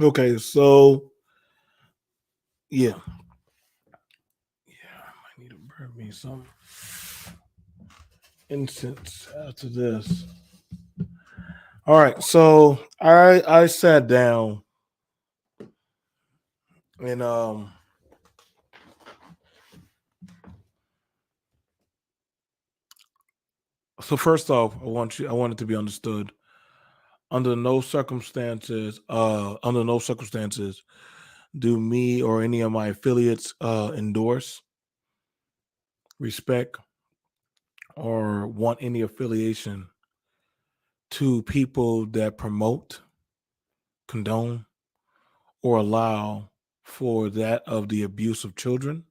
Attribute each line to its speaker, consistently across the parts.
Speaker 1: Okay, so yeah, I might need to burn me some incense after this. All right, so I sat down and so first off, I want it to be understood under no circumstances do me or any of my affiliates endorse, respect, or want any affiliation to people that promote, condone, or allow for that of the abuse of children,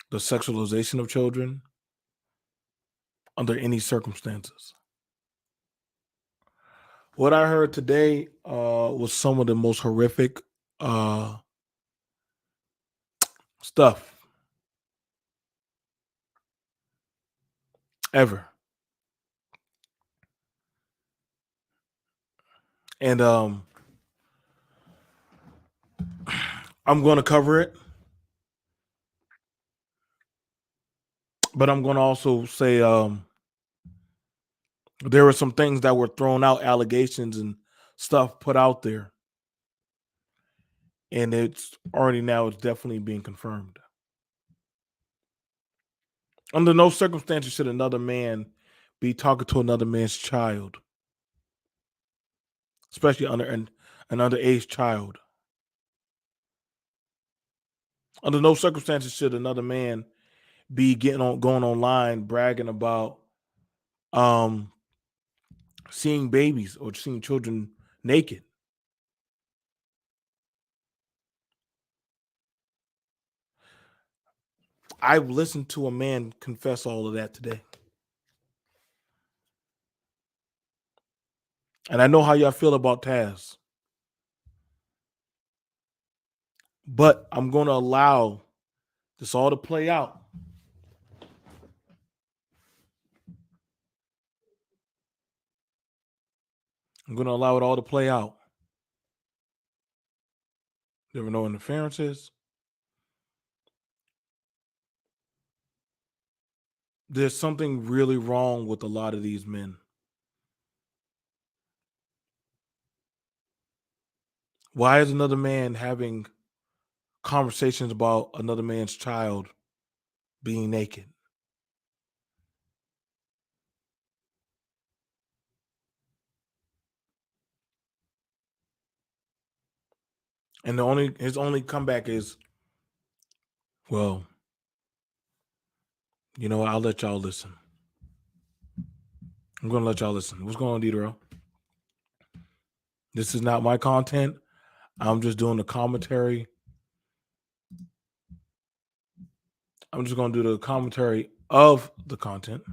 Speaker 1: the sexualization of children under any circumstances. What I heard today was some of the most horrific uh, stuff ever. And I'm going to cover it, but I'm going to also say there were some things that were thrown out, allegations and stuff put out there, and it's definitely being confirmed. Under no circumstances should another man be talking to another man's child, especially under an underage child. Under no circumstances should another man be going online bragging about um seeing babies or seeing children naked. I've listened to a man confess all of that today. And I know how y'all feel about Taz. But I'm going to allow this all to play out. I'm going to allow it all to play out. There were no interferences. There's something really wrong with a lot of these men. Why is another man having conversations about another man's child being naked? And his only comeback is, well, you know what? I'll let y'all listen. I'm gonna let y'all listen. What's going on, Dieter? This is not my content. I'm just doing the commentary. I'm just gonna do the commentary of the content.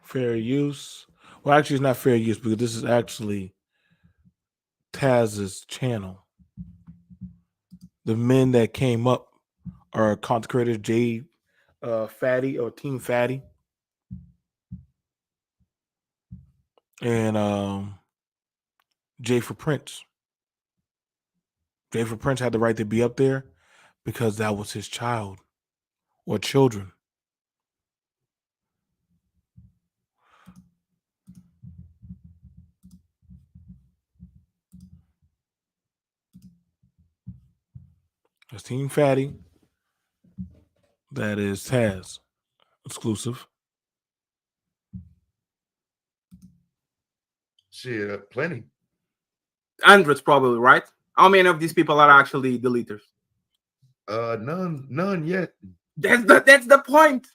Speaker 1: Fair use. Well, actually, it's not fair use because this is actually Taz's channel. The men that came up are content creators Jay Fatty or Team Fatty and Jay for Prince. Jay for Prince had the right to be up there because that was his child or children. That's Team Fatty. That is Taz exclusive.
Speaker 2: Shit, plenty.
Speaker 3: Hundreds probably, right? How many of these people are actually deleters?
Speaker 2: None yet.
Speaker 3: That's the point.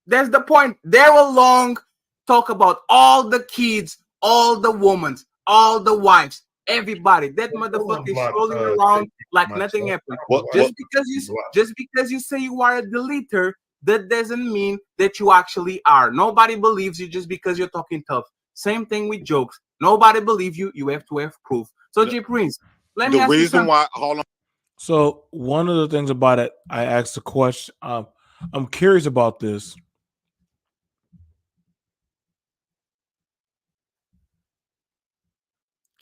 Speaker 3: That's the point. They will long talk about all the kids, all the women, all the wives, everybody. That motherfucker is strolling around like nothing happened. Just because you say you are a deleter, that doesn't mean that you actually are. Nobody believes you just because you're talking tough. Same thing with jokes. Nobody believes you. You have to have proof. So, J Prince, Let me
Speaker 2: The
Speaker 3: ask you
Speaker 2: reason
Speaker 3: something.
Speaker 2: why, hold on,
Speaker 1: So one of the things about it, I asked the question. I'm curious about this.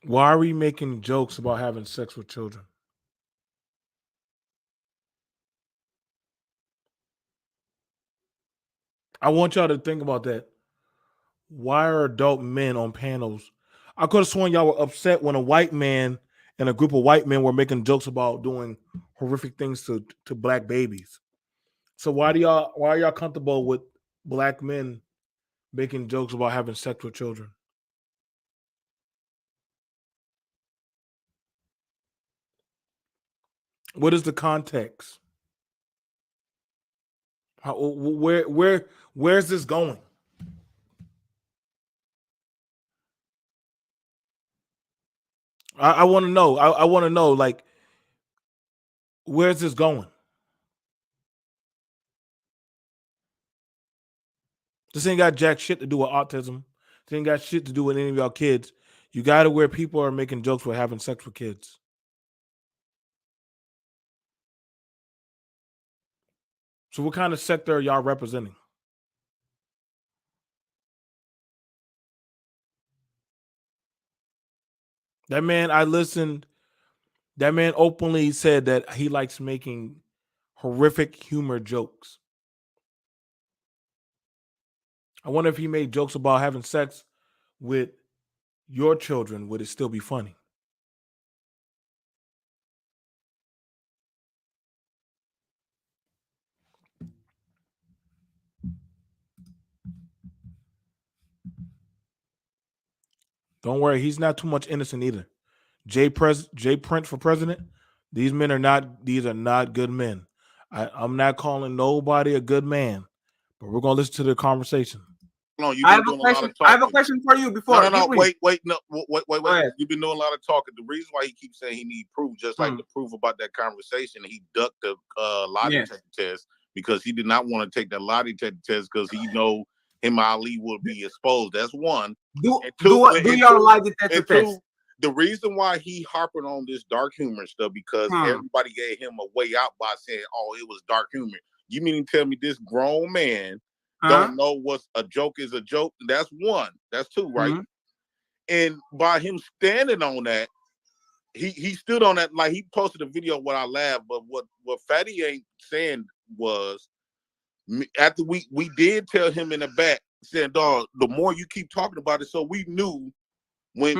Speaker 1: Why are we making jokes about having sex with children? I want y'all to think about that. Why are adult men on panels? I could have sworn y'all were upset when a white man and a group of white men were making jokes about doing horrific things to black babies. So why are y'all comfortable with black men making jokes about having sex with children? What is the context? Where's this going? I want to know. I want to know, like, where's this going? This ain't got jack shit to do with autism. This ain't got shit to do with any of y'all kids. You got to where people are making jokes for having sex with kids. So what kind of sector are y'all representing? That man, I listened. That man openly said that he likes making horrific humor jokes. I wonder if he made jokes about having sex with your children, would it still be funny? Don't worry, he's not too much innocent either. Jay Prince for president. These men are not. These are not good men. I'm not calling nobody a good man, but we're gonna listen to the conversation.
Speaker 2: hold on. You've
Speaker 3: I
Speaker 2: been
Speaker 3: have a
Speaker 2: doing a lot
Speaker 3: question.
Speaker 2: of
Speaker 3: I have a
Speaker 2: talking.
Speaker 3: question for you
Speaker 2: No,
Speaker 3: before
Speaker 2: no,
Speaker 3: you
Speaker 2: no.
Speaker 3: read.
Speaker 2: Wait, no, wait, wait,
Speaker 3: Go
Speaker 2: wait.
Speaker 3: ahead.
Speaker 2: You've been doing a lot of talking. The reason why he keeps saying he need proof, just like the proof about that conversation, he ducked the lie
Speaker 3: Yeah.
Speaker 2: detector test because he did not want to take that lie detector test because he know him and Ali would be exposed. That's one.
Speaker 3: Do
Speaker 2: And
Speaker 3: do
Speaker 2: two,
Speaker 3: what? Do your lie detector
Speaker 2: and
Speaker 3: test.
Speaker 2: two, the reason why he harping on this dark humor stuff because everybody gave him a way out by saying, "Oh, it was dark humor." You mean to tell me this grown man don't know what's a joke is a joke? That's one. That's two, right? And by him standing on that, he stood on that like he posted a video what I laughed, but what Fatty ain't saying was after we did tell him in the back saying, "Dog, the more you keep talking about it," so we knew when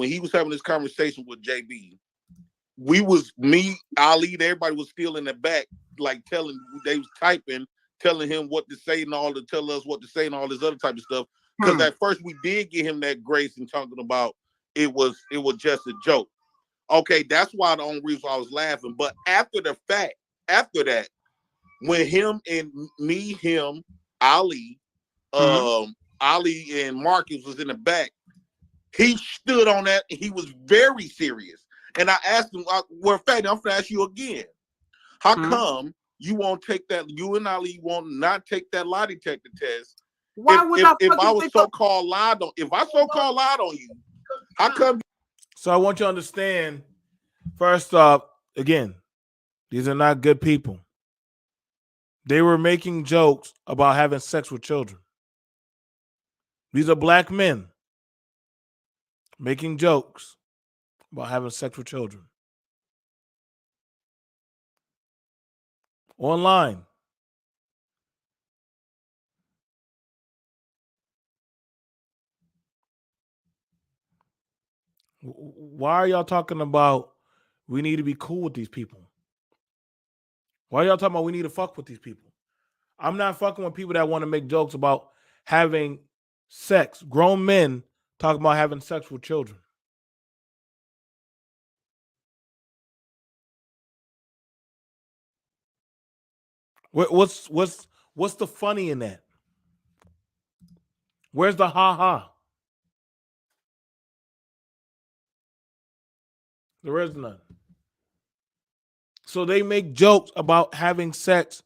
Speaker 2: he was having this conversation with JB, we was me, Ali, everybody was still in the back, like they was typing, telling him what to say and all to tell us what to say and all this other type of stuff. Because at first we did give him that grace and talking about it was just a joke. Okay, that's why the only reason why I was laughing. But after the fact, after that, when him and me, him, Ali, Ali and Marcus was in the back, he stood on that and he was very serious. And I asked him, well, Fatty, I'm gonna ask you again. How come you won't take that? You and Ali won't not take that lie detector test?
Speaker 3: Why would I
Speaker 2: If I
Speaker 3: fucking
Speaker 2: was
Speaker 3: pick up?
Speaker 2: so-called lied on, if I so-called lied on you, how come?
Speaker 1: So I want you to understand. First off, again, these are not good people. They were making jokes about having sex with children. These are black men making jokes about having sex with children online. Why are y'all talking about we need to be cool with these people? Why are y'all talking about we need to fuck with these people? I'm not fucking with people that want to make jokes about having sex. Grown men talking about having sex with children. What's the funny in that? Where's the ha ha? There is none. So they make jokes about having sex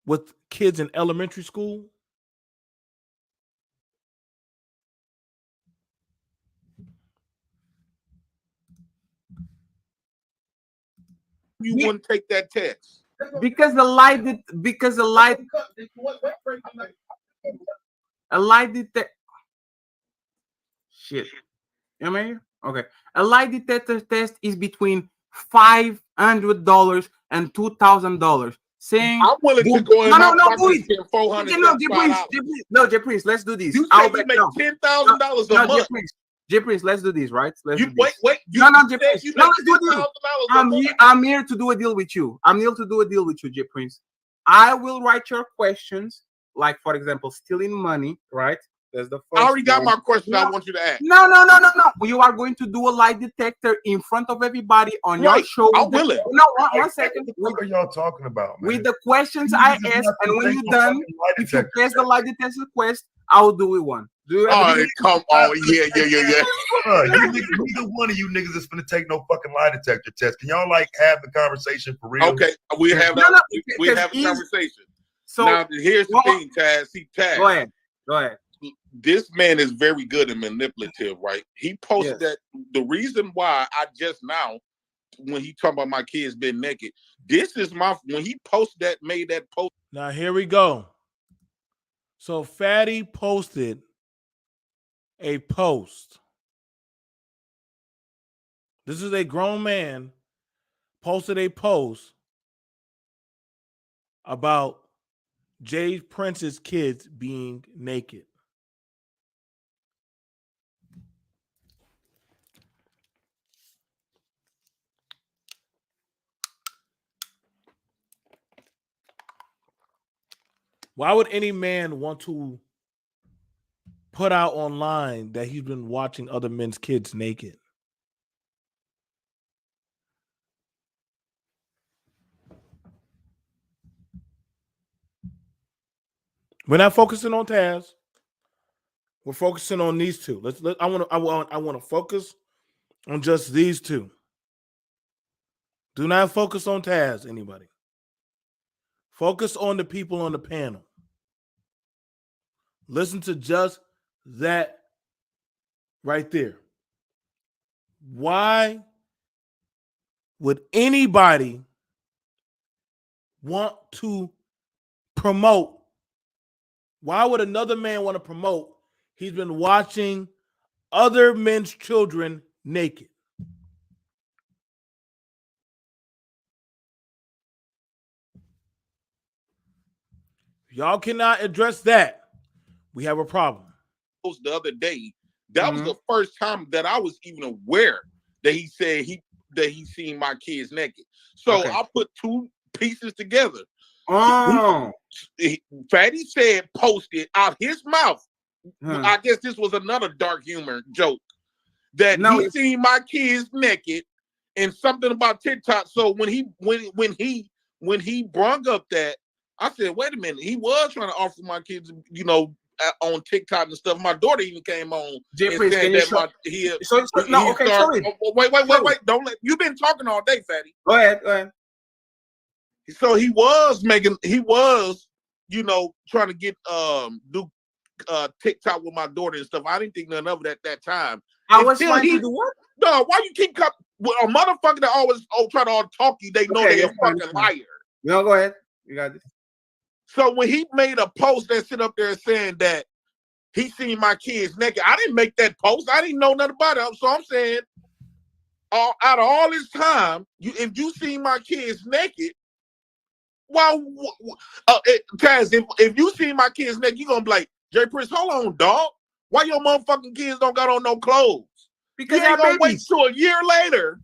Speaker 1: with kids in elementary school.
Speaker 2: you wouldn't take that test?
Speaker 3: Because the lie detector. Shit. Am I here? Okay. A lie detector test is between $500 and $2,000. Saying
Speaker 2: I'm willing to go in my pocket and spend $400.
Speaker 3: No, J Prince, let's do this.
Speaker 2: You say you make $10,000 a month.
Speaker 3: J Prince, let's do this, right? Let's do
Speaker 2: wait.
Speaker 3: this.
Speaker 2: No, J Prince.
Speaker 3: No, let's do a deal. I'm here to do a deal with you. I'm here to do a deal with you, J Prince. I will write your questions, like for example, stealing money, right? That's the first.
Speaker 2: I already got my question. I want you to ask.
Speaker 3: No. You are going to do a lie detector in front of everybody on your show.
Speaker 2: I'm willing.
Speaker 3: No, one second.
Speaker 4: What are y'all talking about, man?
Speaker 3: With the questions I ask, and when you're done, if you pass the lie detector quest, I'll do it one.
Speaker 2: All right, come on, yeah.
Speaker 4: Neither one of you niggas is gonna take no fucking lie detector test. Can y'all like have the conversation for real?
Speaker 2: Okay, we have a conversation. So now here's the thing, Taz. See, Taz.
Speaker 3: Go ahead.
Speaker 2: This man is very good and manipulative, right? He posted that the reason why I just now, when he talking about my kids being naked, this is when he posted that, made that post.
Speaker 1: Now here we go. So Fatty posted a post. This is a grown man posted a post about Jay Prince's kids being naked. Why would any man want to put out online that he's been watching other men's kids naked? We're not focusing on Taz. We're focusing on these two. I want to focus on just these two. Do not focus on Taz, anybody. Focus on the people on the panel. Listen to just that right there. Why would anybody want to promote? Why would another man want to promote? He's been watching other men's children naked. Y'all cannot address that. We have a problem.
Speaker 2: The other day, that was the first time that I was even aware that he said he seen my kids naked. So I put two pieces together. Fatty said posted out his mouth. I guess this was another dark humor joke that he seen my kids naked and something about TikTok. So when he brung up that, I said, wait a minute, he was trying to offer my kids, on TikTok and stuff. My daughter even came on and said that wait. Don't let you've been talking all day, Fatty.
Speaker 3: Go ahead.
Speaker 2: So he was trying to get do TikTok with my daughter and stuff. I didn't think none of it at that time.
Speaker 3: I was trying to do what?
Speaker 2: No, why you keep a motherfucker that always try to talk you? They know they're a fucking liar.
Speaker 3: No, go ahead. You got this.
Speaker 2: So when he made a post that sit up there saying that he seen my kids naked, I didn't make that post. I didn't know nothing about it. So I'm saying, out of all this time, if you seen my kids naked, Taz, if you see my kids naked, you gonna be like, Jay Prince, hold on, dog. Why your motherfucking kids don't got on no clothes?
Speaker 3: Because
Speaker 2: you ain't gonna wait till a year later.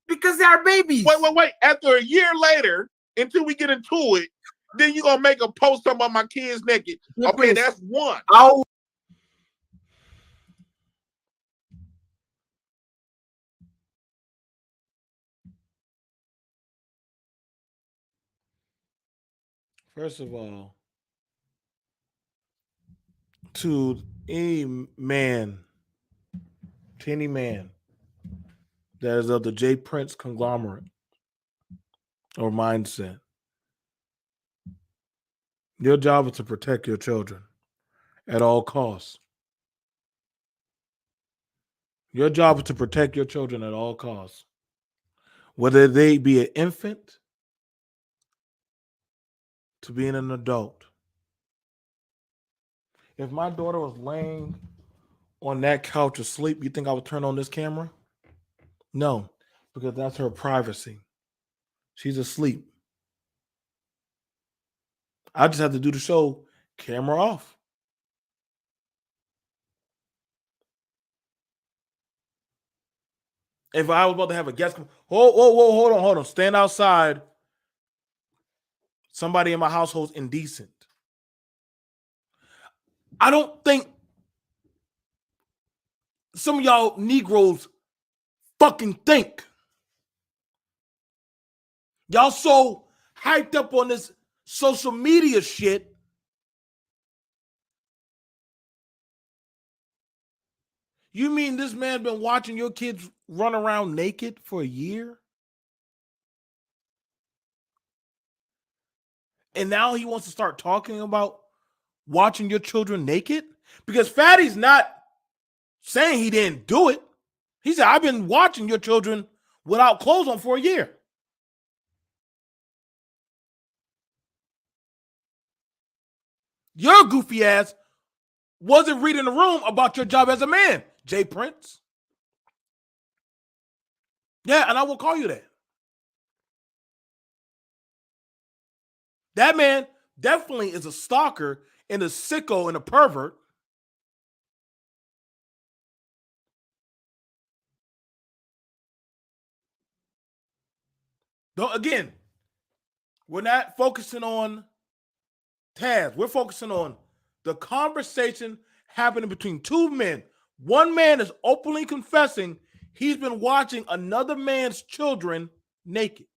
Speaker 3: Because they are babies.
Speaker 2: Wait. After a year later, until we get into it, then you gonna make a post talking about my kids naked.
Speaker 3: Jay
Speaker 2: Okay,
Speaker 3: Prince,
Speaker 2: that's one.
Speaker 1: First of all, to any man that is of the Jay Prince conglomerate or mindset, your job is to protect your children at all costs. Your job is to protect your children at all costs. whether they be an infant to being an adult. If my daughter was laying on that couch asleep, you think I would turn on this camera? No, because that's her privacy. She's asleep. I just have to do the show, camera off. If I was about to have a guest, hold on. Stand outside. Somebody in my household's indecent. I don't think some of y'all Negroes fucking think. Y'all so hyped up on this social media shit. You mean this man been watching your kids run around naked for a year? And now he wants to start talking about watching your children naked? Because Fatty's not saying he didn't do it. He said, I've been watching your children without clothes on for a year. Your goofy ass wasn't reading the room about your job as a man, Jay Prince. Yeah, and I will call you that. That man definitely is a stalker and a sicko and a pervert. Though again, we're not focusing on Taz. We're focusing on the conversation happening between two men. One man is openly confessing he's been watching another man's children naked.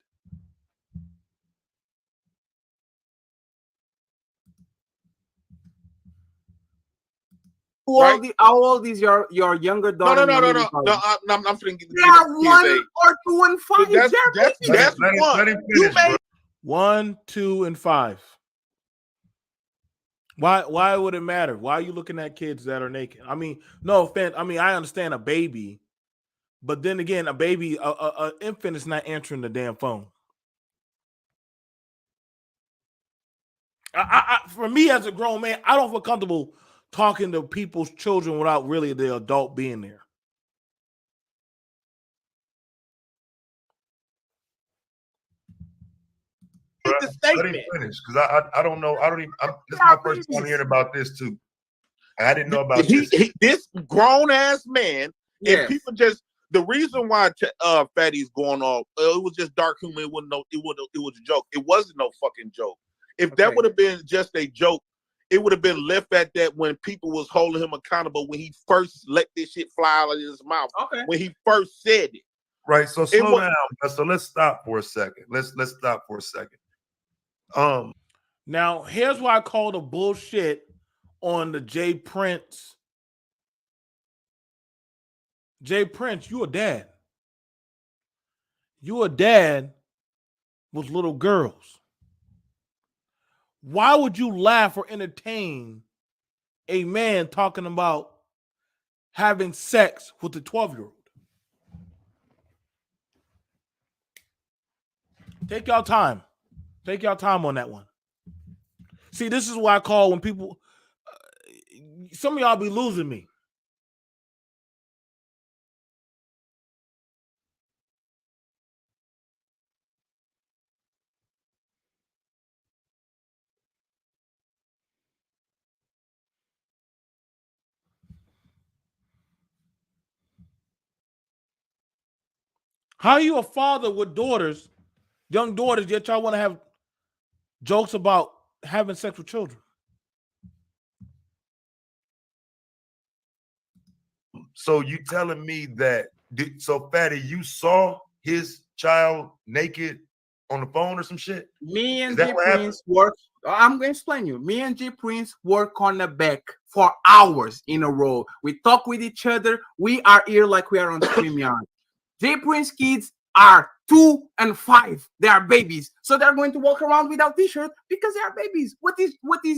Speaker 3: How old is your younger daughter?
Speaker 2: No. I'm finna get
Speaker 3: yeah, 1 or 2 and 5.
Speaker 2: That's one.
Speaker 4: Let him finish, bro.
Speaker 1: 1, 2, and 5. Why would it matter? Why are you looking at kids that are naked? I mean, no offense. I mean, I understand a baby, but then again, a baby, a infant is not answering the damn phone. For me as a grown man, I don't feel comfortable talking to people's children without really the adult being there.
Speaker 4: Let him finish, because I don't know. This is my first time hearing about this too. I didn't know about this.
Speaker 2: This grown ass man, and people just the reason why Fatty's going off, it was just dark humor. It was a joke. It wasn't no fucking joke. If that would have been just a joke, it would have been left at that when people was holding him accountable when he first let this shit fly out of his mouth.
Speaker 3: Okay.
Speaker 2: When he first said it.
Speaker 4: Right. So slow down. So let's stop for a second. Let's stop for a second.
Speaker 1: Now here's why I call the bullshit on the Jay Prince. Jay Prince, you a dad. You a dad with little girls. Why would you laugh or entertain a man talking about having sex with a 12-year-old? Take y'all time. Take y'all time on that one. See, this is why I call when people, some of y'all be losing me. How are you a father with daughters, young daughters, yet y'all want to have jokes about having sex with children?
Speaker 4: So you telling me that, so Fatty, you saw his child naked on the phone or some shit?
Speaker 3: Me and G Prince work. I'm going to explain you. Me and G Prince work on the back for hours in a row. We talk with each other. We are here like we are on StreamYard. J Prince kids are 2 and 5. They are babies, so they're going to walk around without t-shirt because they are babies. What is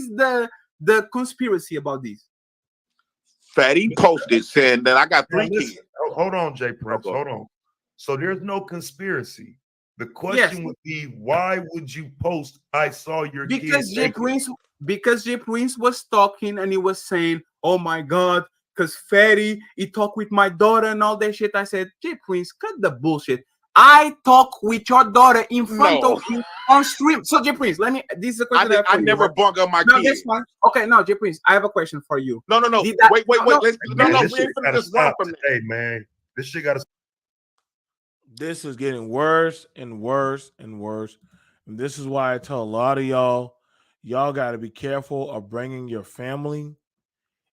Speaker 3: the conspiracy about this?
Speaker 2: Fatty posted saying that I got 3 kids.
Speaker 4: Hold on, Jay Prince. Hold on. So there's no conspiracy. The question would be, why would you post, I saw your
Speaker 3: because
Speaker 4: kid?
Speaker 3: Because J Prince was talking and he was saying, oh my God, because Fatty, he talked with my daughter and all that shit. I said, J Prince, cut the bullshit. I talk with your daughter in front of you on stream. So J Prince, this is a question
Speaker 2: I never brung up my
Speaker 3: kids.
Speaker 2: kids.
Speaker 3: Okay, now J Prince, I have a question for you.
Speaker 2: No. Wait. Let's
Speaker 4: this shit gotta stop today, man. This shit gotta.
Speaker 1: This is getting worse and worse and worse. And this is why I tell a lot of y'all got to be careful of bringing your family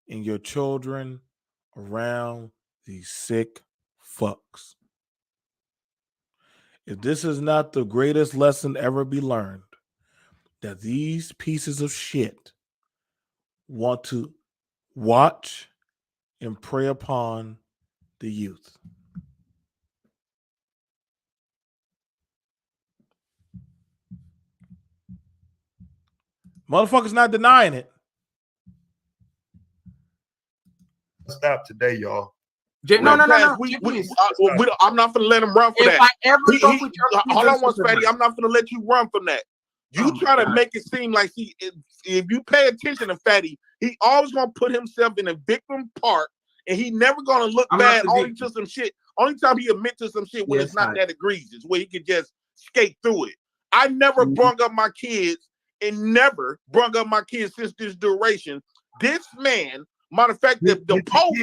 Speaker 1: and your children around these sick fucks. If this is not the greatest lesson ever be learned, that these pieces of shit want to watch and prey upon the youth. Motherfuckers not denying it.
Speaker 4: Stop today, y'all.
Speaker 3: No.
Speaker 2: I'm not gonna let him run for that.
Speaker 3: If I ever talk with your
Speaker 2: hold on one second, I'm not gonna let you run from that. You try to make it seem like if you pay attention to Fatty, he always gonna put himself in a victim part, and he never gonna look bad only to some shit. Only time he admit to some shit when it's not that egregious, where he could just skate through it. I never brung up my kids and never brung up my kids since this duration. This man, matter of fact, the post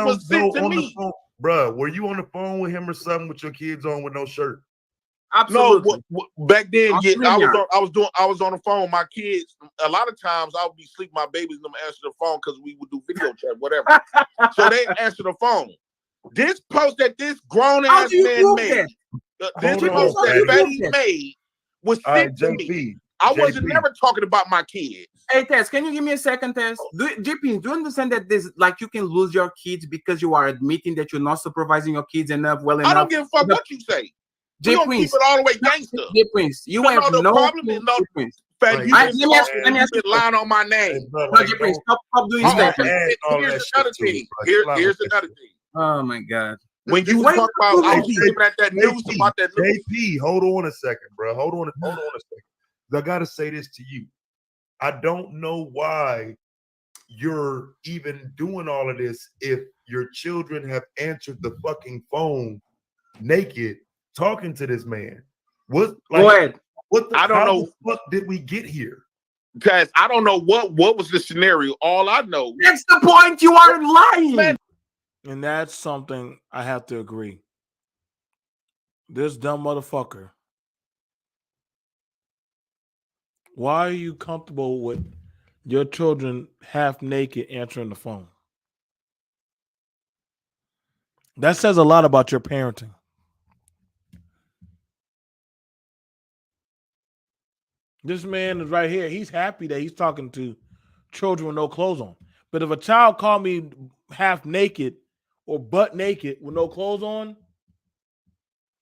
Speaker 2: was sent to me.
Speaker 4: Bruh, were you on the phone with him or something with your kids on with no shirt?
Speaker 3: Absolutely.
Speaker 2: No, back then, I was on the phone. My kids, a lot of times I would be sleeping, my babies and them answer the phone because we would do video chat, whatever. So they answer the phone. This post that this grown ass man made, this post that Fatty made was sent to me. I wasn't never talking about my kids.
Speaker 3: Hey Tess, can you give me a second, Tess? JP, do you understand that this, like, you can lose your kids because you are admitting that you're not supervising your kids enough, well enough?
Speaker 2: I don't give a fuck what you say. We don't keep it all the way gangster.
Speaker 3: J Prince, you have no
Speaker 2: problem. No, Fatty, you been lying on my name.
Speaker 3: No, J Prince, stop doing that.
Speaker 2: Here's another thing. Here's another thing.
Speaker 3: Oh my God.
Speaker 2: When you talk about, I was looking at that news about that.
Speaker 4: JP, hold on a second, bro. Hold on a second. I gotta say this to you. I don't know why you're even doing all of this if your children have answered the fucking phone naked talking to this man. Go ahead. I don't know. What did we get here?
Speaker 2: Guys, I don't know what was the scenario. All I know.
Speaker 3: That's the point. You aren't lying.
Speaker 1: And that's something I have to agree. This dumb motherfucker. Why are you comfortable with your children half naked answering the phone? That says a lot about your parenting. This man is right here. He's happy that he's talking to children with no clothes on. But if a child called me half naked or butt naked with no clothes on,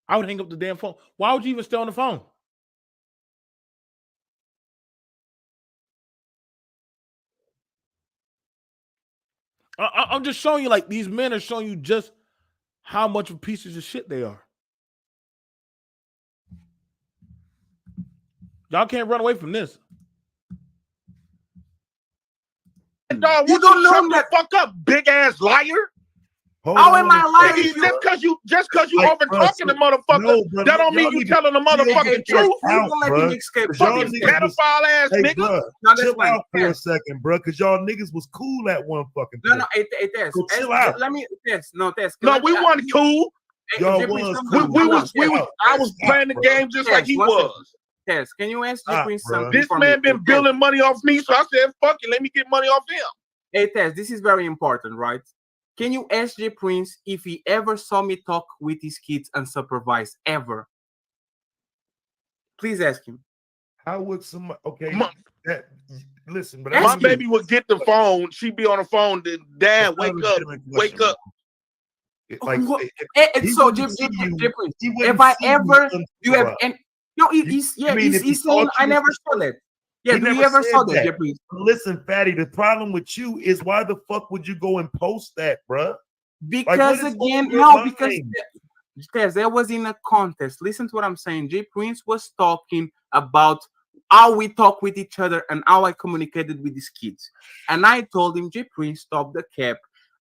Speaker 1: I would hang up the damn phone. Why would you even stay on the phone? I'm just showing you, like, these men are showing you just how much of pieces of shit they are. Y'all can't run away from this.
Speaker 2: Dog, you don't know that. Fuck up, big ass liar.
Speaker 3: How am I lying?
Speaker 2: Just because you over talking the motherfucker, that don't mean you telling the motherfucking truth. Pedophile ass nigga.
Speaker 4: Chill out for a second, bro, because y'all niggas was cool at one fucking point.
Speaker 3: Tess.
Speaker 4: Chill out.
Speaker 3: Let me Tess. No, Tess.
Speaker 2: No, we weren't cool.
Speaker 4: Y'all was cool.
Speaker 2: I was playing the game just like he was.
Speaker 3: Tess, can you ask J Prince something?
Speaker 2: This man been building money off me, so I said, fuck it, let me get money off him.
Speaker 3: Hey, Tess, this is very important, right? Can you ask J Prince if he ever saw me talk with his kids unsupervised, ever? Please ask him.
Speaker 4: How would somebody, listen, but
Speaker 2: my baby would get the phone, she'd be on the phone, then Dad, wake up.
Speaker 3: So, J Prince, if I ever, you have, and no, he's saying I never saw that. Yeah, do you ever saw that, J Prince?
Speaker 4: Listen, Fatty, the problem with you is why the fuck would you go and post that, bruh?
Speaker 3: Because Tess, that was in a contest. Listen to what I'm saying. J Prince was talking about how we talk with each other and how I communicated with these kids. And I told him, J Prince, stop the cap.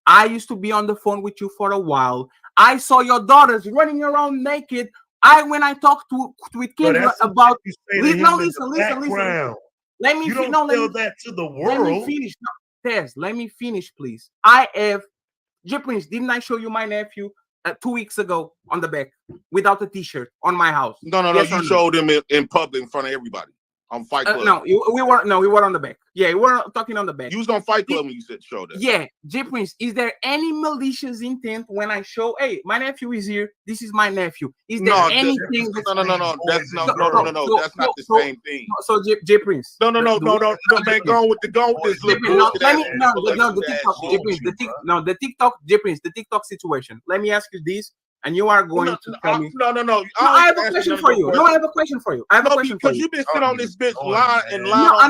Speaker 3: I used to be on the phone with you for a while. I saw your daughters running around naked. When I talked with
Speaker 4: But
Speaker 3: Kendra
Speaker 4: that's
Speaker 3: about
Speaker 4: you say to him
Speaker 3: no,
Speaker 4: in the
Speaker 3: listen.
Speaker 4: background.
Speaker 3: Let me
Speaker 4: You don't
Speaker 3: no, let
Speaker 4: tell
Speaker 3: me
Speaker 4: that to the
Speaker 3: let me
Speaker 4: world.
Speaker 3: finish. No, Tess, let me finish, please. I have J Prince, didn't I show you my nephew 2 weeks ago on the back without a t-shirt on my house?
Speaker 2: No.
Speaker 3: Yes
Speaker 2: You
Speaker 3: or no?
Speaker 2: showed him in public in front of everybody on Fight Club.
Speaker 3: No, we were on the back. Yeah, we were talking on the back.
Speaker 2: You was on Fight Club when you said show that.
Speaker 3: Yeah, J Prince, is there any malicious intent when I show, hey, my nephew is here, this is my nephew? Is there anything
Speaker 2: no. That's no. That's not the same thing.
Speaker 3: So J Prince.
Speaker 2: No, man, go with this little bullshit.
Speaker 3: The TikTok, J Prince, the TikTok situation. Let me ask you this, and you are going to tell me.
Speaker 2: No.
Speaker 3: I have a question for you. I have a question for you. I have a question for you.
Speaker 2: Because you've been sitting on this bitch line
Speaker 3: No, I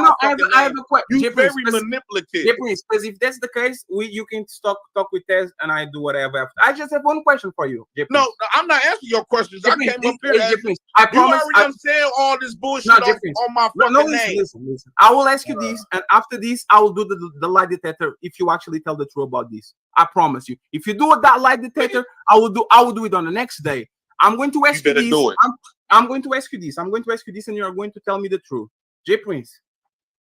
Speaker 3: have a question.
Speaker 2: You're very manipulative.
Speaker 3: J Prince, because if that's the case, you can talk with Tez, and I do whatever. I just have one question for you, J Prince.
Speaker 2: No, I'm not answering your questions. I came up here.
Speaker 3: J Prince, I promise.
Speaker 2: You already said all this bullshit on my fucking name.
Speaker 3: Listen. I will ask you this, and after this, I will do the lie detector. If you actually tell the truth about this, I promise you. If you do that lie detector, I will do it on the next day. I'm going to ask you this. I'm going to ask you this. I'm going to ask you this, and you are going to tell me the truth, J Prince.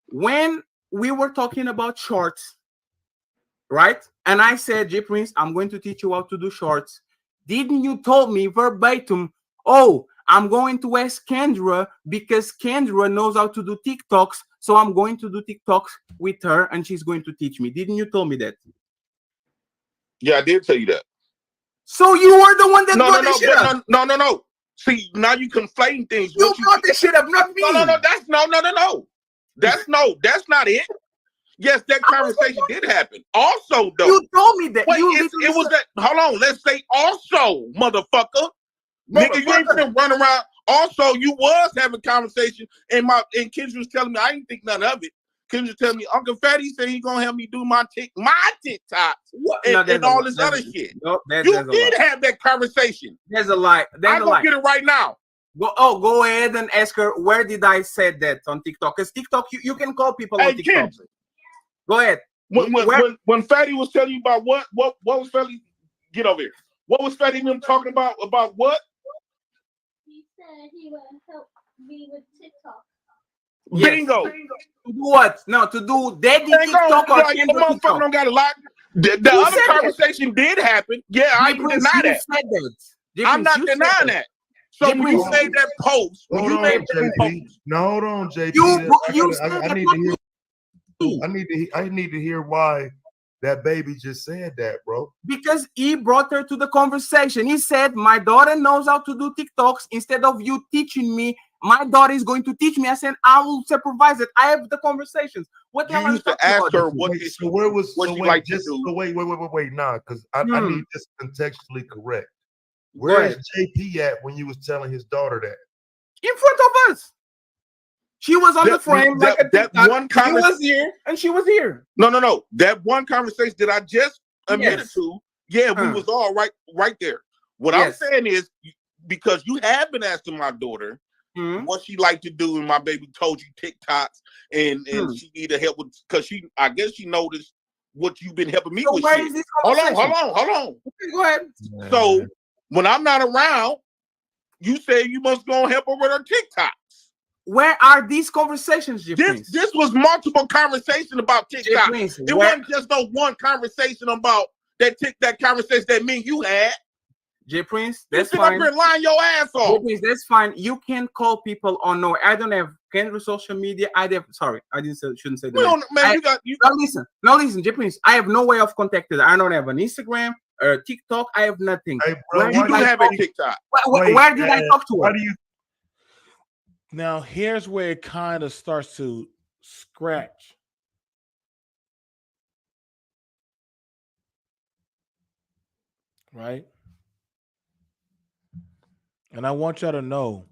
Speaker 3: When we were talking about shorts, right? And I said, J Prince, I'm going to teach you how to do shorts. Didn't you told me verbatim, oh, I'm going to ask Kendra because Kendra knows how to do TikToks, so I'm going to do TikToks with her and she's going to teach me. Didn't you tell me that?
Speaker 2: Yeah, I did tell you that.
Speaker 3: So you were the one that brought this shit up.
Speaker 2: No. See, now you conflating things.
Speaker 3: You brought this shit up, not me.
Speaker 2: No. That's not it. Yes, that conversation did happen. Also, though,
Speaker 3: you told me that.
Speaker 2: Wait, it was that. Hold on. Let's say also, motherfucker. Nigga, you ain't finna run around. Also, you was having conversation, and Kendra was telling me I didn't think none of it. Kendra was telling me Uncle Fatty said he gonna help me do my TikToks and all this other shit. You did have that conversation.
Speaker 3: There's a lie.
Speaker 2: I'm gonna get it right now.
Speaker 3: Go ahead and ask her where did I say that on TikTok? Because TikTok, you can call people on TikTok. Kendra. Go ahead.
Speaker 2: When Fatty was telling you about what was Fatty? Get over here. What was Fatty them talking about? About what?
Speaker 5: He said he would help me with TikTok.
Speaker 3: Yes. Bingo. To do what? No, to do daddy TikTok or
Speaker 2: like, the motherfucker don't got a lot. The other conversation did happen. Yeah, I didn't deny that. I'm not denying that. So when you say that post, when you made that post,
Speaker 4: hold on, JP. I need to hear why that baby just said that, bro.
Speaker 3: Because he brought her to the conversation. He said, my daughter knows how to do TikToks. Instead of you teaching me, my daughter is going to teach me. I said, I will supervise it. I have the conversations. What
Speaker 2: you used to ask her what
Speaker 4: she like to do. Wait, nah, because I need this contextually correct. Where's JP at when you was telling his daughter that?
Speaker 3: In front of us. She was on the frame like a TikTok.
Speaker 2: One conversation.
Speaker 3: She was here and she was here.
Speaker 2: No. That one conversation that I just admitted to, we was all right there. What I'm saying is, because you have been asking my daughter what she like to do, and my baby told you TikToks, and she needed help with, because I guess she noticed what you've been helping me with. Shit. Hold on.
Speaker 3: Okay, go ahead.
Speaker 2: So when I'm not around, you say you must go and help her with her TikToks.
Speaker 3: Where are these conversations, J. Prince?
Speaker 2: This was multiple conversations about TikTok. It wasn't just no one conversation about that conversation that me and you had.
Speaker 3: J. Prince, that's
Speaker 2: fine. You sit up here lying your ass off.
Speaker 3: J. Prince, that's fine. You can call people on no. I don't have Kendra social media. Shouldn't say that. No, listen, J. Prince. I have no way of contacting her. I don't have an Instagram or TikTok. I have nothing.
Speaker 2: Hey, bro, you do have a TikTok.
Speaker 3: Where did I talk to her?
Speaker 1: Now, here's where it kind of starts to scratch. Right? And I want y'all to know,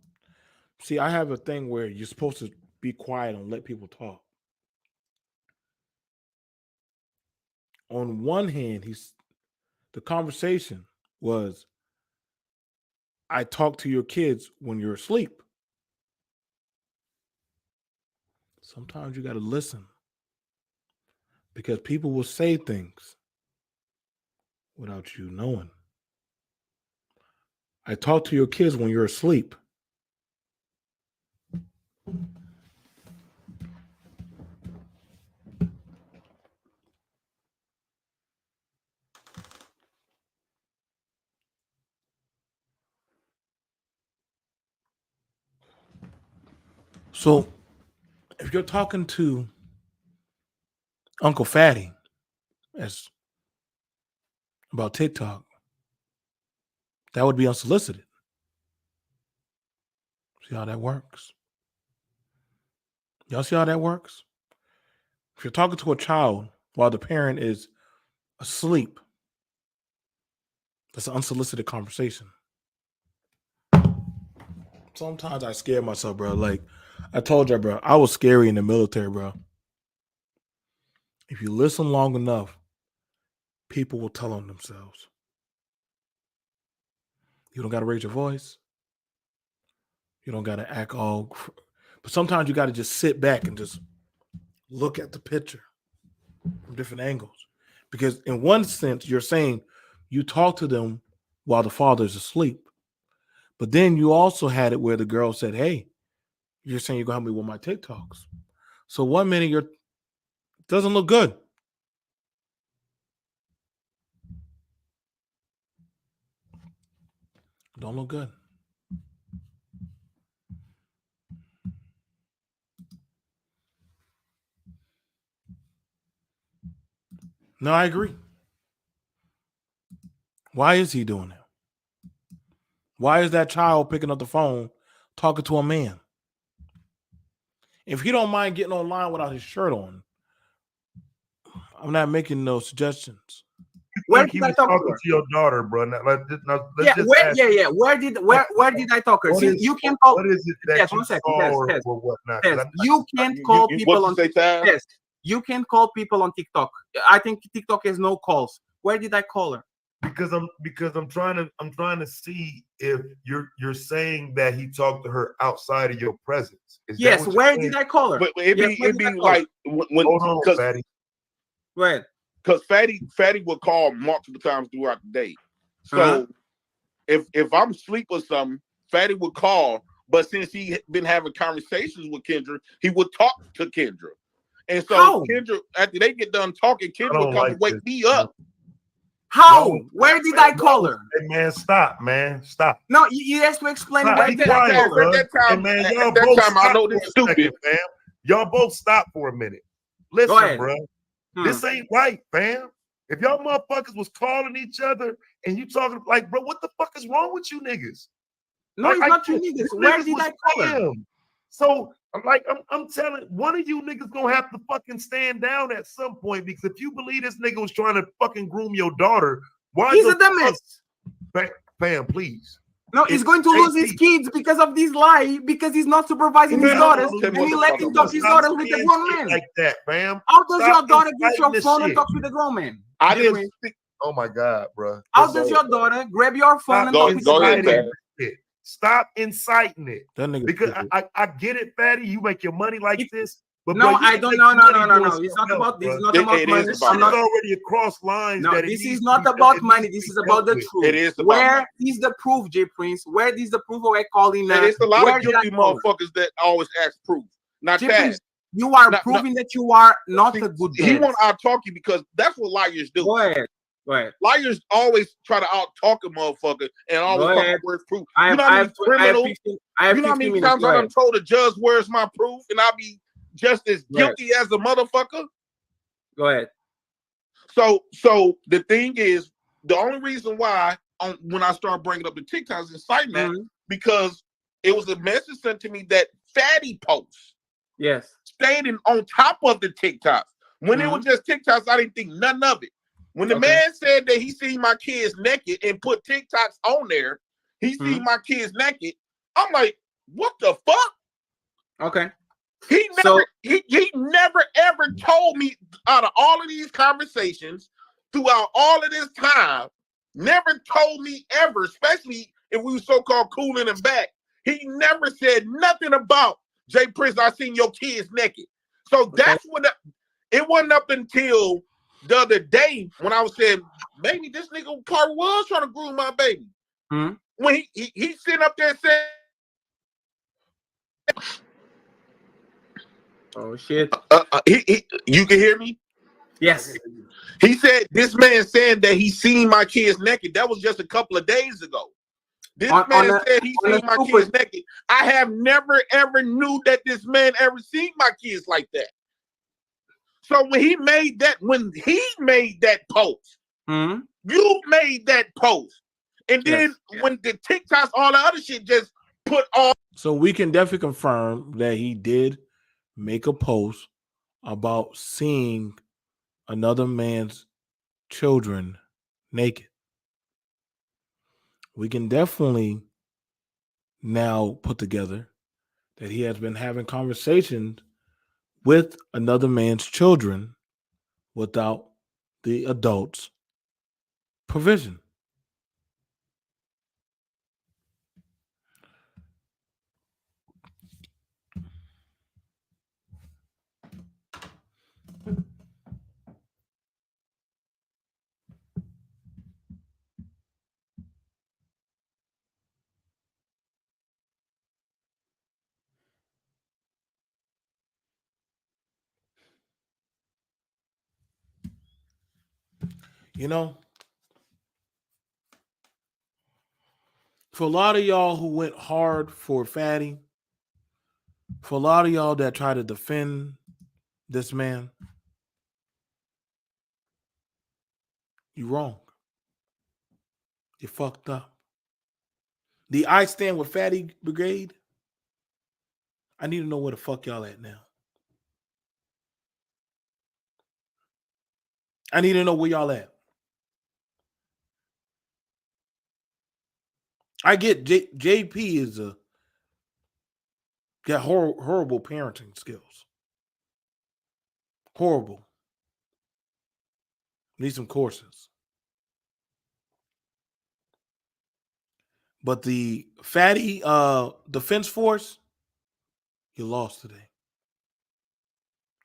Speaker 1: see, I have a thing where you're supposed to be quiet and let people talk. On one hand, the conversation was, I talk to your kids when you're asleep. Sometimes you got to listen because people will say things without you knowing. I talk to your kids when you're asleep. So if you're talking to Uncle Fatty as about TikTok, that would be unsolicited. See how that works? Y'all see how that works? If you're talking to a child while the parent is asleep, that's an unsolicited conversation. Sometimes I scare myself, bro. Like I told you, bro, I was scary in the military, bro. If you listen long enough, people will tell on themselves. You don't got to raise your voice. You don't got to act all. But sometimes you got to just sit back and just look at the picture from different angles. Because in one sense, you're saying you talk to them while the father's asleep. But then you also had it where the girl said, hey, you're saying you're going to help me with my TikToks. So 1 minute you're doesn't look good. Don't look good. No, I agree. Why is he doing that? Why is that child picking up the phone, talking to a man? If he don't mind getting online without his shirt on, I'm not making no suggestions.
Speaker 4: Where did I talk to your daughter, bro? Now, let's just ask
Speaker 3: yeah. Where did I talk her? See, you can call.
Speaker 4: What is it that you saw or whatnot?
Speaker 3: You can't call people on. Yes, you can call people on TikTok. I think TikTok has no calls. Where did I call her?
Speaker 4: Because I'm trying to see if you're saying that he talked to her outside of your presence.
Speaker 3: Yes, where did I call her?
Speaker 2: But it'd be like when
Speaker 4: hold on, Fatty.
Speaker 3: Right.
Speaker 2: Because Fatty would call multiple times throughout the day. So if I'm asleep or something, Fatty would call. But since he had been having conversations with Kendra, he would talk to Kendra. And so Kendra, after they get done talking, Kendra would come and wake me up.
Speaker 3: How? Where did I call her?
Speaker 4: Hey man, stop, man. Stop.
Speaker 3: No, you have to explain where did I call her.
Speaker 2: At that time,
Speaker 4: man,
Speaker 2: y'all both I know this is stupid.
Speaker 4: Fam. Y'all both stop for a minute. Listen, bro. This ain't right, fam. If y'all motherfuckers was calling each other and you talking like, bro, what the fuck is wrong with you niggas?
Speaker 3: No, it's not you niggas. Where did I call her?
Speaker 4: So I'm telling one of you niggas gonna have to fucking stand down at some point, because if you believe this nigga was trying to fucking groom your daughter, why
Speaker 3: he's a dumbass.
Speaker 4: Fam, please.
Speaker 3: No, he's going to lose his kids because of this lie, because he's not supervising his daughters, and he let him talk his daughters with the grown man.
Speaker 4: Like that, fam.
Speaker 3: How does your daughter get your phone and talk with the grown man?
Speaker 2: I didn't.
Speaker 4: Oh my God, bro.
Speaker 3: How does your daughter grab your phone and talk with the grown man?
Speaker 4: Stop inciting it. Because I get it, Fatty. You make your money like this. But
Speaker 3: no,
Speaker 4: bro,
Speaker 3: I don't. No. It's not about this. It's not about money.
Speaker 4: It's already across lines.
Speaker 3: No, this is not about money. This is about the truth.
Speaker 2: It is.
Speaker 3: Where is the proof, J Prince? Where is the proof of I calling?
Speaker 2: There's a lot of guilty motherfuckers that always ask proof. Not that.
Speaker 3: You are proving that you are not a good dad.
Speaker 2: He want to out talk you because that's what liars do.
Speaker 3: Go ahead. Right.
Speaker 2: Liars always try to out talk a motherfucker and always talk where's proof.
Speaker 3: I have
Speaker 2: 15 times I done told the judge where's my proof, and I'll be just as guilty as a motherfucker.
Speaker 3: Go ahead.
Speaker 2: So the thing is, the only reason why when I start bringing up the TikToks and citing that, because it was a message sent to me that Fatty posts.
Speaker 3: Yes.
Speaker 2: Staying on top of the TikToks. When it was just TikToks, I didn't think none of it. When the man said that he seen my kids naked and put TikToks on there, he seen my kids naked. I'm like, what the fuck?
Speaker 3: Okay.
Speaker 2: He never ever told me out of all of these conversations throughout all of this time, never told me ever, especially if we were so-called cooling him back. He never said nothing about Jay Prince. I seen your kids naked. So that's when it wasn't up until the other day when I was saying maybe this nigga part was trying to groom my baby. When he sitting up there saying,
Speaker 3: "Oh shit."
Speaker 2: You can hear me?
Speaker 3: Yes.
Speaker 2: He said this man saying that he seen my kids naked. That was just a couple of days ago. This man said he seen my kids naked. I have never ever knew that this man ever seen my kids like that. So when he made that post, you made that post, and then when the TikToks, all the other shit just put on.
Speaker 1: So we can definitely confirm that he did make a post about seeing another man's children naked. We can definitely now put together that he has been having conversations with another man's children without the adult's provision. You know, for a lot of y'all who went hard for Fatty, for a lot of y'all that try to defend this man, you're wrong. You fucked up. The I Stand with Fatty Brigade, I need to know where the fuck y'all at now. I need to know where y'all at. I get JP is got horrible parenting skills. Horrible. Need some courses. But the Fatty Defense Force, you lost today.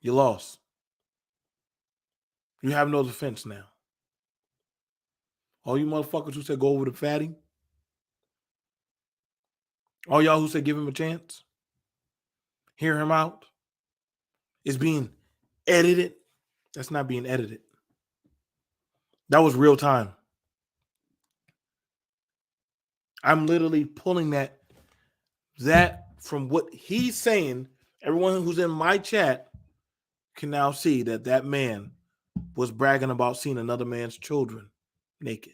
Speaker 1: You lost. You have no defense now. All you motherfuckers who said go over to Fatty, all y'all who said give him a chance, hear him out, is being edited. That's not being edited. That was real time. I'm literally pulling that from what he's saying. Everyone who's in my chat can now see that man was bragging about seeing another man's children naked.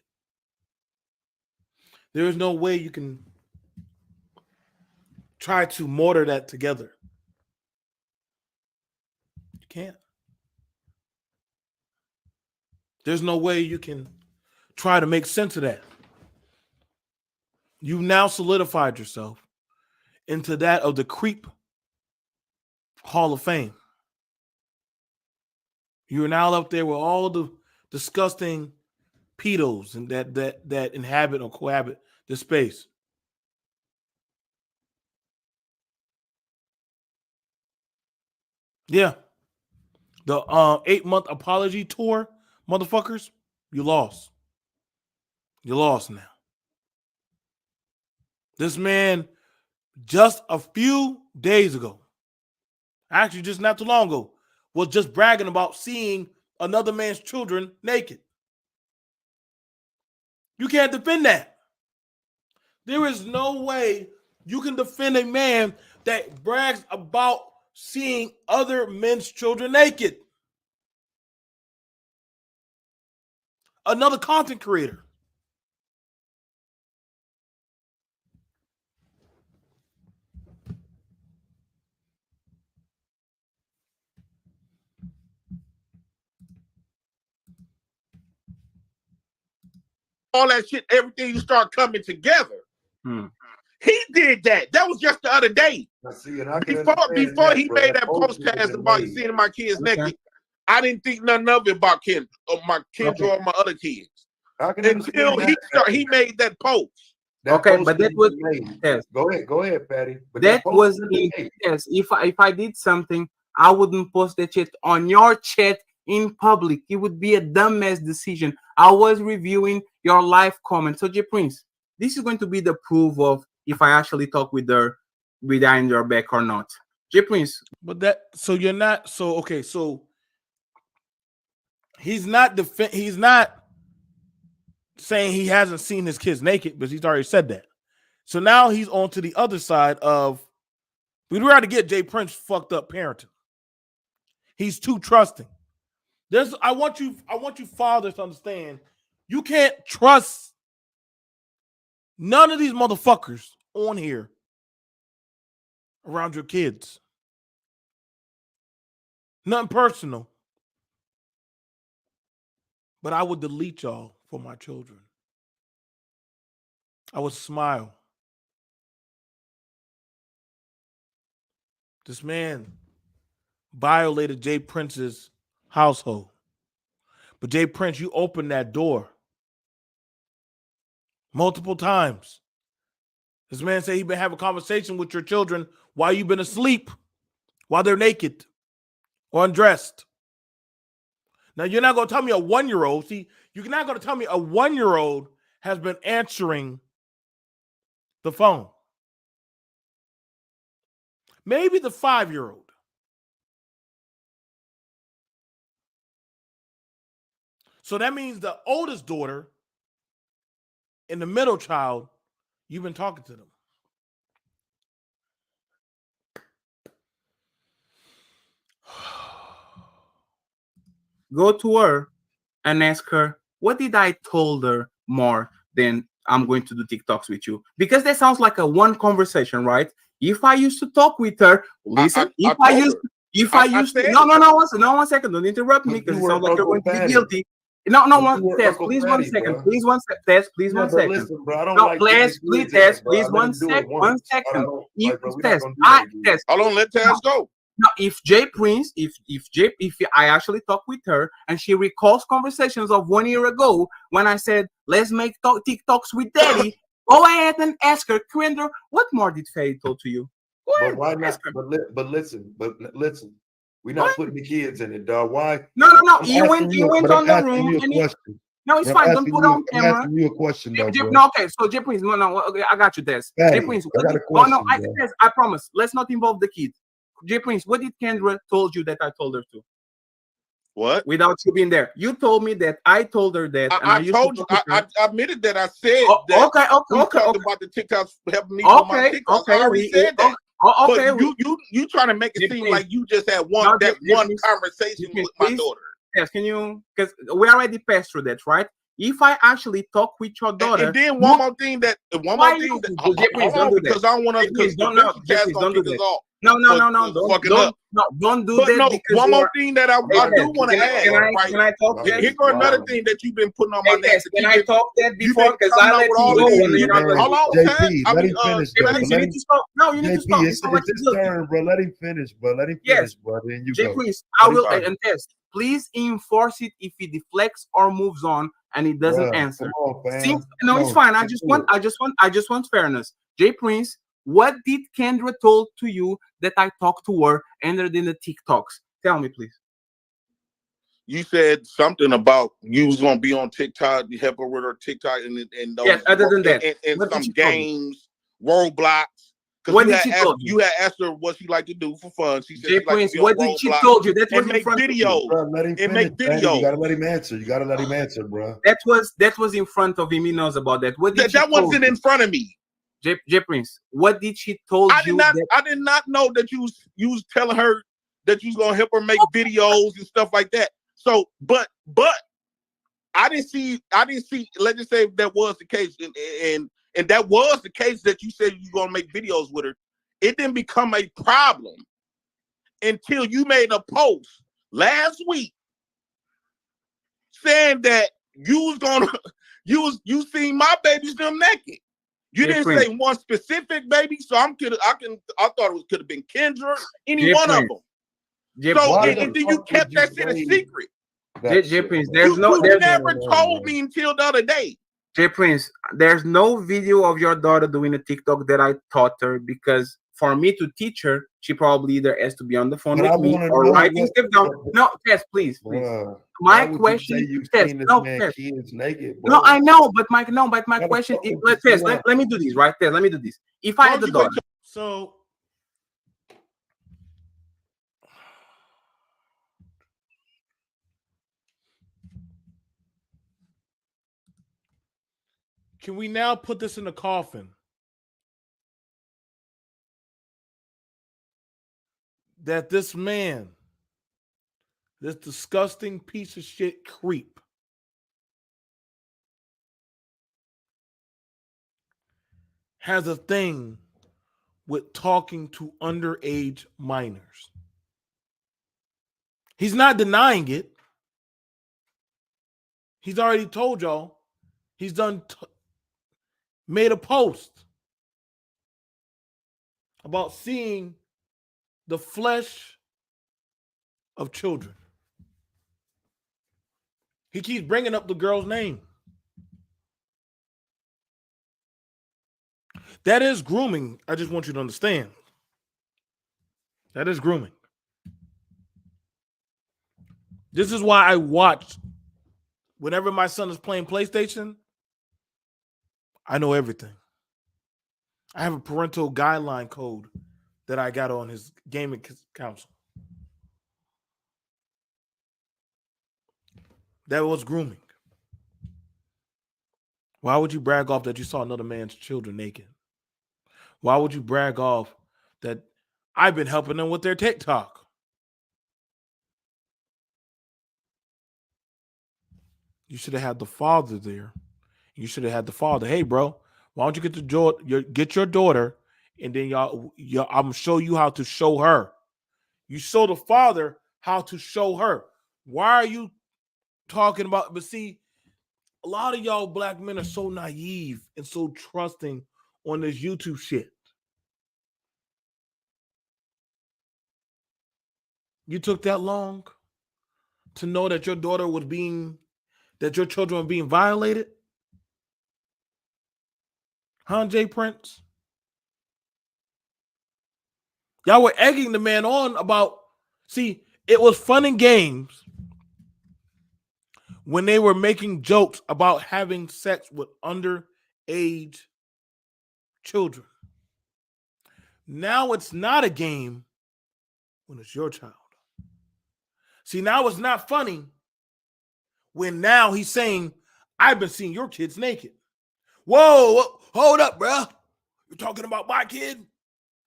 Speaker 1: There is no way you can try to mortar that together. You can't. There's no way you can try to make sense of that. You've now solidified yourself into that of the creep Hall of Fame. You're now up there with all the disgusting pedos and that inhabit or cohabit this space. Yeah. The 8-month apology tour, motherfuckers, you lost. You lost now. This man, just a few days ago, actually just not too long ago, was just bragging about seeing another man's children naked. You can't defend that. There is no way you can defend a man that brags about seeing other men's children naked. Another content creator.
Speaker 2: All that shit, everything you start coming together. He did that. That was just the other day. Before he made that podcast about seeing my kids naked, I didn't think nothing of it about my kids or my other kids. Until he made that post.
Speaker 3: Okay, but that was yes.
Speaker 4: Go ahead, Patty. But
Speaker 3: That was yes. If I did something, I wouldn't post that shit on your chat in public. It would be a dumbass decision. I was reviewing your live comment. So J Prince, this is going to be the proof of if I actually talk with her behind your back or not. J Prince.
Speaker 1: But that so you're not so okay, so he's not saying he hasn't seen his kids naked, but he's already said that. So now he's on to the other side of we'd rather get Jay Prince fucked up parenting. He's too trusting. I want you fathers to understand you can't trust none of these motherfuckers on here around your kids. Nothing personal. But I would delete y'all for my children. I would smile. This man violated Jay Prince's household. But Jay Prince, you opened that door multiple times. This man said he been having a conversation with your children while you've been asleep, while they're naked or undressed. Now, you're not going to tell me a 1-year-old. See, you're not going to tell me a 1-year-old has been answering the phone. Maybe the 5-year-old. So that means the oldest daughter and the middle child, you've been talking to them.
Speaker 3: Go to her and ask her, what did I told her more than I'm going to do TikToks with you? Because that sounds like a one conversation, right? If I used to talk with her, listen, no, one second, don't interrupt me because it sounds like you're going to be guilty. No, Tess, please 1 second. Please 1 second. Tess, please 1 second.
Speaker 4: Listen, bro, I don't
Speaker 3: no,
Speaker 4: like
Speaker 3: please, Tess, please 1 second. 1 second. Tess,
Speaker 2: hold on, let Tess go.
Speaker 3: Now, if Jay Prince, if I actually talk with her and she recalls conversations of 1 year ago when I said, let's make TikToks with daddy, go ahead and ask her, Kendra, what more did Faye told to you?
Speaker 4: But why not? But listen, we're not putting the kids in it, dog. Why?
Speaker 3: No. You went on the room. No, it's fine. Don't put on camera.
Speaker 4: I'm asking you a question, though, bro.
Speaker 3: No, okay. So Jay Prince, no. Okay, I got you, Des. Jay Prince, I promise. Let's not involve the kids. Jay Prince, what did Kendra told you that I told her to?
Speaker 2: What?
Speaker 3: Without you being there. You told me that I told her that.
Speaker 2: I told you. I admitted that I said that.
Speaker 3: Okay.
Speaker 2: About the TikToks helping me on my TikToks. I already said that.
Speaker 3: Okay.
Speaker 2: But you trying to make it seem like you just had one conversation with my daughter.
Speaker 3: Yes, can you? Because we already passed through that, right? If I actually talk with your daughter,
Speaker 2: and then one more thing because I don't want to. Because don't do that.
Speaker 3: No, don't do that.
Speaker 2: No, one more thing that I do want to add.
Speaker 3: Can I talk?
Speaker 2: Here's another thing that you've been putting on my neck.
Speaker 3: Can I talk that before? Because I let you go.
Speaker 4: Hold on, let him finish.
Speaker 3: You need to stop. No, you need to stop.
Speaker 4: It's his turn, bro. Let him finish, bro.
Speaker 3: Yes,
Speaker 4: bro. Then you
Speaker 3: go.
Speaker 4: Please,
Speaker 3: I will test. Please enforce it if he deflects or moves on and he doesn't answer. It's fine. I just want fairness. Jay Prince, what did Kendra told to you that I talked to her and in the TikToks? Tell me, please.
Speaker 2: You said something about you was gonna be on TikTok, help her with her TikTok and those,
Speaker 3: yes. Other than that,
Speaker 2: and some games, Roblox.
Speaker 3: What did she told
Speaker 2: you? You had asked her what she like to do for fun. She said,
Speaker 3: Jay Prince, what did she told you? That was
Speaker 2: make videos.
Speaker 4: Bro, let him finish,
Speaker 2: make videos.
Speaker 4: You gotta let him answer. Bro.
Speaker 3: That was in front of him. He knows about that. What did
Speaker 2: that wasn't in front of me.
Speaker 3: Jay Prince, what did she told you?
Speaker 2: I did not know that you was telling her that you was gonna help her make videos and stuff like that. So, but I didn't see. Let's just say that was the case, and that was the case that you said you're gonna make videos with her. It didn't become a problem until you made a post last week saying that you seen my babies them naked. You didn't say one specific baby, so I thought it could have been Kendra, any one of them. And then you kept that shit a secret.
Speaker 3: You
Speaker 2: never told me until the other day.
Speaker 3: Jay Prince, there's no video of your daughter doing a TikTok that I taught her, because for me to teach her, she probably either has to be on the phone
Speaker 4: But I
Speaker 3: with me
Speaker 4: want to
Speaker 3: or
Speaker 4: know
Speaker 3: writing
Speaker 4: what.
Speaker 3: stuff down. No, Tess, please.
Speaker 4: Bruh,
Speaker 3: My
Speaker 4: why would
Speaker 3: question,
Speaker 4: you say you've
Speaker 3: Tess,
Speaker 4: seen this
Speaker 3: no,
Speaker 4: man
Speaker 3: Tess.
Speaker 4: kids naked, bro?
Speaker 3: No, I know, but my
Speaker 4: Why the
Speaker 3: question
Speaker 4: fuck
Speaker 3: is,
Speaker 4: would you say that?
Speaker 3: let me do this, right there. Let me do this. If I had the daughter,
Speaker 1: So can we now put this in the coffin? That this man, this disgusting piece of shit creep, has a thing with talking to underage minors. He's not denying it. He's already told y'all. He's made a post about seeing the flesh of children. He keeps bringing up the girl's name. That is grooming. I just want you to understand. That is grooming. This is why I watch. Whenever my son is playing PlayStation, I know everything. I have a parental guideline code that I got on his gaming console. That was grooming. Why would you brag off that you saw another man's children naked? Why would you brag off that I've been helping them with their TikTok? You should have had the father there. You should have had the father. Hey, bro, why don't you get your daughter, and then I'm gonna show you how to show her. You show the father how to show her. Why are you talking about? But see, a lot of y'all black men are so naive and so trusting on this YouTube shit. You took that long to know that your daughter was that your children were being violated? Huh, Jay Prince? Y'all were egging the man on about, see, it was fun and games when they were making jokes about having sex with underage children. Now it's not a game when it's your child. See, now it's not funny when now he's saying, I've been seeing your kids naked. Whoa, hold up, bro. You're talking about my kid?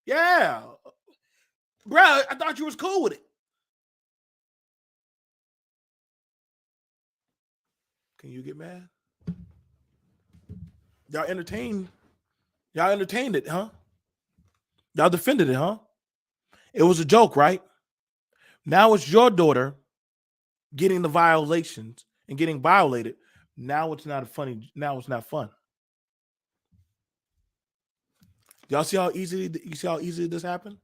Speaker 1: Yeah. Bro, I thought you was cool with it. Can you get mad? Y'all entertained it, huh? Y'all defended it, huh? It was a joke, right? Now it's your daughter getting the violations and getting violated. Now it's not now it's not fun. Y'all see how easily this happened?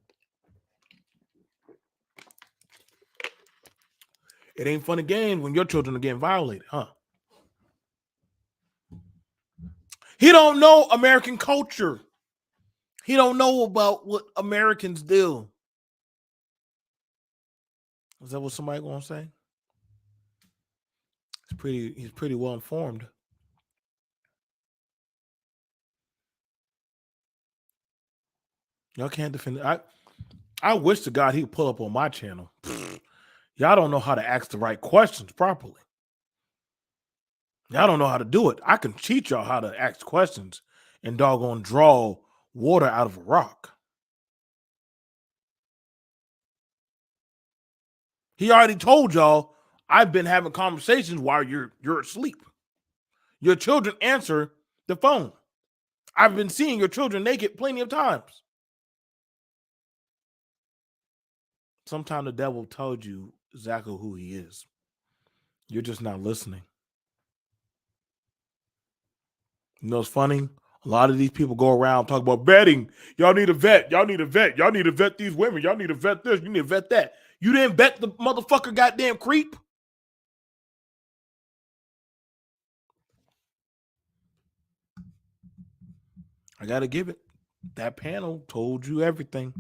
Speaker 1: It ain't fun again when your children are getting violated, huh? He don't know American culture. He don't know about what Americans do. Is that what somebody gonna say? He's pretty well informed. Y'all can't defend it. I wish to God he'd pull up on my channel. Y'all don't know how to ask the right questions properly. Y'all don't know how to do it. I can teach y'all how to ask questions and doggone draw water out of a rock. He already told y'all I've been having conversations while you're asleep. Your children answer the phone. I've been seeing your children naked plenty of times. Sometimes the devil told you exactly who he is. You're just not listening. You know what's funny? A lot of these people go around talk about vetting. Y'all need a vet. Y'all need a vet. Y'all need to vet these women. Y'all need to vet this. You need to vet that. You didn't vet the motherfucker goddamn creep. I gotta give it. That panel told you everything,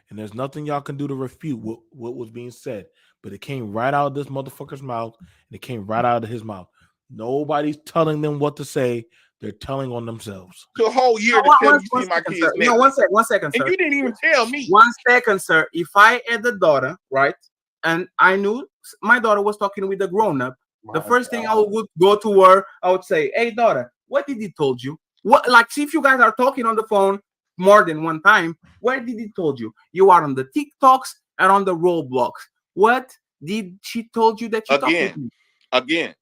Speaker 1: and there's nothing y'all can do to refute what was being said. But it came right out of this motherfucker's mouth, and it came right out of his mouth. Nobody's telling them what to say. They're telling on themselves.
Speaker 2: To a whole year to tell me you see my kids
Speaker 3: sir.
Speaker 2: naked.
Speaker 3: No, 1 second, sir.
Speaker 2: And you didn't even tell me.
Speaker 3: 1 second, sir. If I had a daughter, right, and I knew my daughter was talking with a grown-up, the first thing I would go to her, I would say, "Hey, daughter, what did he told you? What, like, see if you guys are talking on the phone more than one time, where did he told you? You are on the TikToks and on the Roblox. What did she told you that you talked with me?"
Speaker 2: Again,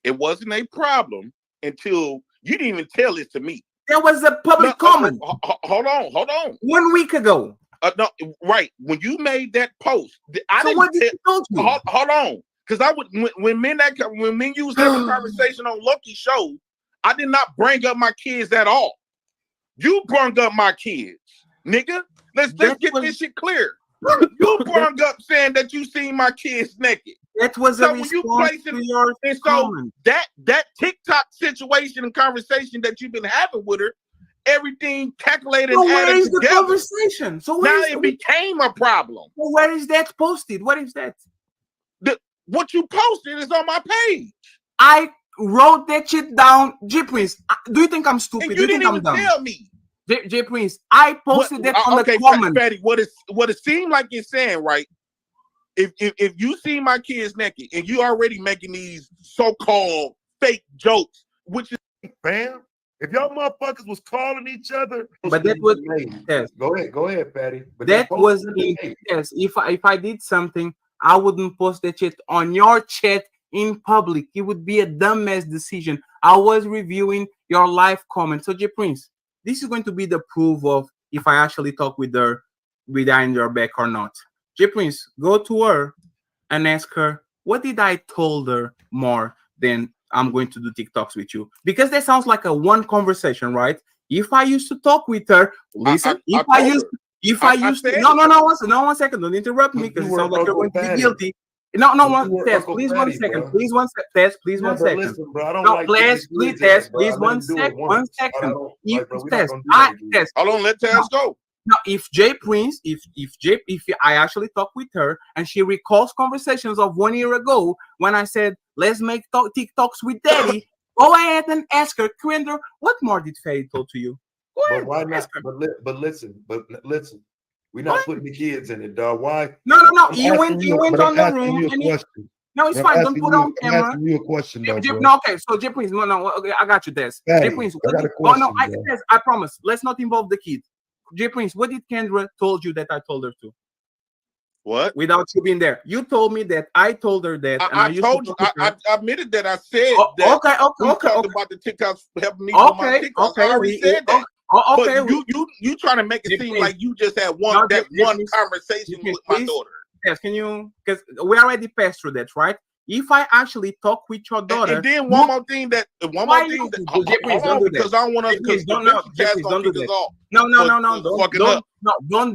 Speaker 2: it wasn't a problem until you didn't even tell it to me.
Speaker 3: There was a public comment.
Speaker 2: Hold on.
Speaker 3: 1 week ago.
Speaker 2: No, right. When you made that post, I didn't
Speaker 3: what did she told you?
Speaker 2: Hold on. Because I would when men you was having a conversation on Loki's show, I did not bring up my kids at all. You brought up my kids, nigga. Let's get this shit clear. You brought up saying that you seen my kids naked.
Speaker 3: That was
Speaker 2: so
Speaker 3: a response to your comment.
Speaker 2: That TikTok situation and conversation that you've been having with her, everything calculated
Speaker 3: So
Speaker 2: and
Speaker 3: where
Speaker 2: added
Speaker 3: is
Speaker 2: together.
Speaker 3: the conversation? So
Speaker 2: now it became a problem.
Speaker 3: So where is that posted? What is that?
Speaker 2: What you posted is on my page.
Speaker 3: I wrote that shit down. J Prince, do you think I'm stupid?
Speaker 2: And
Speaker 3: do
Speaker 2: you
Speaker 3: think
Speaker 2: didn't
Speaker 3: I'm
Speaker 2: even
Speaker 3: dumb?
Speaker 2: tell me.
Speaker 3: J Prince, I posted that on the comment.
Speaker 2: Fatty, what it seemed like it's saying, right? If you see my kids naked and you already making these so-called fake jokes, which is
Speaker 4: fam, if y'all motherfuckers was calling each other,
Speaker 3: but that was yes.
Speaker 4: Go ahead, Patty. But
Speaker 3: that was yes. If I did something, I wouldn't post that shit on your chat in public. It would be a dumbass decision. I was reviewing your live comment. So J Prince, this is going to be the proof of if I actually talk with her behind your back or not. J Prince, go to her and ask her, what did I told her more than I'm going to do TikToks with you? Because that sounds like a one conversation, right? If I used to talk with her, listen, no, 1 second, don't interrupt me because it sounds like you're going to be guilty. No, Tess, please 1 second. Please 1 second. Tess, please 1 second.
Speaker 4: Listen, bro, I don't
Speaker 3: no,
Speaker 4: like
Speaker 3: please, Tess, please 1 second. 1 second. Tess,
Speaker 2: hold on, let Tess go.
Speaker 3: Now, if J Prince, if I actually talk with her and she recalls conversations of 1 year ago when I said, let's make TikToks with Daddy, go ahead and ask her, Kendra, what more did Faye told to you? Go ahead.
Speaker 4: But why not? But listen, we're not putting the kids in it, dog. Why?
Speaker 3: No. He went on the room and no, it's fine. Don't put on camera.
Speaker 4: I'm asking you a question, though, bro.
Speaker 3: No, okay. So J Prince, no, okay, I got you, Des. J Prince,
Speaker 4: I got a question.
Speaker 3: I promise. Let's not involve the kids. J Prince, what did Kendra told you that I told her to?
Speaker 2: What?
Speaker 3: Without you being there, you told me that I told her that.
Speaker 2: I told you. I admitted that I said
Speaker 3: that. Okay.
Speaker 2: About the TikToks helping me with my TikToks. I already said that.
Speaker 3: Okay.
Speaker 2: But you trying to make it seem like you just had one conversation with my daughter.
Speaker 3: Yes, can you? Because we already passed through that, right? If I actually talk with your daughter,
Speaker 2: and then one more thing because I don't want to.
Speaker 3: Please don't do that. Don't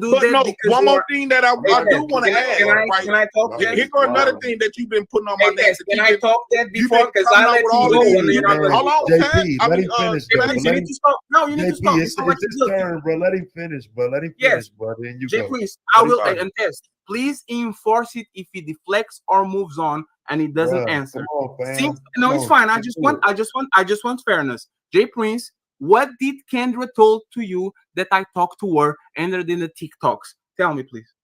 Speaker 3: do that.
Speaker 2: One more thing that I do want to add.
Speaker 3: Can I talk?
Speaker 2: Here goes another thing that you've been putting on my neck.
Speaker 3: Can I talk that before? Because I let you go.
Speaker 2: Hold on,
Speaker 4: JP, let him finish.
Speaker 3: You need to stop. No, you need to stop.
Speaker 4: It's his turn, bro. Let him finish, bro. Yes, bro. Then you go.
Speaker 3: Please, I will and test. Please enforce it if he deflects or moves on and he doesn't answer. It's fine. I just want fairness. J Prince, what did Kendra told to you that I talked to her other than the TikToks? Tell me, please.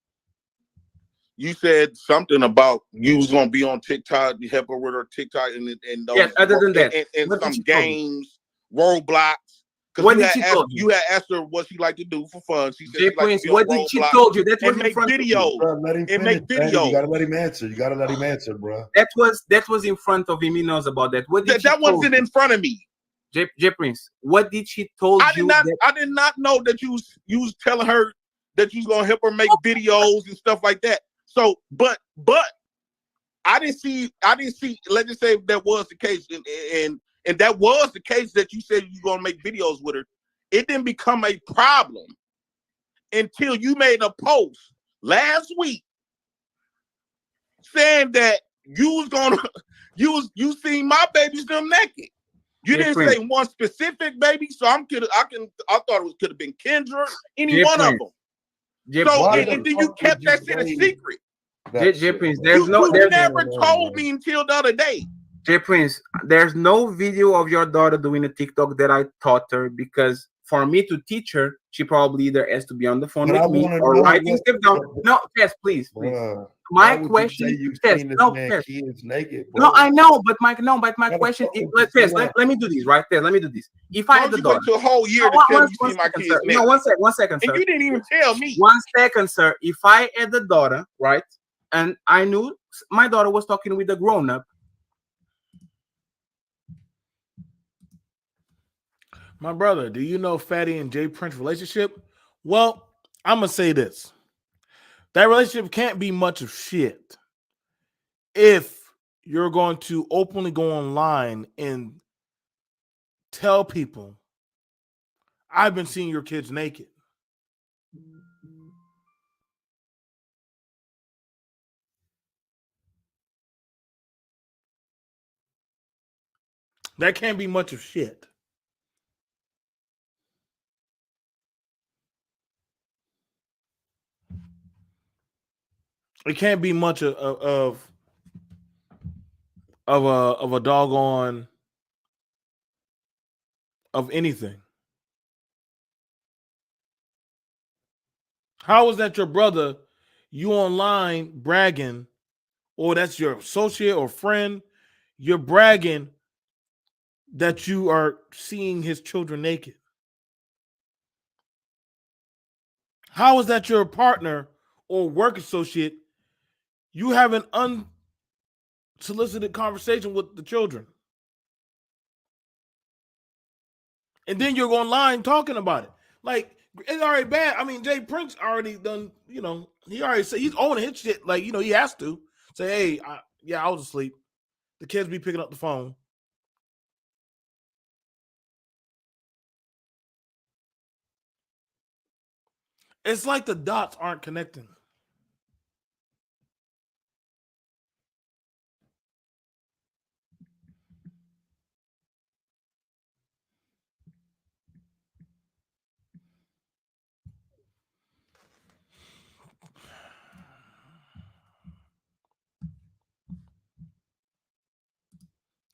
Speaker 2: You said something about you was gonna be on TikTok, you help her with her TikTok and those,
Speaker 3: yes, other than that,
Speaker 2: and some games, Roblox.
Speaker 3: What did she told
Speaker 2: you? You had asked her what she like to do for fun. She said
Speaker 3: J Prince, what did she told you? That was
Speaker 2: make videos. Make videos.
Speaker 4: You gotta let him answer. Bro.
Speaker 3: That was in front of him. He knows about that. What did
Speaker 2: that wasn't in front of me.
Speaker 3: J Prince, what did she told you?
Speaker 2: I did not know that you was telling her that you was gonna help her make videos and stuff like that. So, but I didn't see. Let's just say if that was the case, and that was the case that you said you're gonna make videos with her. It didn't become a problem until you made a post last week saying that you was gonna you seen my babies them naked. You didn't say one specific baby, so I thought it could have been Kendra, any one of them. So and then you kept that shit a secret.
Speaker 3: J Prince,
Speaker 2: you never told me until the other day.
Speaker 3: J Prince, there's no video of your daughter doing a TikTok that I taught her, because for me to teach her, she probably either has to be on the phone with me or writing stuff down. No, Tess, please. My question is, Tess,
Speaker 4: kids naked,
Speaker 3: bro. No, I know, but my question is, Tess, let me do this, right? Tess, let me do this. If I had the daughter,
Speaker 2: a whole year to tell you see my kids naked.
Speaker 3: No, one second, sir.
Speaker 2: And you didn't even tell me.
Speaker 3: 1 second, sir. If I had the daughter, right, and I knew my daughter was talking with a grown-up,
Speaker 1: my brother, do you know Fatty and Jay Prince relationship? Well, I'm going to say this. That relationship can't be much of shit if you're going to openly go online and tell people, I've been seeing your kids naked. That can't be much of shit. It can't be much of a doggone of anything. How is that your brother? You online bragging, or that's your associate or friend? You're bragging that you are seeing his children naked. How is that your partner or work associate? You have an unsolicited conversation with the children. And then you're online talking about it. Like, it's already bad. I mean, Jay Prince already done, he already said he's owning his shit. Like, he has to say, hey, I was asleep. The kids be picking up the phone. It's like the dots aren't connecting.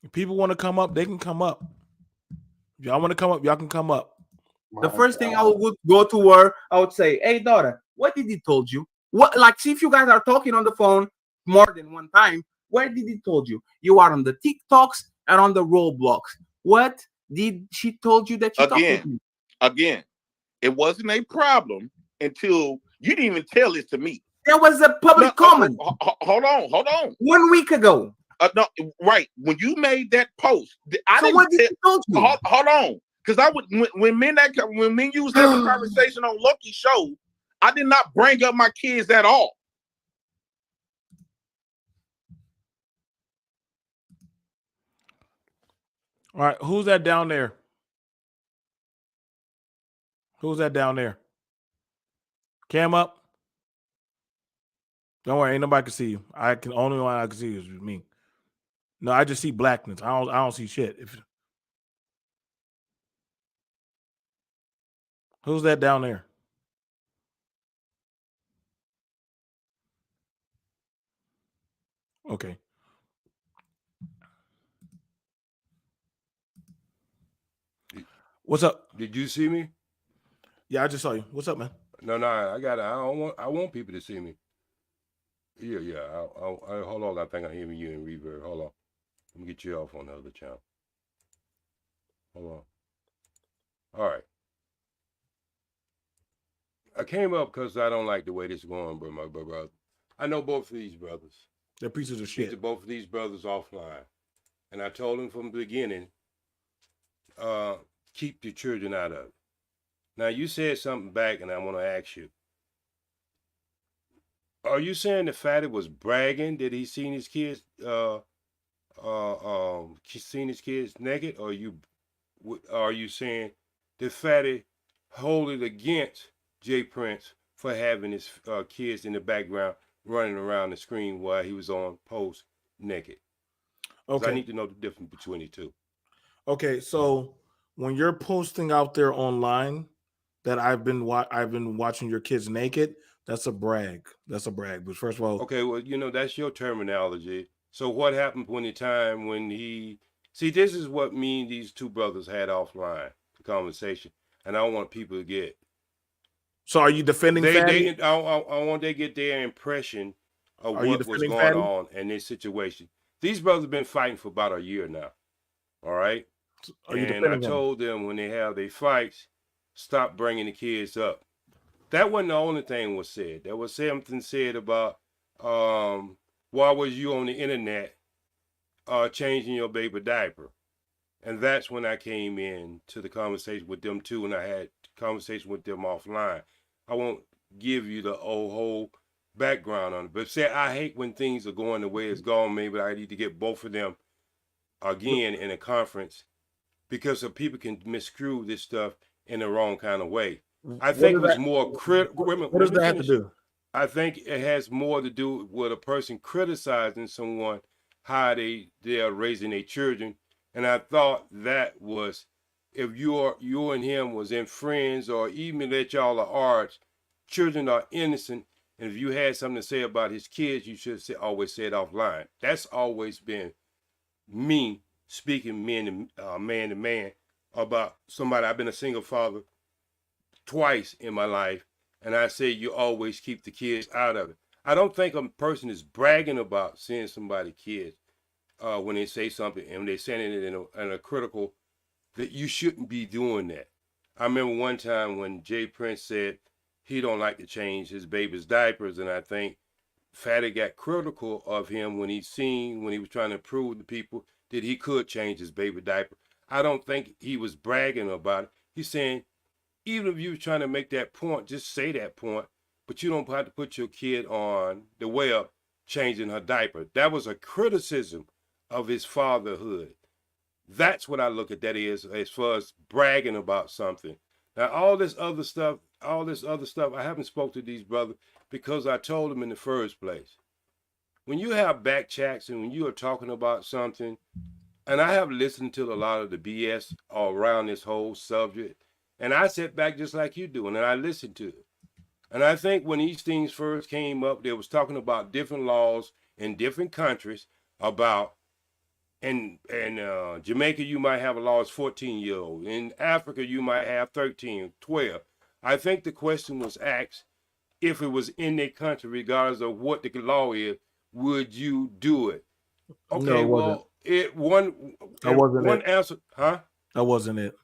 Speaker 1: If people want to come up, they can come up. If y'all want to come up, y'all can come up.
Speaker 3: The first thing I would go to her, I would say, hey, daughter, what did he told you? What, like, see if you guys are talking on the phone more than one time, where did he told you? You are on the TikToks and on the Roblox. What did she told you that she talked with you?
Speaker 2: Again, it wasn't a problem until you didn't even tell this to me.
Speaker 3: There was a public comment.
Speaker 2: Hold on.
Speaker 3: 1 week ago.
Speaker 2: No, right. When you made that post,
Speaker 3: what did she told you?
Speaker 2: Hold on. Because when me and you was having a conversation on Loki's show, I did not bring up my kids at all.
Speaker 1: All right, who's that down there? Who's that down there? Cam up. Don't worry, ain't nobody can see you. Only one I can see is me. No, I just see blackness. I don't see shit. Who's that down there? Okay. What's up?
Speaker 6: Did you see me?
Speaker 1: Yeah, I just saw you. What's up, man?
Speaker 6: No, I want people to see me. Yeah. I hold on. I think I'm hearing you in reverb. Hold on. Let me get you off on the other channel. Hold on. All right. I came up because I don't like the way this is going, bro. My brother. I know both of these brothers.
Speaker 1: They're pieces of shit.
Speaker 6: Both of these brothers offline, and I told them from the beginning, keep your children out of it. Now you said something back, and I want to ask you. Are you saying the fatty was bragging that he seen his kids seen his kids naked, or are you saying the fatty hold it against Jay Prince for having his kids in the background running around the screen while he was on post naked? Okay, I need to know the difference between the two.
Speaker 1: Okay, so when you're posting out there online that I've been watching your kids naked, that's a brag. That's a brag. But first of all,
Speaker 6: Okay, well, that's your terminology. So what happened when the time when he see this is what me and these two brothers had offline the conversation, and I want people to get.
Speaker 1: So are you defending Fatty?
Speaker 6: I want they get their impression of
Speaker 1: Are you
Speaker 6: what was
Speaker 1: defending
Speaker 6: going
Speaker 1: Fatty?
Speaker 6: on in this situation. These brothers been fighting for about a year now. All right,
Speaker 1: Are you
Speaker 6: and I
Speaker 1: defending him?
Speaker 6: told them when they have their fights, stop bringing the kids up. That wasn't the only thing was said. There was something said about why was you on the internet changing your baby diaper? And that's when I came in to the conversation with them too, and I had conversation with them offline. I won't give you the whole background on it, but say I hate when things are going the way it's gone. Maybe I need to get both of them again in a conference because some people can miscrew this stuff in the wrong kind of way. I think it was more critical.
Speaker 1: What does that have to do?
Speaker 6: I think it has more to do with a person criticizing someone how they are raising their children, and I thought that was if you and him was in friends or even that y'all are arts, children are innocent, and if you had something to say about his kids, you should always say it offline. That's always been me speaking man to man about somebody. I've been a single father twice in my life, and I say you always keep the kids out of it. I don't think a person is bragging about seeing somebody kids when they say something and they're saying it in a critical that you shouldn't be doing that. I remember one time when Jay Prince said he don't like to change his baby's diapers, and I think Fatty got critical of him when he was trying to prove to people that he could change his baby diaper. I don't think he was bragging about it. He's saying, even if you were trying to make that point, just say that point, but you don't have to put your kid on the web changing her diaper. That was a criticism of his fatherhood. That's what I look at that is as far as bragging about something. Now, all this other stuff, I haven't spoke to these brothers because I told them in the first place. When you have back chats and when you are talking about something, and I have listened to a lot of the BS around this whole subject, and I sit back just like you do, and I listened to it. And I think when these things first came up, they was talking about different laws in different countries about, in Jamaica, you might have a law as 14-year-old. In Africa, you might have 13, 12. I think the question was asked, if it was in their country, regardless of what the law is, would you do it? Okay,
Speaker 1: No, it wasn't. That wasn't
Speaker 6: one
Speaker 1: it.
Speaker 6: answer, huh?
Speaker 1: That wasn't it.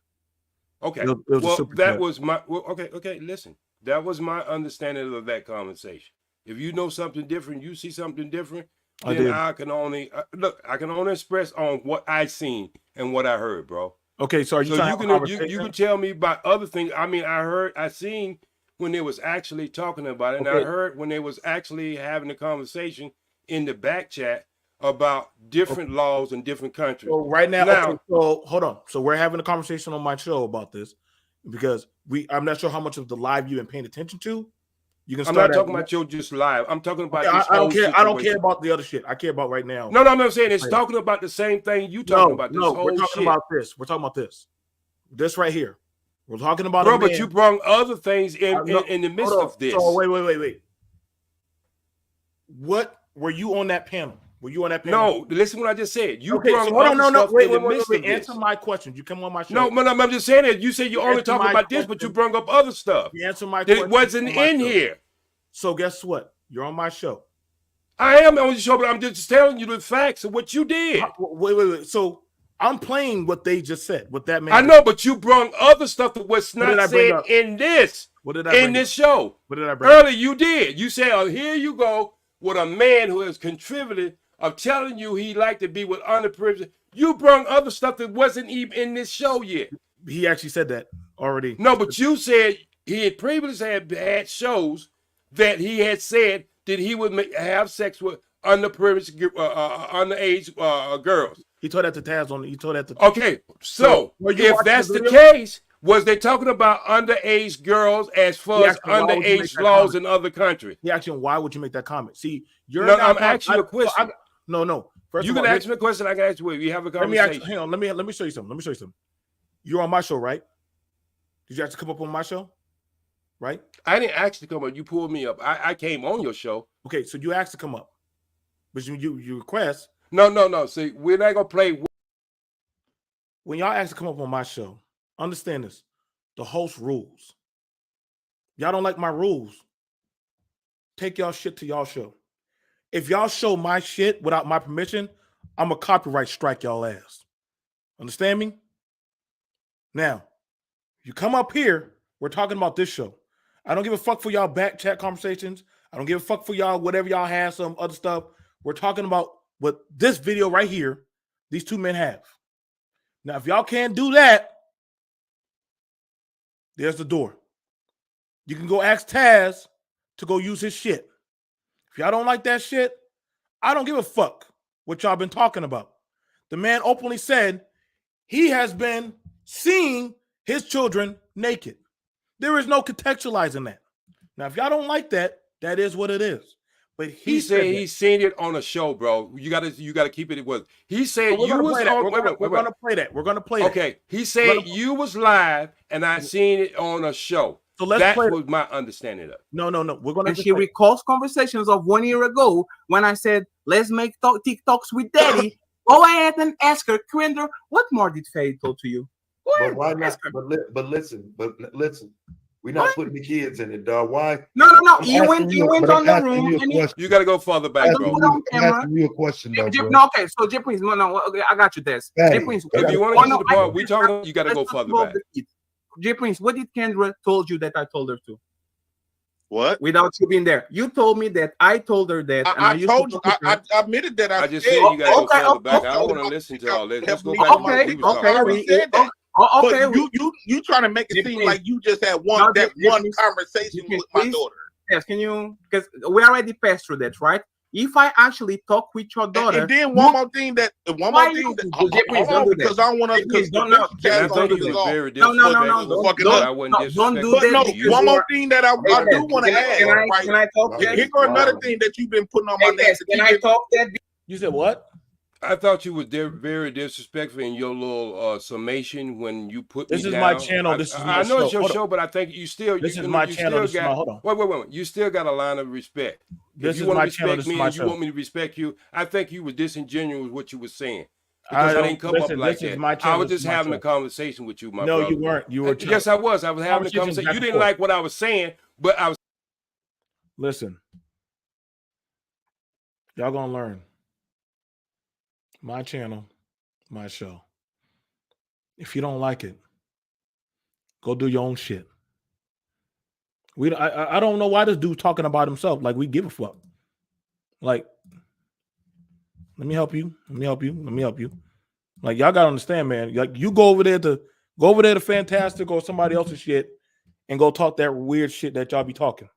Speaker 6: Okay.
Speaker 1: It was a
Speaker 6: Well,
Speaker 1: super
Speaker 6: that
Speaker 1: chat.
Speaker 6: was my okay, listen. That was my understanding of that conversation. If you know something different, you see something different,
Speaker 1: I
Speaker 6: then
Speaker 1: did.
Speaker 6: I can only look. I can only express on what I seen and what I heard, bro.
Speaker 1: Okay, so are you
Speaker 6: So
Speaker 1: trying
Speaker 6: you
Speaker 1: to have a
Speaker 6: can you
Speaker 1: conversation?
Speaker 6: can tell me about other things. I mean, I seen when they was actually talking about it, and I
Speaker 1: Okay.
Speaker 6: heard when they was actually having a conversation in the back chat about different laws in different countries.
Speaker 1: So right now,
Speaker 6: Now,
Speaker 1: okay, so hold on. So we're having a conversation on my show about this because I'm not sure how much of the live you've been paying attention to. You can
Speaker 6: I'm
Speaker 1: start
Speaker 6: not talking about you just live. I'm talking about
Speaker 1: Okay,
Speaker 6: this
Speaker 1: I don't
Speaker 6: whole
Speaker 1: care.
Speaker 6: situation.
Speaker 1: I don't care about the other shit. I care about right now.
Speaker 6: No, I'm saying it's talking about the same thing you talking about. This whole
Speaker 1: we're talking
Speaker 6: shit.
Speaker 1: about this. We're talking about this. This right here. We're talking about
Speaker 6: bro.
Speaker 1: a man.
Speaker 6: But you brought other things in the midst
Speaker 1: Hold on.
Speaker 6: of this.
Speaker 1: So wait. What were you on that panel? Were you on that panel?
Speaker 6: No, listen what I just said. You
Speaker 1: okay,
Speaker 6: brought
Speaker 1: so hold on,
Speaker 6: other stuff in the midst of
Speaker 1: Answer
Speaker 6: this.
Speaker 1: my question. You come on my show.
Speaker 6: No, I'm just saying that you said you only talking about this, but you brought up other stuff.
Speaker 1: You answer my
Speaker 6: that
Speaker 1: question.
Speaker 6: It wasn't in here.
Speaker 1: So guess what? You're on my show.
Speaker 6: I am on your show, but I'm just telling you the facts of what you did.
Speaker 1: Wait. So I'm playing what they just said. What that man.
Speaker 6: I know, but you brought other stuff that was not said in this.
Speaker 1: What did I bring
Speaker 6: in this show?
Speaker 1: What did I bring
Speaker 6: Earlier, you did. You said, "Oh, here you go with a man who has contributed of telling you he liked to be with underprivileged." You brought other stuff that wasn't even in this show yet.
Speaker 1: He actually said that already.
Speaker 6: No, but you said he had previously had shows that he had said that he would have sex with underprivileged, underage girls.
Speaker 1: He told that to Taz on. He told that to.
Speaker 6: Okay, so if that's the case, was they talking about underage girls as far as underage laws in other countries?
Speaker 1: He asked him, why would you make that comment? See, you're
Speaker 6: no, I'm asking you a question.
Speaker 1: No. First
Speaker 6: You
Speaker 1: of
Speaker 6: can
Speaker 1: all,
Speaker 6: ask me a question. I can ask you. You have a
Speaker 1: let me
Speaker 6: conversation.
Speaker 1: hang on. Let me show you something. Let me show you something. You're on my show, right? Did you actually come up on my show? Right?
Speaker 6: I didn't actually come up. You pulled me up. I came on your show.
Speaker 1: Okay, so you asked to come up, but you request.
Speaker 6: No. See, we're not gonna play.
Speaker 1: When y'all ask to come up on my show, understand this: the host rules. Y'all don't like my rules. Take y'all shit to y'all show. If y'all show my shit without my permission, I'm a copyright strike y'all ass. Understand me? Now, you come up here, we're talking about this show. I don't give a fuck for y'all back chat conversations. I don't give a fuck for y'all, whatever y'all have, some other stuff. We're talking about what this video right here, these two men have. Now, if y'all can't do that, there's the door. You can go ask Taz to go use his shit. If y'all don't like that shit, I don't give a fuck what y'all been talking about. The man openly said he has been seeing his children naked. There is no contextualizing that. Now, if y'all don't like that, that is what it is. But
Speaker 6: He said
Speaker 1: that.
Speaker 6: he's seen it on a show, bro. You gotta keep it with. He said
Speaker 1: So
Speaker 6: you was on.
Speaker 1: we're gonna play that. We're gonna play that.
Speaker 6: Okay. He said you was live and I seen it on a show.
Speaker 1: So let's
Speaker 6: that
Speaker 1: play
Speaker 6: was my understanding of it.
Speaker 1: No. We're gonna.
Speaker 3: And she recalls conversations of 1 year ago when I said, "Let's make TikToks with Daddy." Go ahead and ask her, Crinder, what more did Faye told to you?
Speaker 4: But why not? But listen. We're not putting the kids in it, dog. Why?
Speaker 3: No. You went on the room.
Speaker 6: You got to go further back, bro.
Speaker 4: I'm asking you a question, though, bro.
Speaker 3: No, okay. So, J Prince, no. Okay, I got you, Des. J Prince,
Speaker 6: if you want to get to the part we talking about, you got to go further back.
Speaker 3: J Prince, what did Kendra told you that I told her to?
Speaker 2: What?
Speaker 3: Without you being there, you told me that I told her that.
Speaker 2: I told you. I admitted that.
Speaker 6: I just said you got to go further back. I don't want to listen to all this. Let's go back to what we was talking about.
Speaker 2: Said that.
Speaker 3: Okay,
Speaker 2: but you trying to make it seem like you just had one conversation with my daughter.
Speaker 3: Yes, can you? Because we already passed through that, right? If I actually talk with your daughter,
Speaker 2: and then one more thing that because I don't want to. Because
Speaker 6: I think you was very
Speaker 3: disrespectful.
Speaker 6: I wasn't disrespectful.
Speaker 2: But no, one more thing that I do want to add.
Speaker 3: Can I talk?
Speaker 2: Here go another thing that you've been putting on my neck.
Speaker 3: Can I talk? That
Speaker 1: you said what?
Speaker 6: I thought you were very disrespectful in your little summation when you put
Speaker 1: this
Speaker 6: me
Speaker 1: is
Speaker 6: down.
Speaker 1: my channel. This is my
Speaker 6: I know
Speaker 1: show.
Speaker 6: it's your show, but I think you still.
Speaker 1: This is my channel. This is my, hold on.
Speaker 6: Wait. You still got a line of respect.
Speaker 1: This
Speaker 6: if you
Speaker 1: is
Speaker 6: want
Speaker 1: my
Speaker 6: to
Speaker 1: channel.
Speaker 6: respect
Speaker 1: This is
Speaker 6: me
Speaker 1: my
Speaker 6: and
Speaker 1: show.
Speaker 6: you want me to respect you, I think you were disingenuous with what you were saying. Because I didn't come up like that. I was just having a conversation with you, my brother.
Speaker 1: No, you weren't. You were.
Speaker 6: Yes, I was. I was having a conversation. You didn't like what I was saying, but I was.
Speaker 1: Listen, y'all gonna learn. My channel, my show. If you don't like it, go do your own shit. I don't know why this dude's talking about himself like we give a fuck. Like, let me help you. Let me help you. Like, y'all gotta understand, man. Like, you go over there to Fantastic or somebody else's shit and go talk that weird shit that y'all be talking.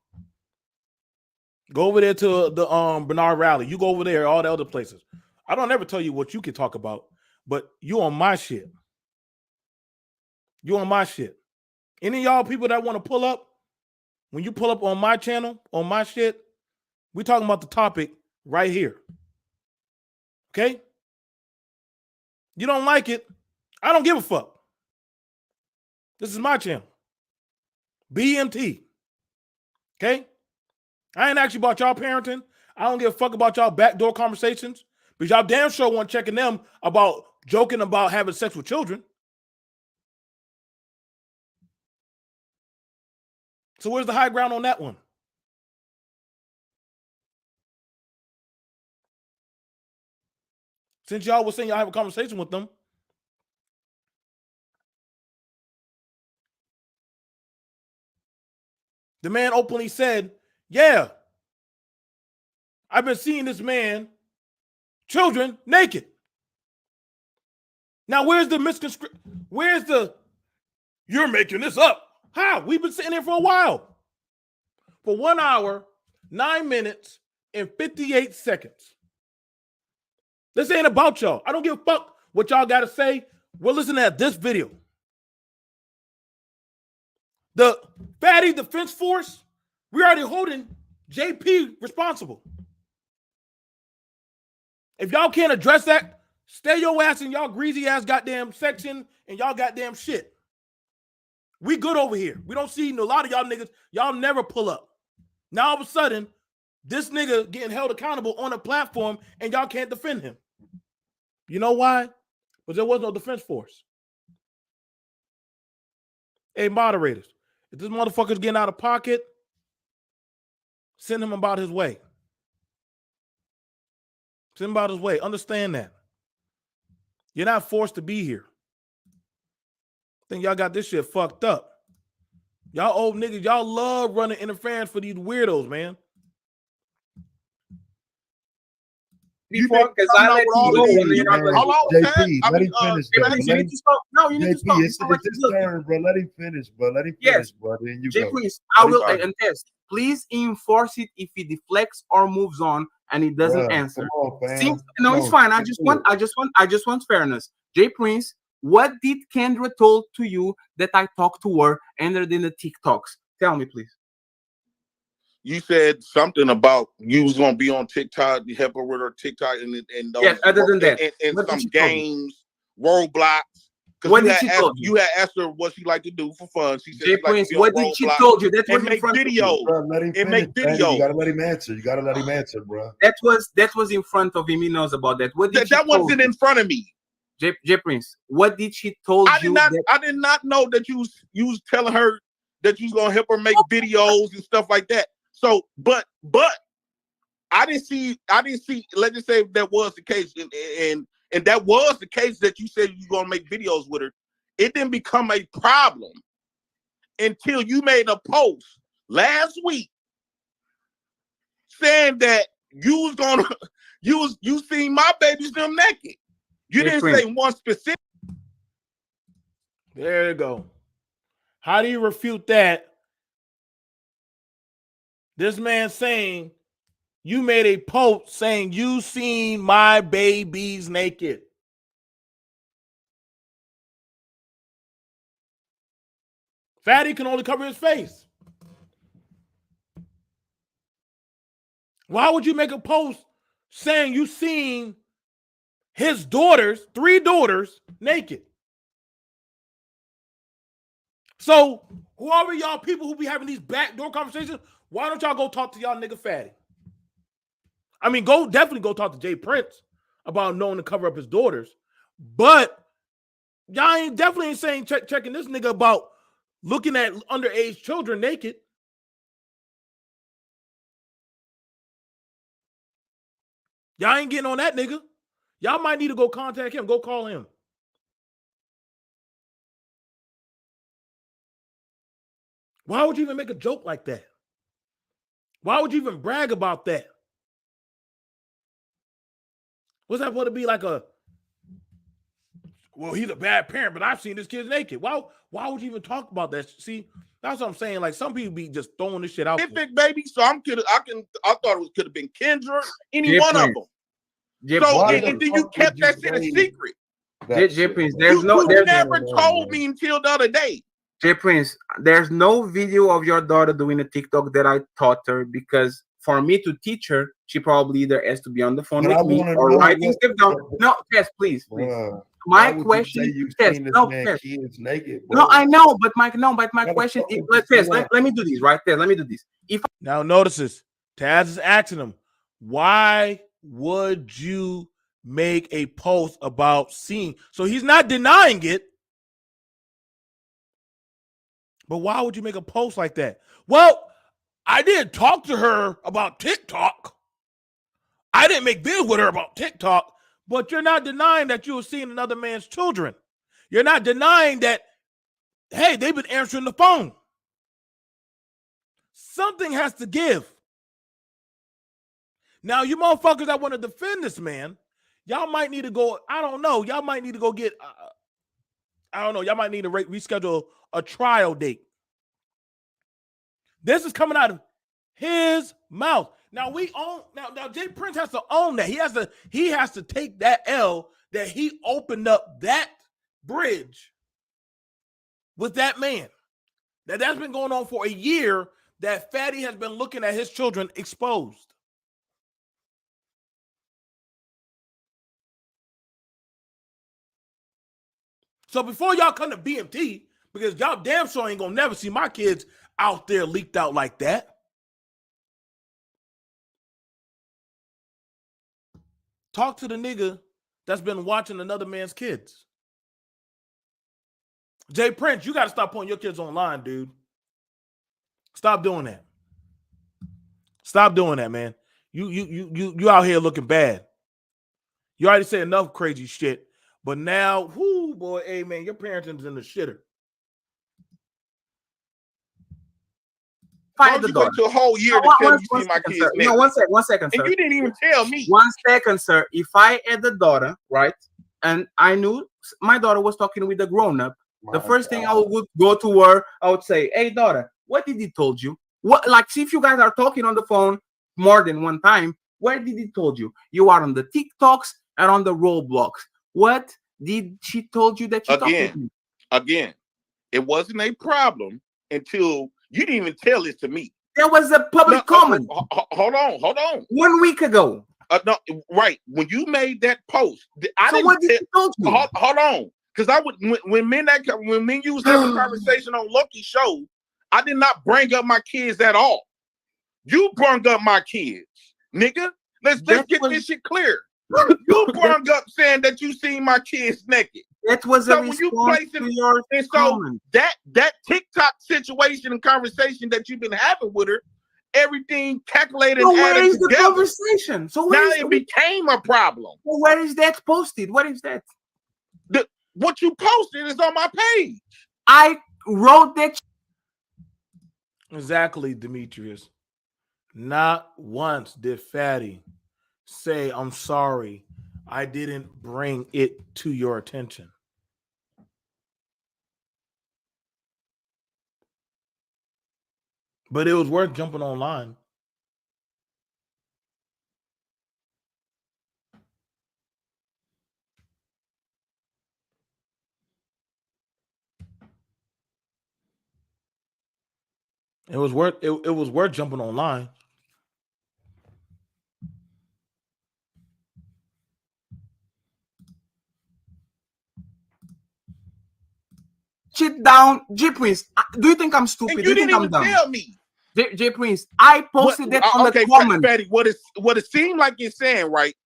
Speaker 1: Go over there to the Bernard Rally. You go over there, all the other places. I don't ever tell you what you can talk about, but you on my shit. You on my shit. Any of y'all people that want to pull up, when you pull up on my channel, on my shit, we talking about the topic right here. Okay? You don't like it, I don't give a fuck. This is my channel. BMT. Okay? I ain't actually about y'all parenting. I don't give a fuck about y'all backdoor conversations. Because y'all damn sure weren't checking them about joking about having sex with children. So where's the high ground on that one? Since y'all was saying y'all have a conversation with them. The man openly said, yeah, I've been seeing this man, children, naked. Now, where's the misconstruction? Where's the, you're making this up? How? We've been sitting here for a while. For 1 hour, 9 minutes, and 58 seconds. This ain't about y'all. I don't give a fuck what y'all got to say. We're listening at this video. The Fatty Defense Force, we're already holding JP responsible. If y'all can't address that, stay your ass in y'all greasy ass goddamn section and y'all goddamn shit. We good over here. We don't see a lot of y'all niggas. Y'all never pull up. Now all of a sudden, this nigga getting held accountable on a platform and y'all can't defend him. You know why? Because there was no defense force. Hey, moderators, if this motherfucker's getting out of pocket, send him about his way. Send him about his way. Understand that. You're not forced to be here. I think y'all got this shit fucked up. Y'all old niggas, y'all love running interference for these weirdos, man.
Speaker 3: Before, because I let you go when you're not
Speaker 2: Hold on,
Speaker 4: JP, let him finish, though.
Speaker 3: You need to stop. No, you need to
Speaker 4: JP,
Speaker 3: stop.
Speaker 4: it's his turn, bro. Let him finish, bro. Let him finish,
Speaker 3: Yes.
Speaker 4: bro. Then you
Speaker 3: Jay,
Speaker 4: go.
Speaker 3: please, I will
Speaker 4: Let him
Speaker 3: and test. Please enforce it if he deflects or moves on and he doesn't
Speaker 4: Bruh,
Speaker 3: answer.
Speaker 4: come on, fam.
Speaker 3: Seems, no,
Speaker 4: Come
Speaker 3: it's
Speaker 4: on,
Speaker 3: fine. I
Speaker 4: get
Speaker 3: just
Speaker 4: to
Speaker 3: want fairness. Jay Prince, what did Kendra told to you that I talked to her other than the TikToks? Tell me, please.
Speaker 2: You said something about you was gonna be on TikTok, you help her with her TikTok and those
Speaker 3: Yes, other than that,
Speaker 2: and
Speaker 3: what did
Speaker 2: some
Speaker 3: she tell you?
Speaker 2: games, roadblocks.
Speaker 3: What did she told you?
Speaker 2: You had asked her what she like to do for fun. She said
Speaker 3: Jay
Speaker 2: she like
Speaker 3: Prince,
Speaker 2: to be
Speaker 3: what
Speaker 2: on
Speaker 3: did she
Speaker 2: Roblox
Speaker 3: told you? That was
Speaker 2: and
Speaker 3: in
Speaker 2: make
Speaker 3: front of you.
Speaker 2: videos.
Speaker 4: Bro, let him
Speaker 2: And
Speaker 4: finish,
Speaker 2: make
Speaker 4: man. You
Speaker 2: videos.
Speaker 4: gotta let him answer. You gotta let him answer, bro.
Speaker 3: That was in front of him. He knows about that. What did
Speaker 2: That
Speaker 3: she told
Speaker 2: wasn't
Speaker 3: you?
Speaker 2: in front of me.
Speaker 3: Jay Prince, what did she told
Speaker 2: I
Speaker 3: you?
Speaker 2: did not know that you was telling her that you was gonna help her make videos and stuff like that. So, but I didn't see. Let's just say that was the case, and that was the case that you said you were gonna make videos with her. It didn't become a problem until you made a post last week saying that you was gonna you seen my babies them naked. You didn't say one specific.
Speaker 1: There you go. How do you refute that? This man saying you made a post saying you seen my babies naked. Fatty can only cover his face. Why would you make a post saying you seen his daughters, 3 daughters, naked? So whoever y'all people who be having these backdoor conversations, why don't y'all go talk to y'all nigga Fatty? I mean, definitely go talk to Jay Prince about knowing to cover up his daughters. But y'all definitely ain't saying checking this nigga about looking at underage children naked. Y'all ain't getting on that nigga. Y'all might need to go contact him. Go call him. Why would you even make a joke like that? Why would you even brag about that? What's that supposed to be like well, he's a bad parent, but I've seen this kid naked. Why would you even talk about that? See, that's what I'm saying. Like, some people be just throwing this shit out there.
Speaker 2: Baby, so I thought it could have been Kendra, any one of them. So and then you kept that shit a secret.
Speaker 3: Jay Prince,
Speaker 2: you never told me until the other day.
Speaker 3: Jay Prince, there's no video of your daughter doing a TikTok that I taught her, because for me to teach her, she probably either has to be on the phone with me or writing stuff down. No, Tess, please. My question, Tess,
Speaker 4: kids naked,
Speaker 3: no, I know, but my question is, let me do this, right there. Let me do this.
Speaker 1: Now notice this. Taz is asking him, why would you make a post about seeing? So he's not denying it. But why would you make a post like that? Well, I didn't talk to her about TikTok. I didn't make videos with her about TikTok, but you're not denying that you were seeing another man's children. You're not denying that, hey, they've been answering the phone. Something has to give. Now, you motherfuckers that want to defend this man, y'all might need to go, I don't know, y'all might need to go get, I don't know, y'all might need to reschedule a trial date. This is coming out of his mouth. Now now Jay Prince has to own that. He has to take that L that he opened up that bridge with that man. That's been going on for a year, that Fatty has been looking at his children exposed. So before y'all come to BMT, because y'all damn sure ain't gonna never see my kids out there leaked out like that. Talk to the nigga that's been watching another man's kids. Jay Prince, you got to stop putting your kids online, dude. Stop doing that. Stop doing that, man. You out here looking bad. You already said enough crazy shit, but now, whoo, boy, hey man, your parenting's in the shitter.
Speaker 2: Why don't you wait till a whole year to tell me you see my kids?
Speaker 3: No, 1 second, sir.
Speaker 2: And you didn't even tell me.
Speaker 3: 1 second, sir. If I had a daughter, right, and I knew my daughter was talking with a grown-up, the first thing I would go to her, I would say, "Hey, daughter, what did he told you? What, like, see if you guys are talking on the phone more than one time, where did he told you? You are on the TikToks and on the Roblox. What did she told you that you talked with me?"
Speaker 2: Again, it wasn't a problem until you didn't even tell this to me.
Speaker 3: There was a public comment.
Speaker 2: Hold on.
Speaker 3: 1 week ago.
Speaker 2: No, right. When you made that post, I didn't
Speaker 3: what did you told you?
Speaker 2: Hold on. Because I would when men you was having a conversation on Loki's show, I did not bring up my kids at all. You brought up my kids, nigga. Let's get this shit clear. You brought up saying that you seen my kids naked.
Speaker 3: That was a response to your comment.
Speaker 2: That TikTok situation and conversation that you've been having with her, everything calculated and
Speaker 3: where
Speaker 2: added
Speaker 3: is
Speaker 2: together.
Speaker 3: The conversation? So
Speaker 2: now it became a problem.
Speaker 3: Well, where is that posted? What is that?
Speaker 2: What you posted is on my page.
Speaker 3: I wrote that.
Speaker 1: Exactly, Demetrius. Not once did Fatty say, "I'm sorry, I didn't bring it to your attention." But it was worth jumping online. It was worth jumping online.
Speaker 3: Shit down, J Prince. Do you think I'm stupid?
Speaker 2: And you didn't even tell me.
Speaker 3: J Prince, I posted that on the comment.
Speaker 2: Fatty, what it seemed like you're saying, right?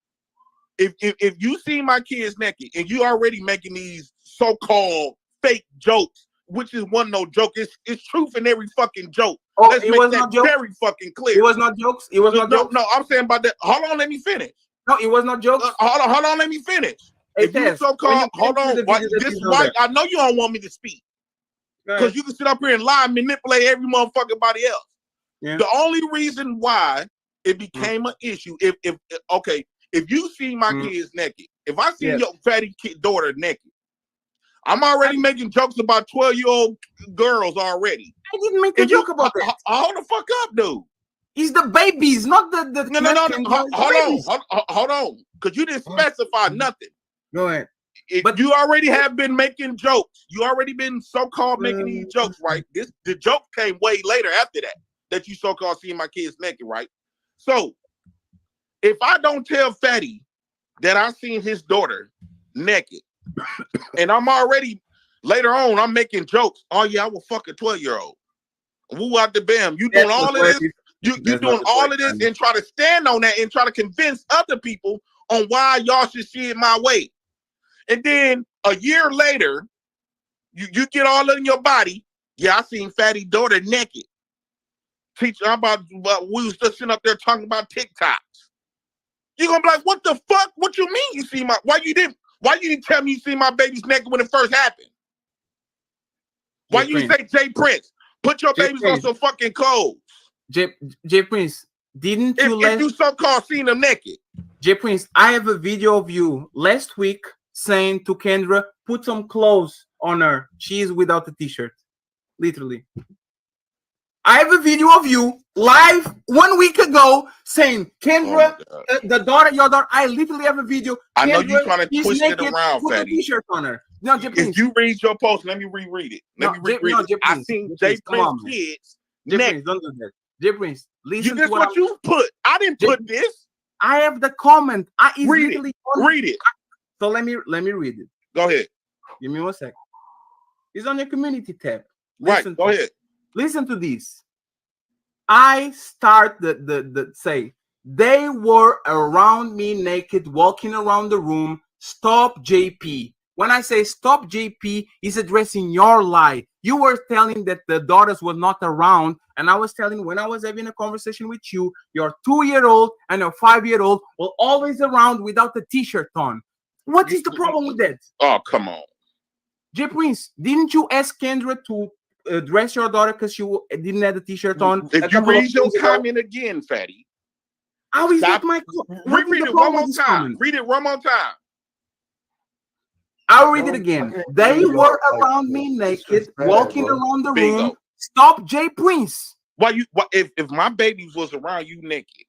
Speaker 2: If you see my kids naked and you already making these so-called fake jokes, which is no joke, it's truth in every fucking joke.
Speaker 3: Oh,
Speaker 2: let's make that very fucking clear.
Speaker 3: It was not jokes. It was not jokes.
Speaker 2: No, I'm saying about that. Hold on, let me finish.
Speaker 3: No, it was not jokes.
Speaker 2: Hold on, let me finish.
Speaker 3: Hey,
Speaker 2: if you so-called, hold on, this white, I know you don't want me to speak because you can sit up here and lie and manipulate every motherfucking body else. Yeah. The only reason why it became an issue, if you see my kids naked, if I see your fatty daughter naked, I'm already making jokes about 12-year-old girls already.
Speaker 3: I didn't make a joke about that.
Speaker 2: Hold the fuck up, dude.
Speaker 3: It's the babies, not the
Speaker 2: No. Hold on. Because you didn't specify nothing.
Speaker 3: Go ahead.
Speaker 2: But you already have been making jokes. You already been so-called making these jokes, right? The joke came way later after that you so-called seeing my kids naked, right? So if I don't tell Fatty that I seen his daughter naked, and I'm already later on, I'm making jokes. Oh yeah, I will fuck a 12-year-old. Woo out the bam. You doing all of this. You doing all of this and try to stand on that and try to convince other people on why y'all should see it my way. And then a year later, you get all in your body. Yeah, I seen Fatty daughter naked. Teacher, we was just sitting up there talking about TikToks. You're gonna be like, what the fuck? What you mean you see why you didn't tell me you see my baby's naked when it first happened? Why you say Jay Prince? Put your babies on some fucking clothes.
Speaker 3: Jay Prince, didn't you
Speaker 2: if you so-called seen them naked?
Speaker 3: Jay Prince, I have a video of you last week saying to Kendra, put some clothes on her. She is without a t-shirt. Literally. I have a video of you live 1 week ago saying, Kendra, your daughter, I literally have a video.
Speaker 2: I know you're trying to twist it around,
Speaker 3: put
Speaker 2: Fatty.
Speaker 3: a t-shirt on her. No, Jay Prince.
Speaker 2: If you read your post, let me reread it. Let me reread it. I seen Jay Prince kids.
Speaker 3: Jay Prince, don't do that. Jay Prince, listen
Speaker 2: to what you put. I didn't put this.
Speaker 3: I have the comment.
Speaker 2: Read it.
Speaker 3: So let me read it.
Speaker 2: Go ahead.
Speaker 3: Give me 1 sec. It's on your community tab.
Speaker 2: Right. Go ahead.
Speaker 3: Listen to this. I start the say, they were around me naked, walking around the room. Stop JP. When I say stop JP, he's addressing your lie. You were telling that the daughters were not around, and I was telling when I was having a conversation with you, your 2-year-old and your 5-year-old were always around without a t-shirt on. What is the problem with that?
Speaker 2: Oh, come on.
Speaker 3: J Prince, didn't you ask Kendra to dress your daughter because she didn't have a t-shirt on?
Speaker 2: If you read your comment again, Fatty.
Speaker 3: How is that my
Speaker 2: read it one more time. Read it one more time.
Speaker 3: I'll read it again. They were around me naked, walking around the room. Stop J Prince.
Speaker 2: If my babies was around you naked?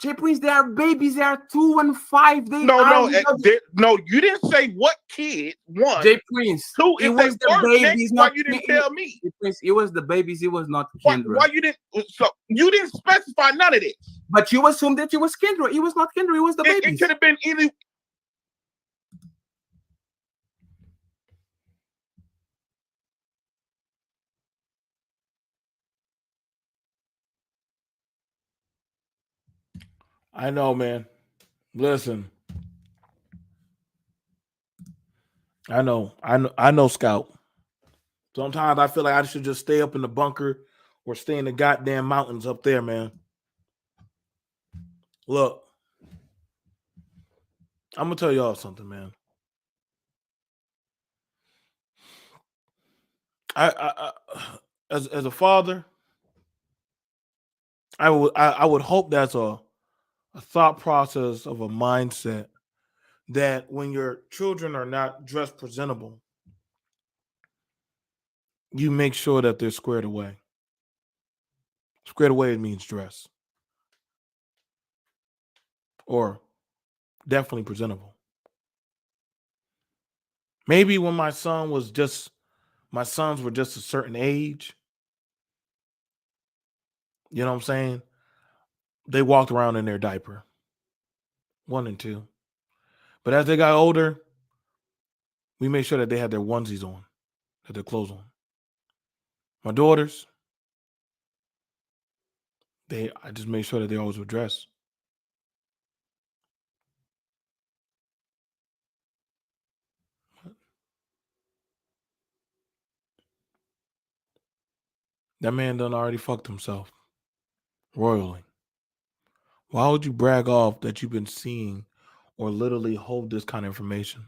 Speaker 3: J Prince, they are babies. They are 2 and 5.
Speaker 2: No, you didn't say what kid. One.
Speaker 3: J Prince.
Speaker 2: Two. It was the babies. Why you didn't tell me?
Speaker 3: J Prince, it was the babies. It was not Kendra.
Speaker 2: Why you didn't? So you didn't specify none of this.
Speaker 3: But you assumed that it was Kendra. It was not Kendra. It was the babies.
Speaker 2: It could have been either.
Speaker 1: I know, man. Listen. I know, Scout. Sometimes I feel like I should just stay up in the bunker or stay in the goddamn mountains up there, man. Look, I'm gonna tell y'all something, man. I as a father, I would hope that's a thought process of a mindset that when your children are not dressed presentable, you make sure that they're squared away. Squared away means dress. Or definitely presentable. Maybe when my sons were just a certain age, you know what I'm saying? They walked around in their diaper. 1 and 2. But as they got older, we made sure that they had their onesies on, that their clothes on. My daughters, I just made sure that they always were dressed. That man done already fucked himself royally. Why would you brag off that you've been seeing or literally hold this kind of information?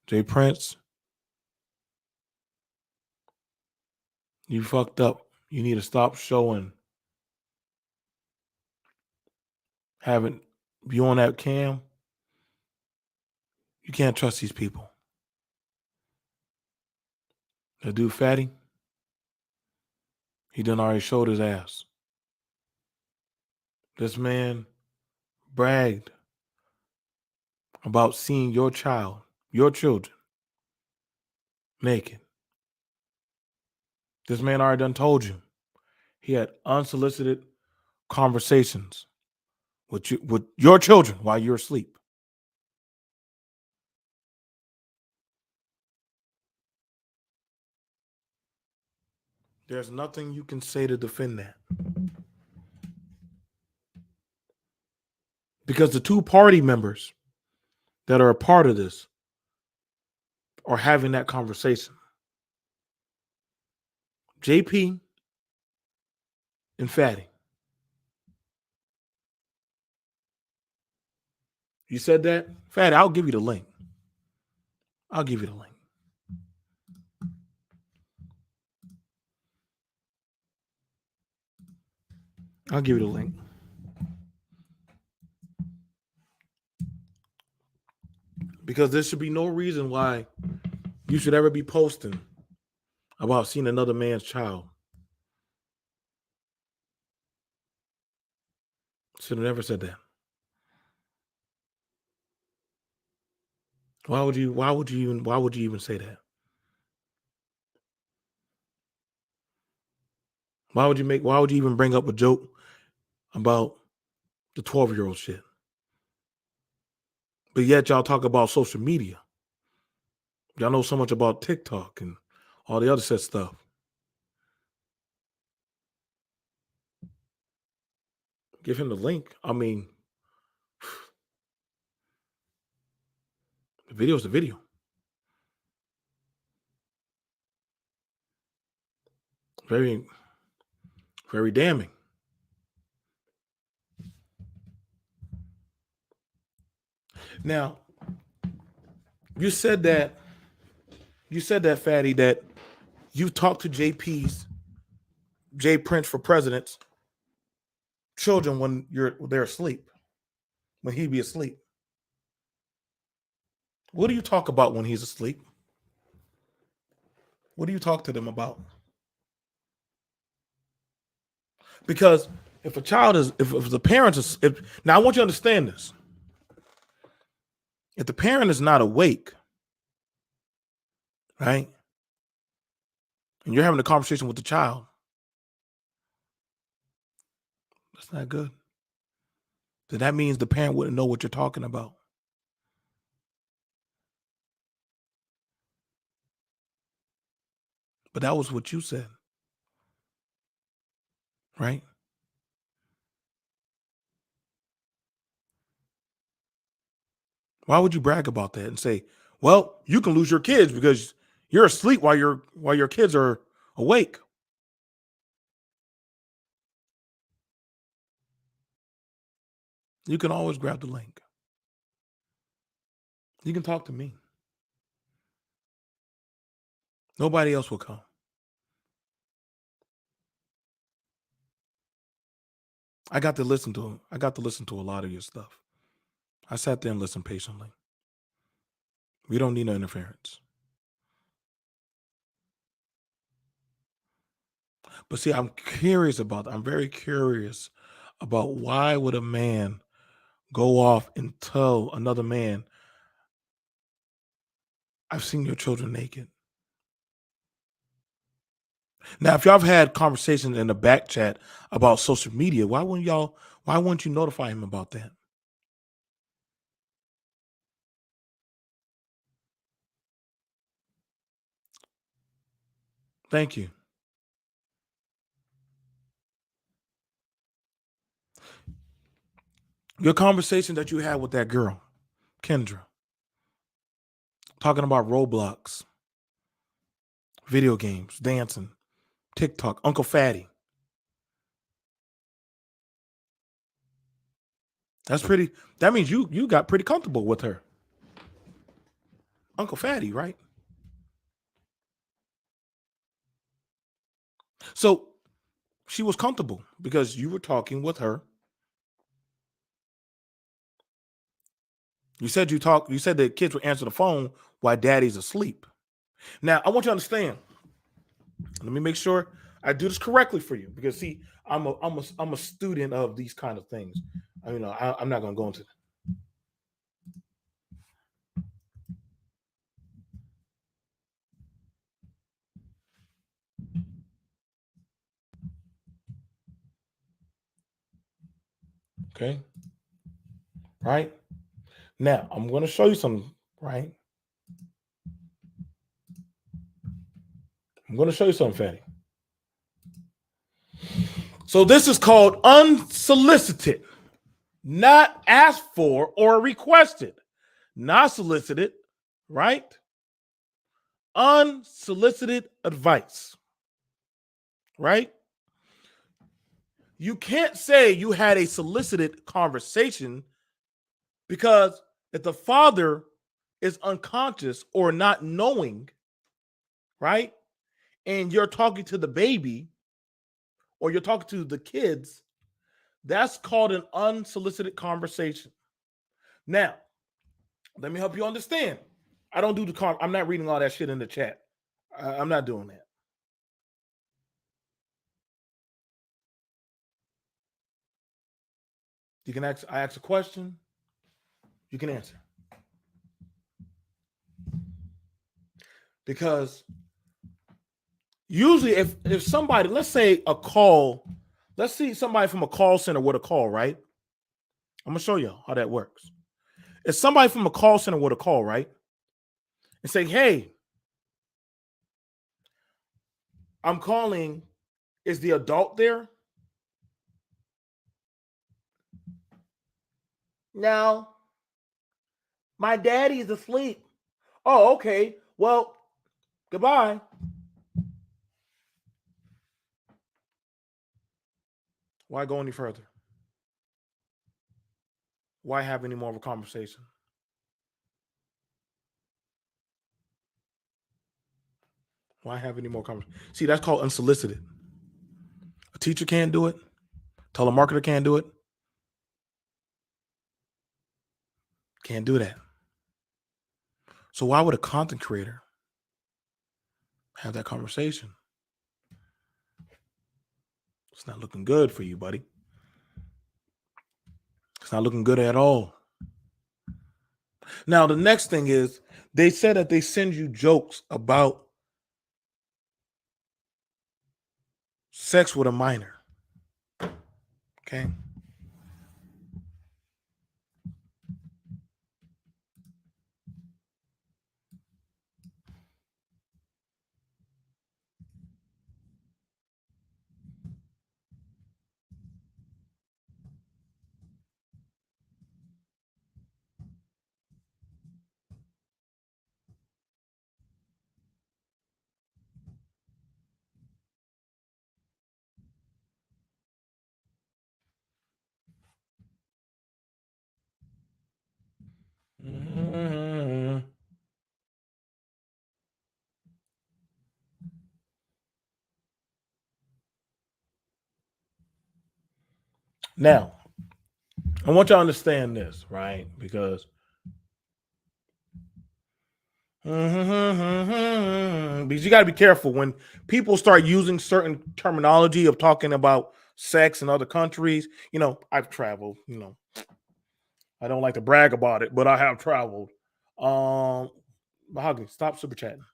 Speaker 1: Jay Prince, you fucked up. You need to stop showing. Having you on that cam, you can't trust these people. The dude Fatty, he done already showed his ass. This man bragged about seeing your children, naked. This man already done told you he had unsolicited conversations with your children while you're asleep. There's nothing you can say to defend that. Because the 2 party members that are a part of this are having that conversation. JP and Fatty. You said that? Fatty, I'll give you the link. I'll give you the link. I'll give you the link. Because there should be no reason why you should ever be posting about seeing another man's child. Should have never said that. Why would you even say that? Why would you even bring up a joke about the 12-year-old shit? But yet y'all talk about social media. Y'all know so much about TikTok and all the other set stuff. Give him the link. I mean, the video is the video. Very, very damning. Now, you said that, Fatty, that you talked to Jay Prince for president's children when they're asleep, when he be asleep. What do you talk about when he's asleep? What do you talk to them about? Because if a child is, if the parent is, now I want you to understand this. If the parent is not awake, right, and you're having a conversation with the child, that's not good. So that means the parent wouldn't know what you're talking about. But that was what you said, right? Why would you brag about that and say, well, you can lose your kids because you're asleep while your kids are awake? You can always grab the link. You can talk to me. Nobody else will come. I got to listen to a lot of your stuff. I sat there and listened patiently. We don't need no interference. But see, I'm very curious about why would a man go off and tell another man, I've seen your children naked. Now, if y'all have had conversations in the back chat about social media, why wouldn't you notify him about that? Thank you. Your conversation that you had with that girl, Kendra, talking about Roblox, video games, dancing, TikTok, Uncle Fatty. That means you got pretty comfortable with her. Uncle Fatty, right? So she was comfortable because you were talking with her. You said the kids would answer the phone while daddy's asleep. Now, I want you to understand. Let me make sure I do this correctly for you, because see, I'm a student of these kind of things. I'm not going to go into that. Okay. Right? Now, I'm going to show you something, right? I'm going to show you something, Fatty. So this is called unsolicited, not asked for or requested, not solicited, right? Unsolicited advice, right? You can't say you had a solicited conversation, because if the father is unconscious or not knowing, right, and you're talking to the baby or you're talking to the kids, that's called an unsolicited conversation. Now, let me help you understand. I don't do I'm not reading all that shit in the chat. I'm not doing that. You can I ask a question, you can answer. Because usually if somebody, let's say somebody from a call center with a call, right? I'm gonna show you how that works. if somebody from a call center were to call, right, and say, hey, I'm calling, is the adult there? No. My daddy's asleep. Oh, okay. Well, goodbye. Why go any further? Why have any more of a conversation? Why have any more conversation? See, that's called unsolicited. A teacher can't do it. Telemarketer can't do it. Can't do that. So why would a content creator have that conversation? It's not looking good for you, buddy. It's not looking good at all. Now, the next thing is they said that they send you jokes about sex with a minor. Okay. Mm-hmm. Now, I want you to understand this, right? Because because you got to be careful when people start using certain terminology of talking about sex in other countries. You know, I've traveled. You know, I don't like to brag about it, but I have traveled. Mahogany, stop super chatting.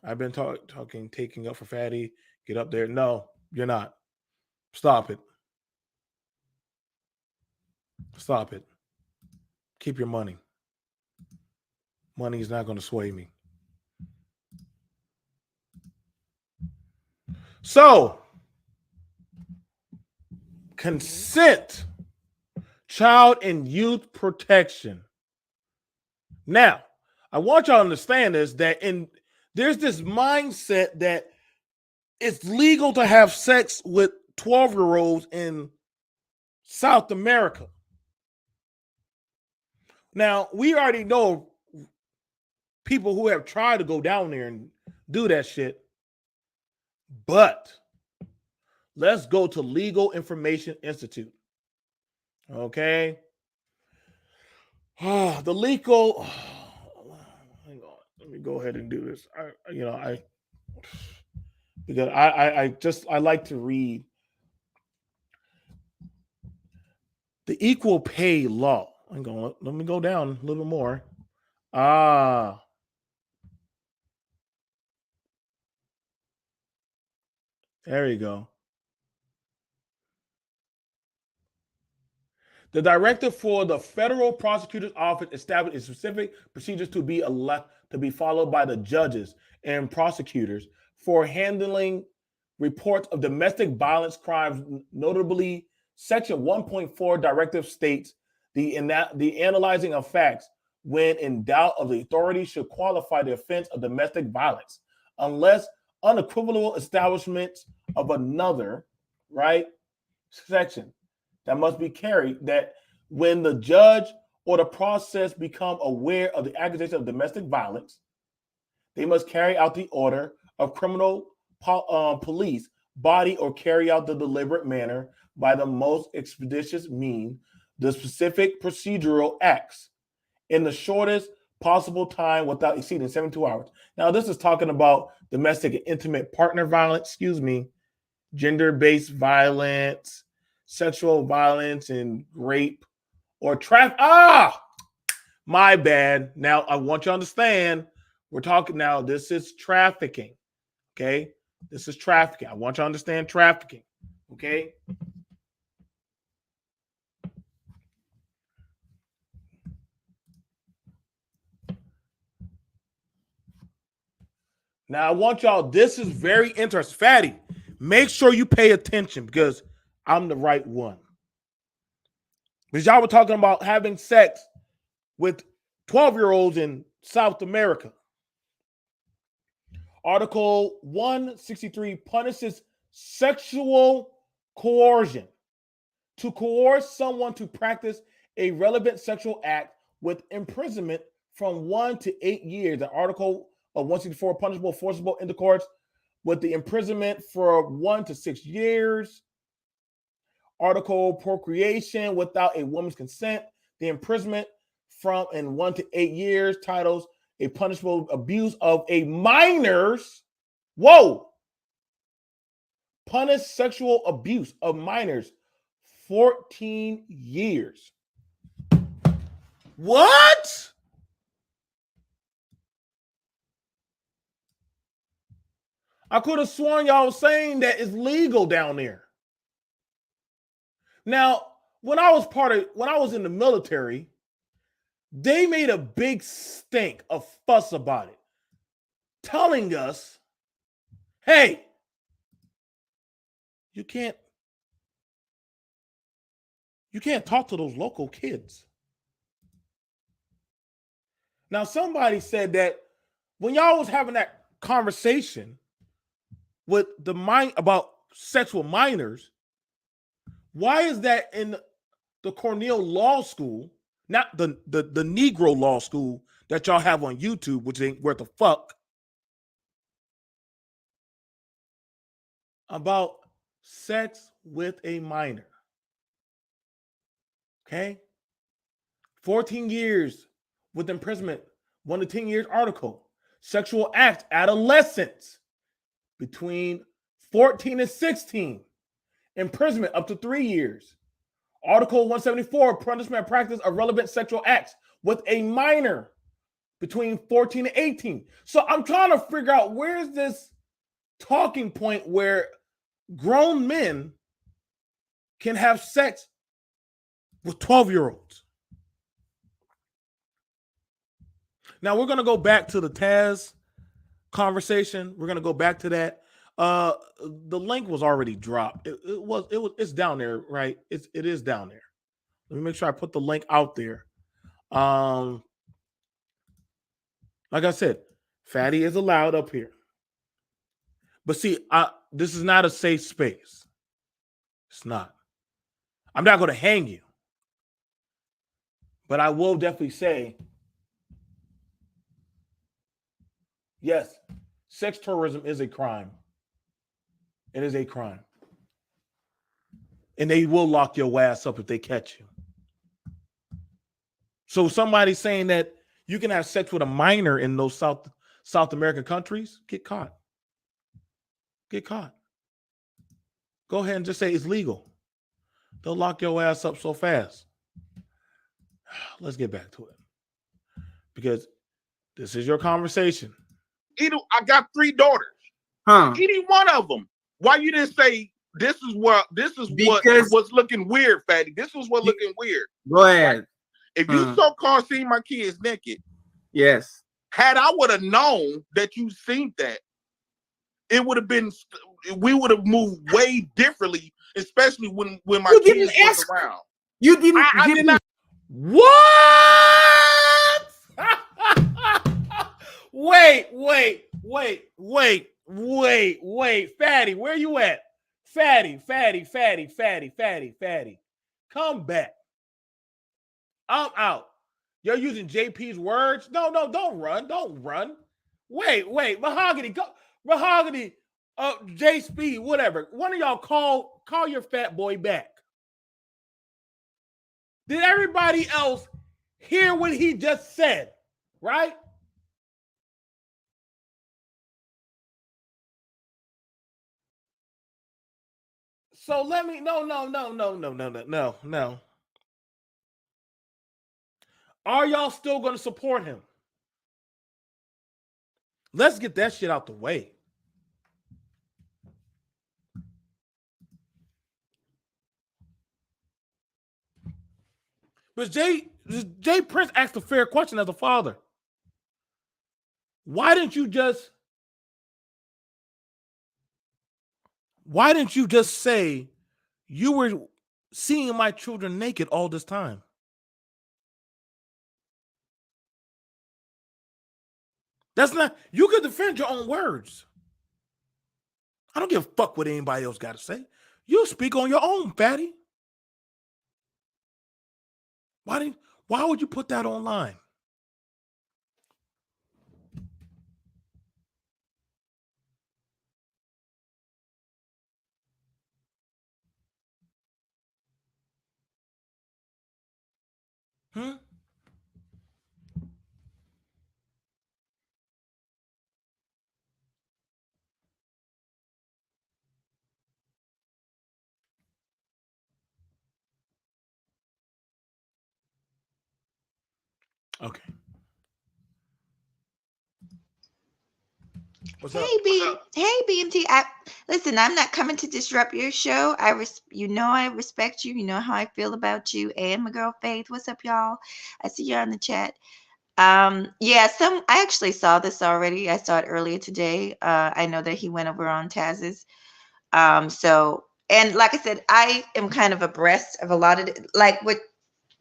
Speaker 1: I've been talking, taking up for fatty. Get up there. No, you're not. Stop it. Stop it. Keep your money. Money is not going to sway me. So, consent, child and youth protection. Now, I want y'all to understand this, that there's this mindset that it's legal to have sex with 12-year-olds in South America. Now, we already know people who have tried to go down there and do that shit, but let's go to Legal Information Institute. Okay? The legal. Hang on. Let me go ahead and do this. Because I like to read the equal pay law. Hang on. Let me go down a little more. There you go. The directive for the federal prosecutor's office established specific procedures to be followed by the judges and prosecutors for handling reports of domestic violence crimes. Notably, Section 1.4 directive states the analyzing of facts when in doubt of the authority should qualify the offense of domestic violence unless unequivocal establishment of another, right, section that must be carried that when the judge or the process become aware of the accusation of domestic violence, they must carry out the order of criminal police body or carry out the deliberate manner by the most expeditious mean the specific procedural acts in the shortest possible time without exceeding 72 hours. Now, this is talking about domestic and intimate partner violence, gender-based violence, sexual violence, and rape or traffic. My bad. Now, I want you to understand, we're talking now, this is trafficking, okay? This is trafficking. I want you to understand trafficking, okay? Now I want y'all, this is very interesting. Fatty, make sure you pay attention because I'm the right one. Because y'all were talking about having sex with 12-year-olds in South America. Article 163 punishes sexual coercion. To coerce someone to practice a relevant sexual act with imprisonment from 1 to 8 years. The article of 164 punishable forcible intercourse with the imprisonment for 1 to 6 years. Article procreation without a woman's consent, the imprisonment from 1 to 8 years. Titles a punishable abuse of a minor's. Whoa! Punish sexual abuse of minors 14 years. What? I could have sworn y'all was saying that it's legal down there. Now, when I was in the military, they made a big stink, a fuss about it, telling us, hey, you can't talk to those local kids. Now, somebody said that when y'all was having that conversation with the mind about sexual minors, why is that in the Cornell Law School, not the Negro Law School that y'all have on YouTube, which ain't worth a fuck, about sex with a minor? Okay? 14 years with imprisonment, 1 to 10 years article. Sexual act, adolescents between 14 and 16. Imprisonment up to 3 years. Article 174, punishment and practice of relevant sexual acts with a minor between 14 and 18. So I'm trying to figure out where's this talking point where grown men can have sex with 12-year-olds. Now we're going to go back to the Taz conversation. We're going to go back to that. The link was already dropped. It's down there, right? It is down there. Let me make sure I put the link out there. Like I said, Fatty is allowed up here. But see, this is not a safe space. It's not. I'm not going to hang you. But I will definitely say, yes, sex tourism is a crime. It is a crime. And they will lock your ass up if they catch you. So somebody saying that you can have sex with a minor in those South American countries, get caught. Get caught. Go ahead and just say it's legal. They'll lock your ass up so fast. Let's get back to it. Because this is your conversation.
Speaker 2: I got 3 daughters. Any one of them. Why you didn't say this is what was looking weird, Fatty? This was what looking weird.
Speaker 3: Go ahead.
Speaker 2: If you so-called seen my kids naked,
Speaker 3: yes.
Speaker 2: Had I would have known that you seen that, it would have been, we would have moved way differently, especially when my kids was around.
Speaker 3: You didn't.
Speaker 2: I did not.
Speaker 1: What? Wait. Fatty, where you at? Fatty. Come back. I'm out. You're using JP's words? No, don't run. Wait. Mahogany, go. Mahogany, J Speed, whatever. One of y'all call your fat boy back. Did everybody else hear what he just said? Right? So let me no. Are y'all still going to support him? Let's get that shit out the way. But Jay Prince asked a fair question as a father. Why didn't you just Why didn't you just say you were seeing my children naked all this time? That's not, you can defend your own words. I don't give a fuck what anybody else got to say. You speak on your own, fatty. Why would you put that online? Hmm? Okay. What's up?
Speaker 7: Hey BMT. Listen, I'm not coming to disrupt your show. I respect you. You know how I feel about you and my girl Faith. What's up, y'all? I see you on the chat. Yeah, I actually saw this already. I saw it earlier today. I know that he went over on Taz's. So, and like I said, I am kind of abreast of a lot of like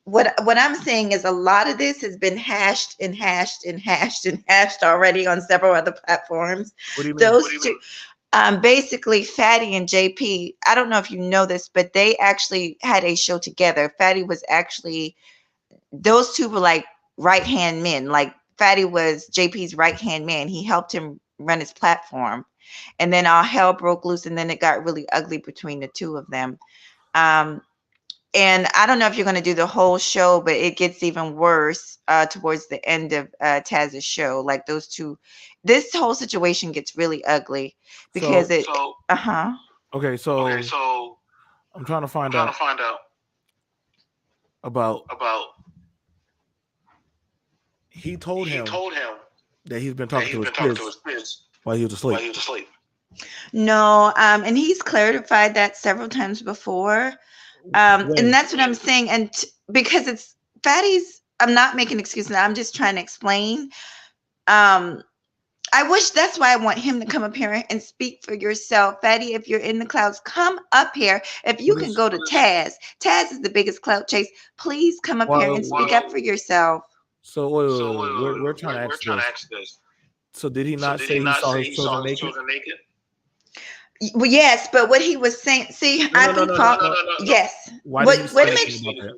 Speaker 7: what I'm saying is a lot of this has been hashed and hashed and hashed and hashed already on several other platforms.
Speaker 1: What do you mean?
Speaker 7: Those two, basically Fatty and JP. I don't know if you know this, but they actually had a show together. Fatty was actually, those two were like right hand men. Like Fatty was JP's right hand man. He helped him run his platform, and then all hell broke loose, and then it got really ugly between the two of them. And I don't know if you're going to do the whole show, but it gets even worse towards the end of Taz's show. Like those two, this whole situation gets really ugly because
Speaker 1: Okay, so I'm trying to find out about he told him that he's been talking to his kids while he was asleep.
Speaker 7: No, and he's clarified that several times before. And that's what I'm saying. And because it's Fatty's, I'm not making excuses. I'm just trying to explain. I wish, that's why I want him to come up here and speak for yourself. Fatty, if you're in the clouds, come up here. If you can go to Taz. Taz is the biggest clout chase. Please come up here and speak up for yourself.
Speaker 1: So we're trying to ask this. So did he not say he saw his children naked?
Speaker 7: Well, yes, but what he was saying, see, I've been following. Yes.
Speaker 1: Why did he say about that?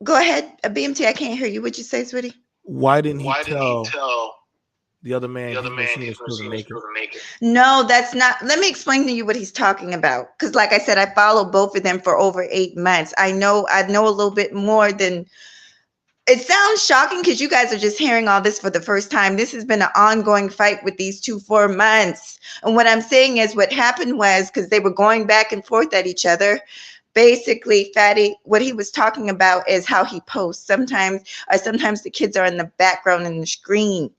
Speaker 7: Go ahead, BMT. I can't hear you. What'd you say, sweetie?
Speaker 1: Why didn't he tell the other man he's been seeing his children naked?
Speaker 7: No, that's not. Let me explain to you what he's talking about. Because, like I said, I followed both of them for over 8 months. I know a little bit more than. It sounds shocking because you guys are just hearing all this for the first time. This has been an ongoing fight with these two for months. And what I'm saying is what happened was, because they were going back and forth at each other, basically Fatty, what he was talking about is how he posts. Sometimes the kids are in the background in the screen.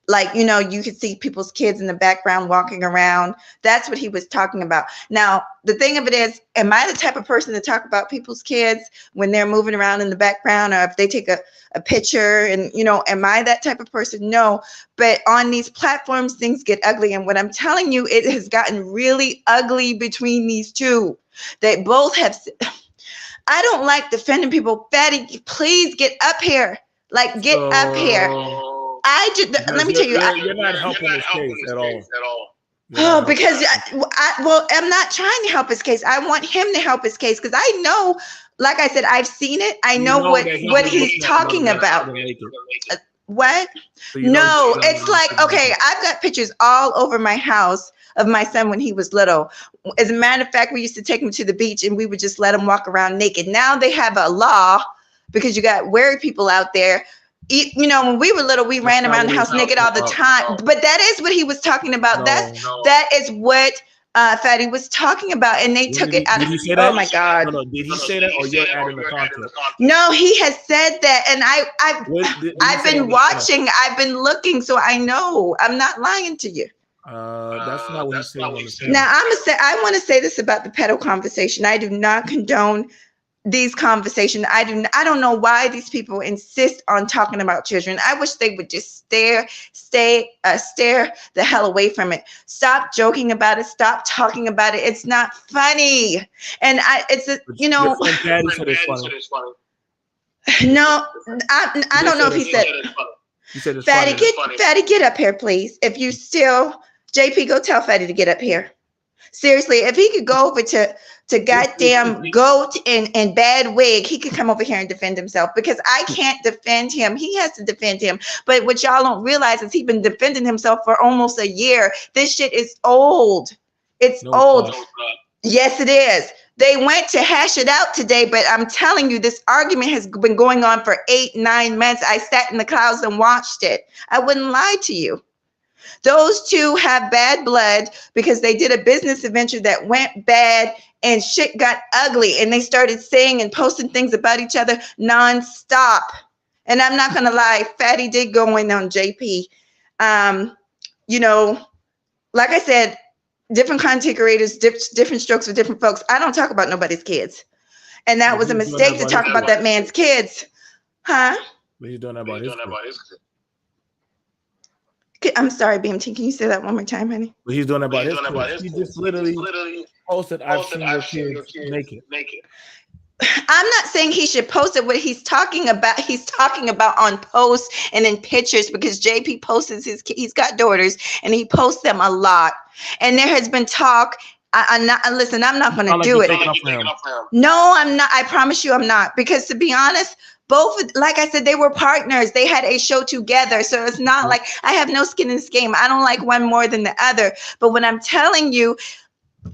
Speaker 7: Like, you know, you could see people's kids in the background walking around. That's what he was talking about. Now, the thing of it is, am I the type of person to talk about people's kids when they're moving around in the background, or if they take a picture and, you know, am I that type of person? No. But on these platforms, things get ugly. And what I'm telling you, it has gotten really ugly between these two. They both have. I don't like defending people. Fatty, please get up here. Like, get up here. Let me tell you,
Speaker 1: you're not helping this case at all.
Speaker 7: Oh, because I'm not trying to help his case. I want him to help his case because I know, like I said, I've seen it. I know what he's talking about. What? No, it's like, okay, I've got pictures all over my house of my son when he was little. As a matter of fact, we used to take him to the beach and we would just let him walk around naked. Now they have a law because you got weird people out there. You know, when we were little, we ran around the house naked all the time. But that is what he was talking about. That is what Fatty was talking about, and they took it out.
Speaker 1: Did he say that?
Speaker 7: Oh my God!
Speaker 1: No, did he say that, or you're adding the context?
Speaker 7: No, he has said that, and I've been watching. I've been looking, so I know. I'm not lying to you.
Speaker 1: That's not what he's saying.
Speaker 7: Now I want to say this about the pedo conversation. I do not condone these conversations. I don't know why these people insist on talking about children. I wish they would just stare the hell away from it. Stop joking about it. Stop talking about it. It's not funny. And
Speaker 1: Your friend Patty said it's funny.
Speaker 7: no, I don't know if he said.
Speaker 1: He said it's
Speaker 7: Fatty,
Speaker 1: funny.
Speaker 7: Fatty, get up here, please. If you still, JP, go tell Fatty to get up here. Seriously, if he could go over to goddamn goat and bad wig, he could come over here and defend himself, because I can't defend him. He has to defend him. But what y'all don't realize is he's been defending himself for almost a year. This shit is old. It's old. Yes, it is. They went to hash it out today, but I'm telling you, this argument has been going on for 8-9 months. I sat in the clouds and watched it. I wouldn't lie to you. Those two have bad blood because they did a business adventure that went bad and shit got ugly, and they started saying and posting things about each other nonstop. And I'm not going to lie, Fatty did go in on JP. You know, like I said, different content creators, different strokes for different folks. I don't talk about nobody's kids. And that was a mistake to talk about that man's kids. Huh?
Speaker 1: But he's doing that about his kids.
Speaker 7: I'm sorry, BMT. Can you say that one more time, honey?
Speaker 1: But he's doing that about his kids. He just literally posted, I've seen your kids naked.
Speaker 7: I'm not saying he should post it. What he's talking about on posts and in pictures, because JP posts he's got daughters and he posts them a lot. And there has been talk. I'm not going to do it. No, I'm not. I promise you I'm not. Because to be honest, both, like I said, they were partners. They had a show together. So it's not like I have no skin in this game. I don't like one more than the other. But when I'm telling you,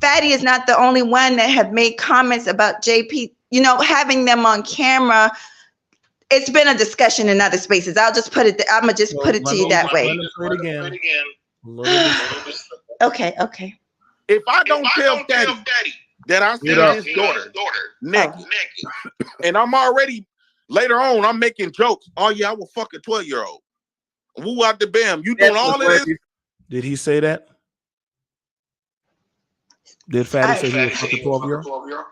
Speaker 7: Fatty is not the only one that have made comments about JP, you know, having them on camera. It's been a discussion in other spaces. I'm going to just put it to you that way. Okay.
Speaker 2: If I don't tell Daddy that I see his daughter naked, and I'm already, later on, I'm making jokes. Oh, yeah, I will fuck a 12-year-old. Woo out the bam. You doing all of this?
Speaker 1: Did he say that? Did Fatty say he would fuck a 12-year-old?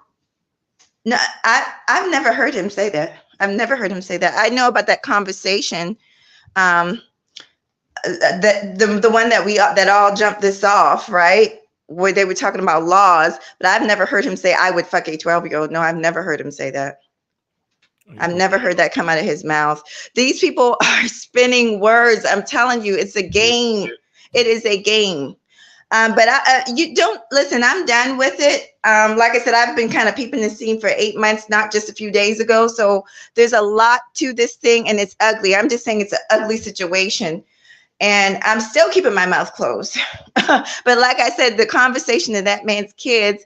Speaker 7: No, I've never heard him say that. I've never heard him say that. I know about that conversation. The one that all jumped this off, right? Where they were talking about laws, but I've never heard him say I would fuck a 12-year-old. No, I've never heard him say that. I've never heard that come out of his mouth. These people are spinning words. I'm telling you, it's a game. It is a game. But you don't listen. I'm done with it. Like I said, I've been kind of peeping the scene for 8 months, not just a few days ago. So there's a lot to this thing, and it's ugly. I'm just saying it's an ugly situation. And I'm still keeping my mouth closed. But like I said, the conversation of that man's kids,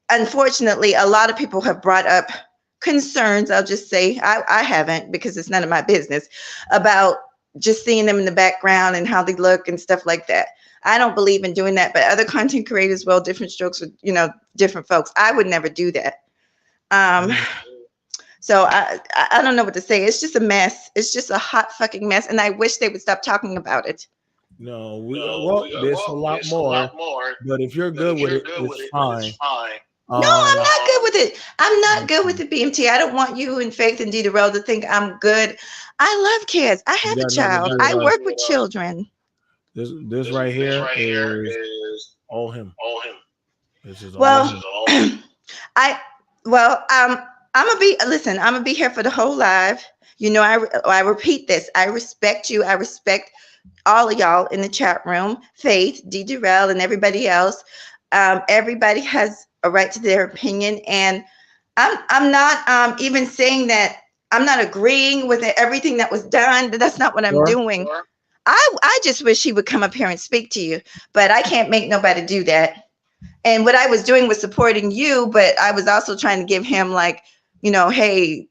Speaker 7: unfortunately, a lot of people have brought up concerns. I'll just say I haven't, because it's none of my business, about just seeing them in the background and how they look and stuff like that. I don't believe in doing that, but other content creators, well, different strokes with, you know, different folks. I would never do that. So I don't know what to say. It's just a mess. It's just a hot fucking mess. And I wish they would stop talking about it.
Speaker 1: No, there's a lot more. But if you're good with it, it's fine.
Speaker 7: No, I'm not good with it. I'm not good with the BMT. I don't want you and Faith and Darrell to think I'm good. I love kids. I have a child. I work with children.
Speaker 1: This right here is all him. This is
Speaker 7: all
Speaker 1: him.
Speaker 7: I'm gonna be here for the whole live. You know, I repeat this. I respect you. I respect all of y'all in the chat room, Faith, Darrell, and everybody else. Everybody has a right to their opinion, and I'm not even saying that I'm not agreeing with everything that was done. That's not what I'm doing. I just wish he would come up here and speak to you, but I can't make nobody do that. And what I was doing was supporting you, but I was also trying to give him, like, you know, hey,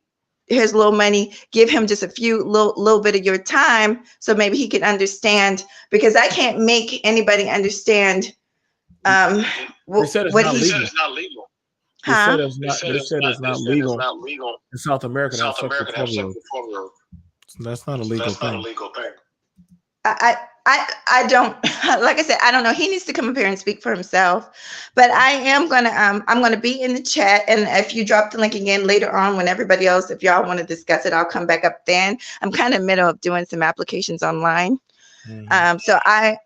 Speaker 7: here's a little money, give him just a few little bit of your time so maybe he can understand, because I can't make anybody understand
Speaker 1: they said it's not legal.
Speaker 7: Huh?
Speaker 1: They said it's not legal in South America to have sex with 12-year-olds. That's not a legal thing.
Speaker 7: I don't, like I said, I don't know. He needs to come up here and speak for himself. But I am gonna I'm gonna be in the chat, and if you drop the link again later on when everybody else, if y'all want to discuss it, I'll come back up then. I'm kind of middle of doing some applications online. So I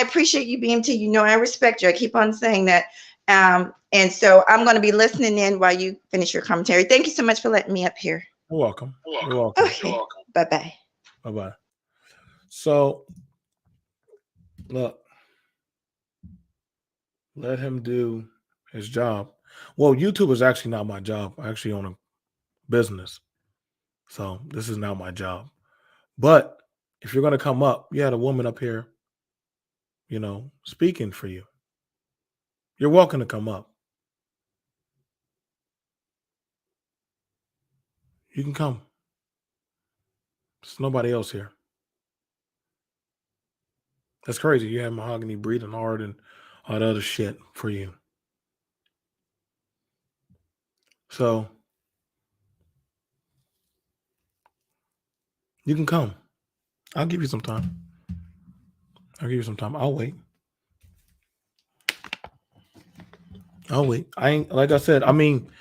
Speaker 7: appreciate you being to, you know, I respect you. I keep on saying that. And so I'm going to be listening in while you finish your commentary. Thank you so much for letting me up here.
Speaker 1: You're welcome. You're welcome.
Speaker 7: Okay. Bye-bye.
Speaker 1: Bye-bye. So, look, let him do his job. Well, YouTube is actually not my job. I actually own a business. So this is not my job. But if you're going to come up, you had a woman up here, you know, speaking for you. You're welcome to come up. You can come. There's nobody else here. That's crazy. You have mahogany breathing hard and all the other shit for you. So you can come. I'll give you some time. I'll wait. I ain't, like I said, I mean,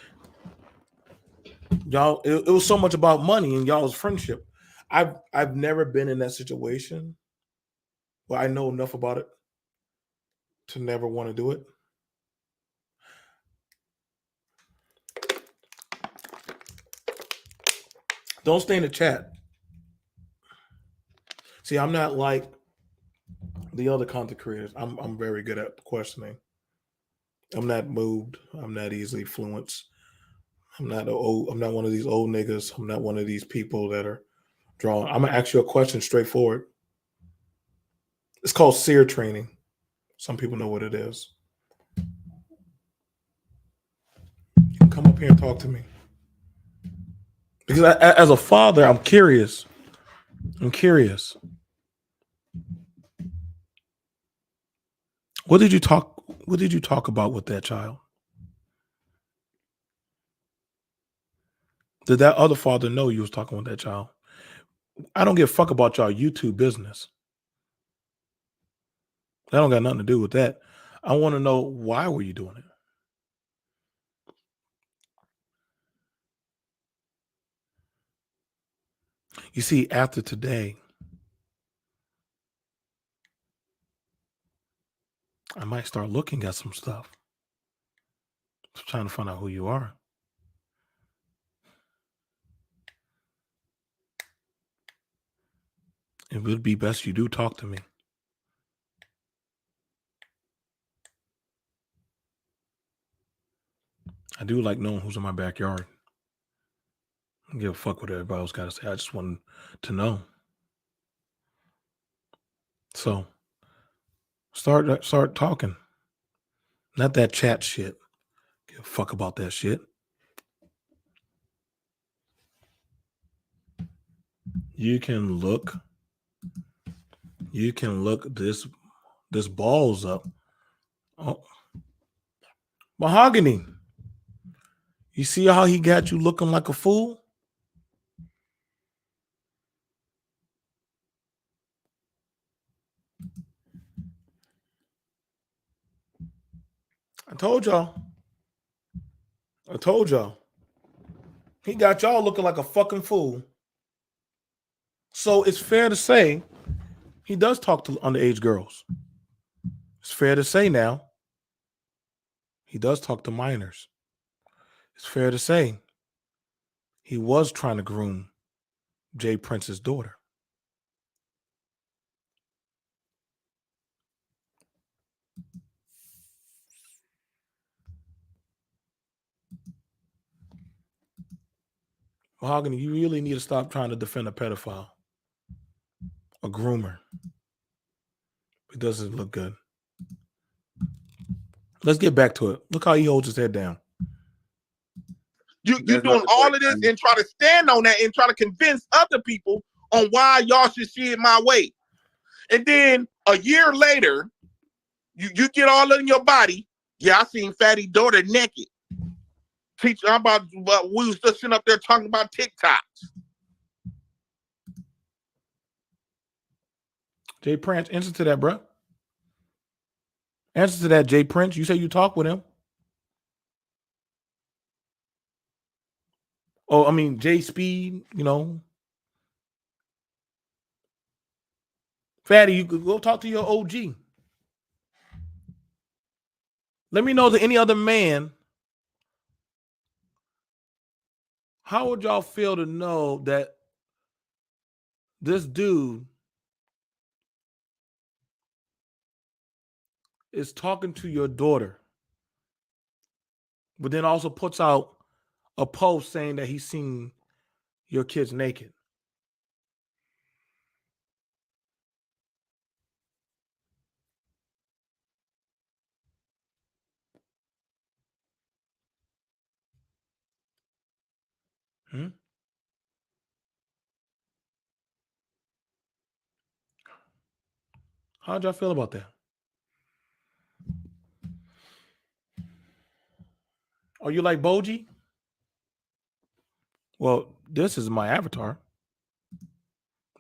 Speaker 1: y'all, it was so much about money and y'all's friendship. I've never been in that situation where I know enough about it to never want to do it. Don't stay in the chat. See, I'm not like the other content creators. I'm very good at questioning. I'm not moved. I'm not easily influenced. I'm not one of these old niggas. I'm not one of these people that are drawing. I'm gonna ask you a question straightforward. It's called seer training. Some people know what it is. You can come up here and talk to me. Because as a father, I'm curious. What did you talk about with that child? Did that other father know you was talking with that child? I don't give a fuck about y'all YouTube business. That don't got nothing to do with that. I want to know, why were you doing it? You see, after today, I might start looking at some stuff. Trying to find out who you are. It would be best you do talk to me. I do like knowing who's in my backyard. I don't give a fuck what everybody else got to say. I just want to know. So start talking. Not that chat shit. Give a fuck about that shit. You can look this balls up. Oh. Mahogany. You see how he got you looking like a fool? I told y'all. He got y'all looking like a fucking fool. So it's fair to say he does talk to underage girls. It's fair to say now he does talk to minors. It's fair to say he was trying to groom Jay Prince's daughter. Mahogany, you really need to stop trying to defend a pedophile, a groomer. It doesn't look good. Let's get back to it. Look how he holds his head down.
Speaker 2: You doing all of this and try to stand on that and try to convince other people on why y'all should see it my way. And then a year later, you get all in your body. Yeah, I seen Fatty daughter naked. Teach about what we was just sitting up there talking about TikToks.
Speaker 1: Jay Prince, answer to that, bro. Answer to that, Jay Prince. You say you talk with him. Oh, I mean, Jay Speed, you know. Fatty, you could go talk to your OG. Let me know that any other man, how would y'all feel to know that this dude is talking to your daughter, but then also puts out a post saying that he's seen your kids naked? Hmm? How'd y'all feel about that? Are you like Boji? Well, this is my avatar.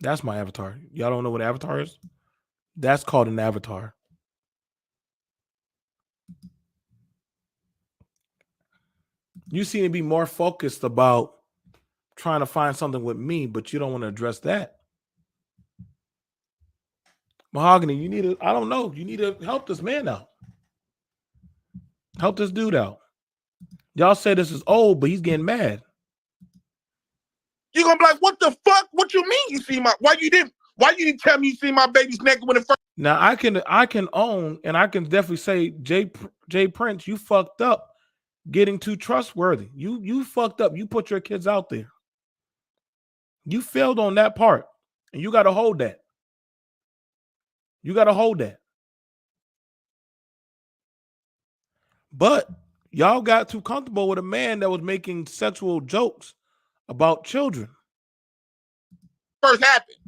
Speaker 1: That's my avatar. Y'all don't know what avatar is? That's called an avatar. You seem to be more focused about trying to find something with me, but you don't want to address that. Mahogany, you need to, I don't know, you need to help this man out. Help this dude out. Y'all say this is old, but he's getting mad.
Speaker 2: You're gonna be like, what the fuck? What you mean you see my why you didn't tell me you see my baby's naked when it first?
Speaker 1: Now I can own and I can definitely say Jay Prince, you fucked up getting too trustworthy. You fucked up. You put your kids out there. You failed on that part. And you gotta hold that. You gotta hold that. But y'all got too comfortable with a man that was making sexual jokes about children.
Speaker 2: First happened.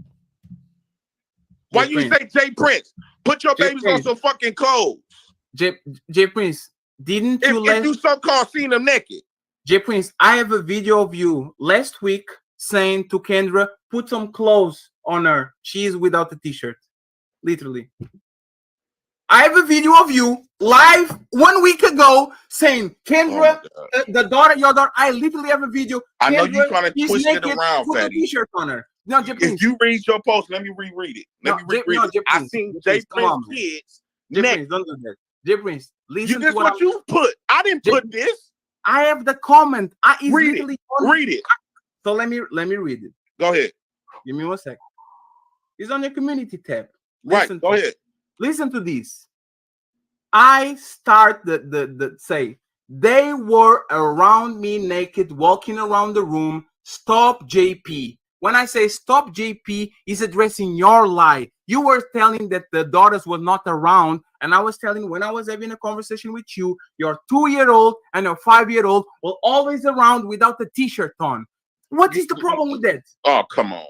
Speaker 2: Why you say Jay Prince? Put your babies on some fucking clothes.
Speaker 3: Jay Prince, didn't you
Speaker 2: if you so-called seen them naked?
Speaker 3: Jay Prince, I have a video of you last week saying to Kendra, put some clothes on her. She is without a t-shirt. Literally. I have a video of you live 1 week ago saying, Kendra, your daughter, I literally have a video.
Speaker 2: I know
Speaker 3: Kendra,
Speaker 2: you trying to twist it
Speaker 3: naked,
Speaker 2: around,
Speaker 3: put
Speaker 2: Fatty.
Speaker 3: a t-shirt on her. No, Jay Prince.
Speaker 2: If you read your post, let me reread it. Let me reread it. I seen Jay Prince kids.
Speaker 3: Jay Prince, don't do that. Jay Prince, listen
Speaker 2: to what you put. I didn't put this.
Speaker 3: I have the comment.
Speaker 2: Read it.
Speaker 3: So let me read it.
Speaker 2: Go ahead.
Speaker 3: Give me 1 second. It's on your community tab.
Speaker 2: Right. Go ahead.
Speaker 3: Listen to this. I start the say they were around me naked, walking around the room. Stop JP. When I say stop JP, is addressing your lie. You were telling that the daughters were not around, and I was telling when I was having a conversation with you, your 2-year-old and your 5-year-old were always around without a t-shirt on. What is the problem with that?
Speaker 2: Oh, come on.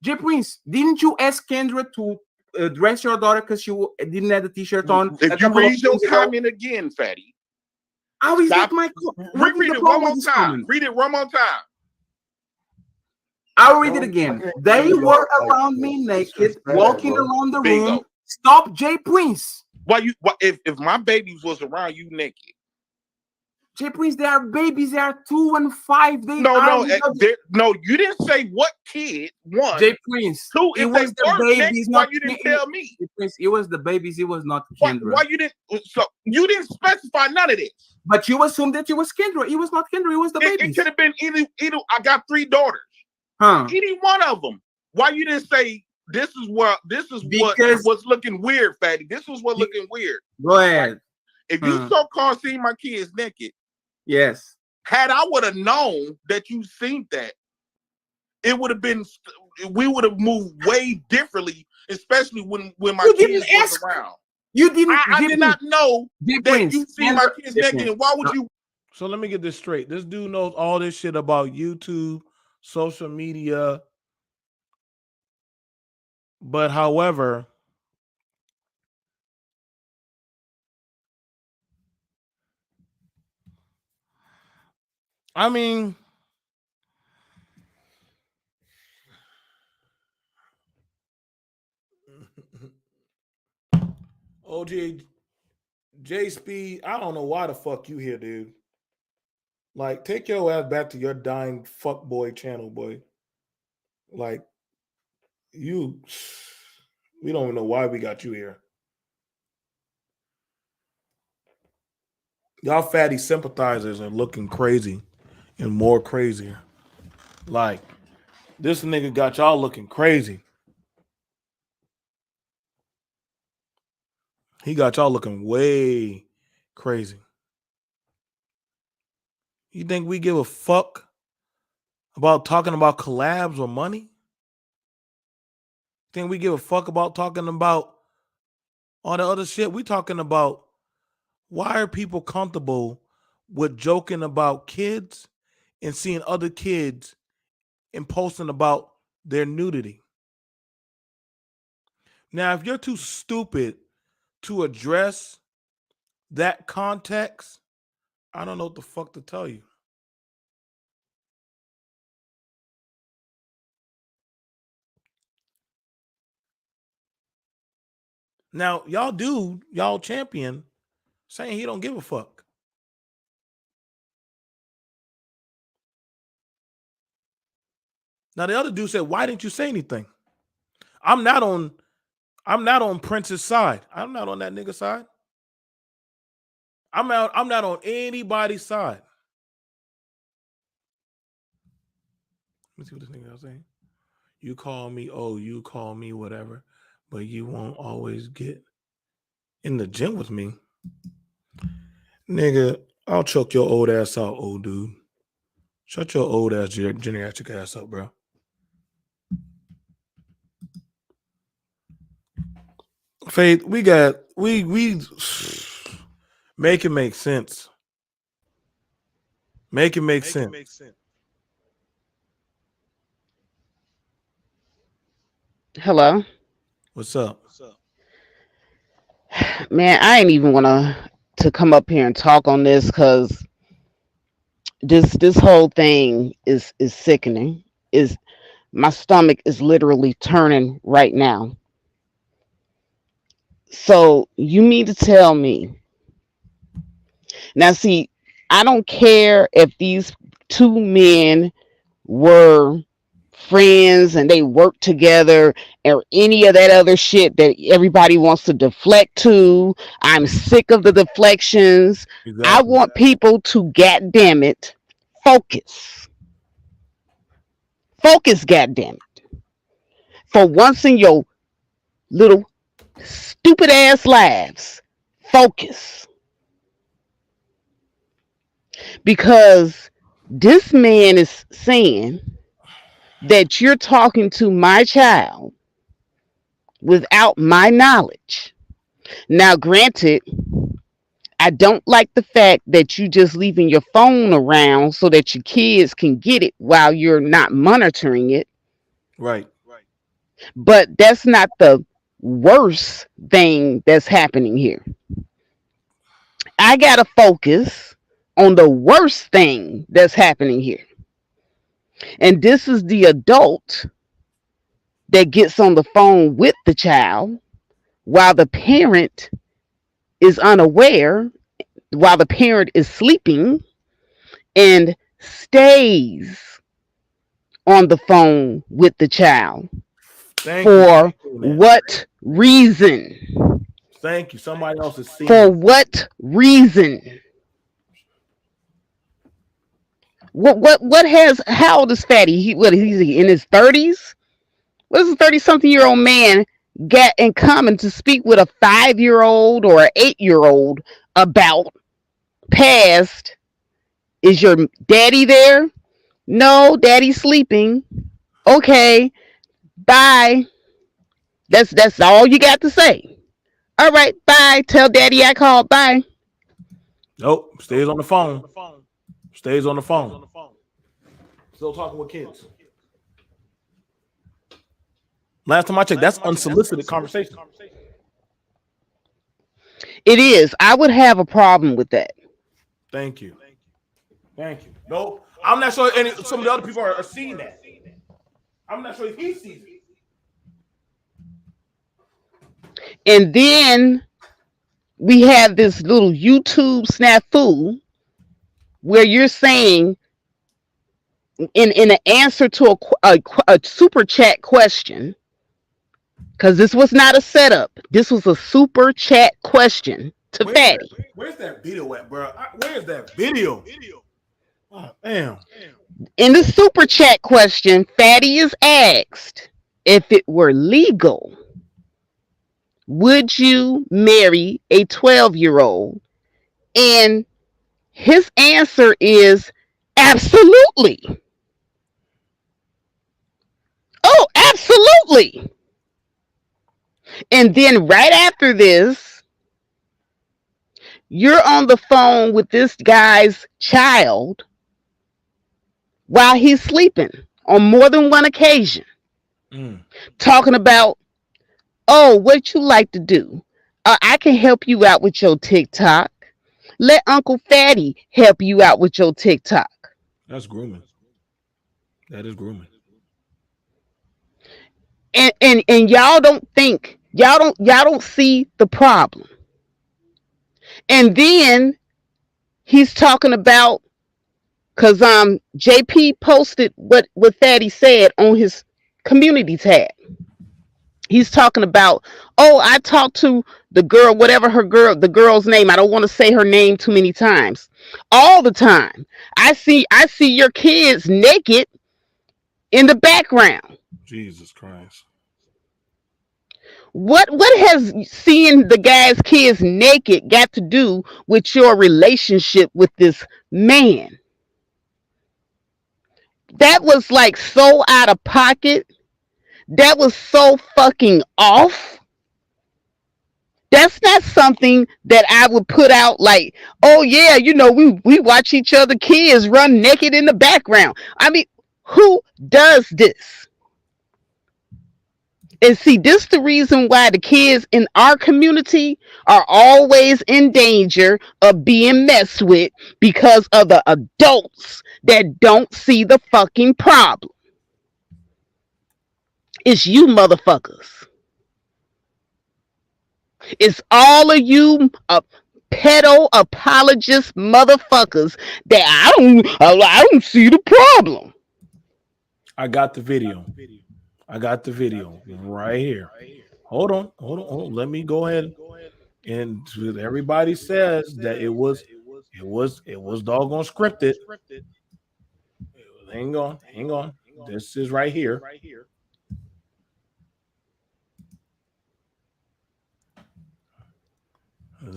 Speaker 3: Jay Prince, didn't you ask Kendra to dress your daughter because she didn't have a t-shirt on?
Speaker 2: If you read your comment again, Fatty.
Speaker 3: How is that my
Speaker 2: read it one more time. Read it one more time.
Speaker 3: I'll read it again. They were around me naked, walking around the room. Stop Jay Prince.
Speaker 2: If my babies was around you naked?
Speaker 3: Jay Prince, they are babies. They are 2 and 5.
Speaker 2: No, you didn't say what kid. One.
Speaker 3: Jay Prince.
Speaker 2: Two.
Speaker 3: It was the babies.
Speaker 2: Why you didn't tell me?
Speaker 3: Jay Prince, it was the babies. It was not Kendra.
Speaker 2: Why you didn't? So you didn't specify none of this.
Speaker 3: But you assumed that it was Kendra. It was not Kendra. It was the babies.
Speaker 2: It could have been either. I got 3 daughters. Any one of them. Why you didn't say this is what was looking weird, Fatty? This was what looking weird.
Speaker 3: Go ahead.
Speaker 2: If you so-called seen my kids naked.
Speaker 3: Yes.
Speaker 2: Had I would have known that you seen that, it would have been. We would have moved way differently, especially when my kids was around.
Speaker 3: You didn't.
Speaker 2: I did not know that you seen my kids naked. And why would you?
Speaker 1: So let me get this straight. This dude knows all this shit about YouTube, social media. But however, I mean, OG J Speed, I don't know why the fuck you here, dude. Like, take your ass back to your dying fuck boy channel, boy. Like, you, we don't even know why we got you here. Y'all fatty sympathizers are looking crazy and more crazier. Like, this nigga got y'all looking crazy. He got y'all looking way crazy. You think we give a fuck about talking about collabs or money? Think we give a fuck about talking about all the other shit? We talking about why are people comfortable with joking about kids and seeing other kids and posting about their nudity? Now, if you're too stupid to address that context, I don't know what the fuck to tell you. Now, y'all champion saying he don't give a fuck. Now the other dude said, "Why didn't you say anything?" I'm not on Prince's side. I'm not on that nigga side. I'm not on anybody's side. Let me see what this nigga was saying. You call me whatever, but you won't always get in the gym with me. Nigga, I'll choke your old ass out, old dude. Shut your old ass geriatric ass up, bro. Faith, we make it make sense. Make it make sense.
Speaker 8: Hello.
Speaker 1: What's up?
Speaker 8: Man, I ain't even want to come up here and talk on this because this whole thing is sickening. Is my stomach is literally turning right now. So you mean to tell me now? See, I don't care if these two men were friends and they work together or any of that other shit that everybody wants to deflect to. I'm sick of the deflections. I
Speaker 1: Exactly.
Speaker 8: want people to, goddamn it, focus. Focus, goddamn it. For once in your little stupid ass lives, focus. Because this man is saying that you're talking to my child without my knowledge. Now, granted, I don't like the fact that you just leaving your phone around so that your kids can get it while you're not monitoring it.
Speaker 1: Right.
Speaker 8: But that's not the worst thing that's happening here. I got to focus on the worst thing that's happening here. And this is the adult that gets on the phone with the child while the parent is unaware, while the parent is sleeping, and stays on the phone with the child.
Speaker 1: Thank you
Speaker 8: For
Speaker 1: for doing that.
Speaker 8: what reason?
Speaker 1: Thank you. Somebody else is seeing
Speaker 8: For
Speaker 1: it.
Speaker 8: what reason? What has, how old is Fatty? He's in his 30s? What does a 30-something-year-old man get in common to speak with a 5-year-old or an 8-year-old about past? Is your daddy there? No, daddy's sleeping. Okay, bye. That's all you got to say. All right, bye. Tell daddy I called. Bye.
Speaker 1: Nope. Stays on the phone. Stays on the phone. Still talking with kids. Last time I checked, that's unsolicited conversation.
Speaker 8: It is. I would have a problem with that.
Speaker 1: Thank you. Thank you. No, I'm not sure any some of the other people are seeing that. I'm not sure if he sees it.
Speaker 8: And then we have this little YouTube snafu where you're saying in an answer to a super chat question, because this was not a setup. This was a super chat question to Fatty.
Speaker 1: Where's that video at, bro? Where's that video? Oh, damn.
Speaker 8: In the super chat question, Fatty is asked, if it were legal, would you marry a 12-year-old? And his answer is absolutely. Oh, absolutely. And then right after this, you're on the phone with this guy's child while he's sleeping on more than one occasion, talking about, oh, what you like to do? I can help you out with your TikTok. Let Uncle Fatty help you out with your TikTok.
Speaker 1: That's grooming. That is grooming.
Speaker 8: And y'all don't think, y'all don't see the problem. And then he's talking about, because JP posted what Fatty said on his community tab. He's talking about, oh, I talked to the girl, whatever the girl's name. I don't want to say her name too many times. All the time. I see your kids naked in the background.
Speaker 1: Jesus Christ.
Speaker 8: What has seeing the guy's kids naked got to do with your relationship with this man? That was like so out of pocket. That was so fucking off. That's not something that I would put out like, oh yeah, we watch each other kids run naked in the background. I mean, who does this? And see, this is the reason why the kids in our community are always in danger of being messed with, because of the adults that don't see the fucking problem. It's you motherfuckers. It's all of you pedo apologist motherfuckers that I don't see the problem.
Speaker 1: I got the video. Right here. Hold on. Let me go ahead. And everybody says that it was doggone scripted. Hang on. This is right here.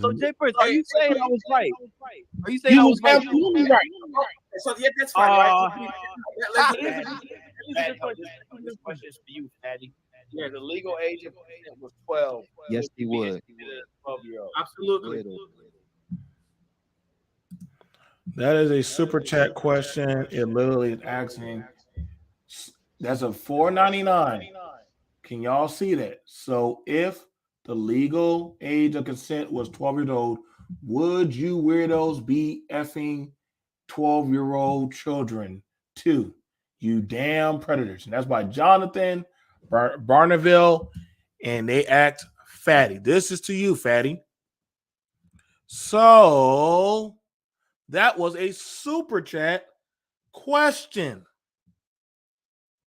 Speaker 9: So Jay Prince, are you saying I was right? Are you saying
Speaker 3: You
Speaker 9: I
Speaker 3: was
Speaker 9: was right?
Speaker 3: absolutely right. So yeah, that's right.
Speaker 9: This question is for you, Patty. Yeah, the legal age of consent was 12.
Speaker 10: Yes, he would.
Speaker 9: 12-year-old.
Speaker 3: Absolutely.
Speaker 1: That is a super chat question. It literally is asking. That's a $4.99. Can y'all see that? So if the legal age of consent was 12 years old, would you weirdos be effing 12-year-old children too? You damn predators. And that's by Jonathan Barneville, and they act Fatty. This is to you, Fatty. So that was a super chat question.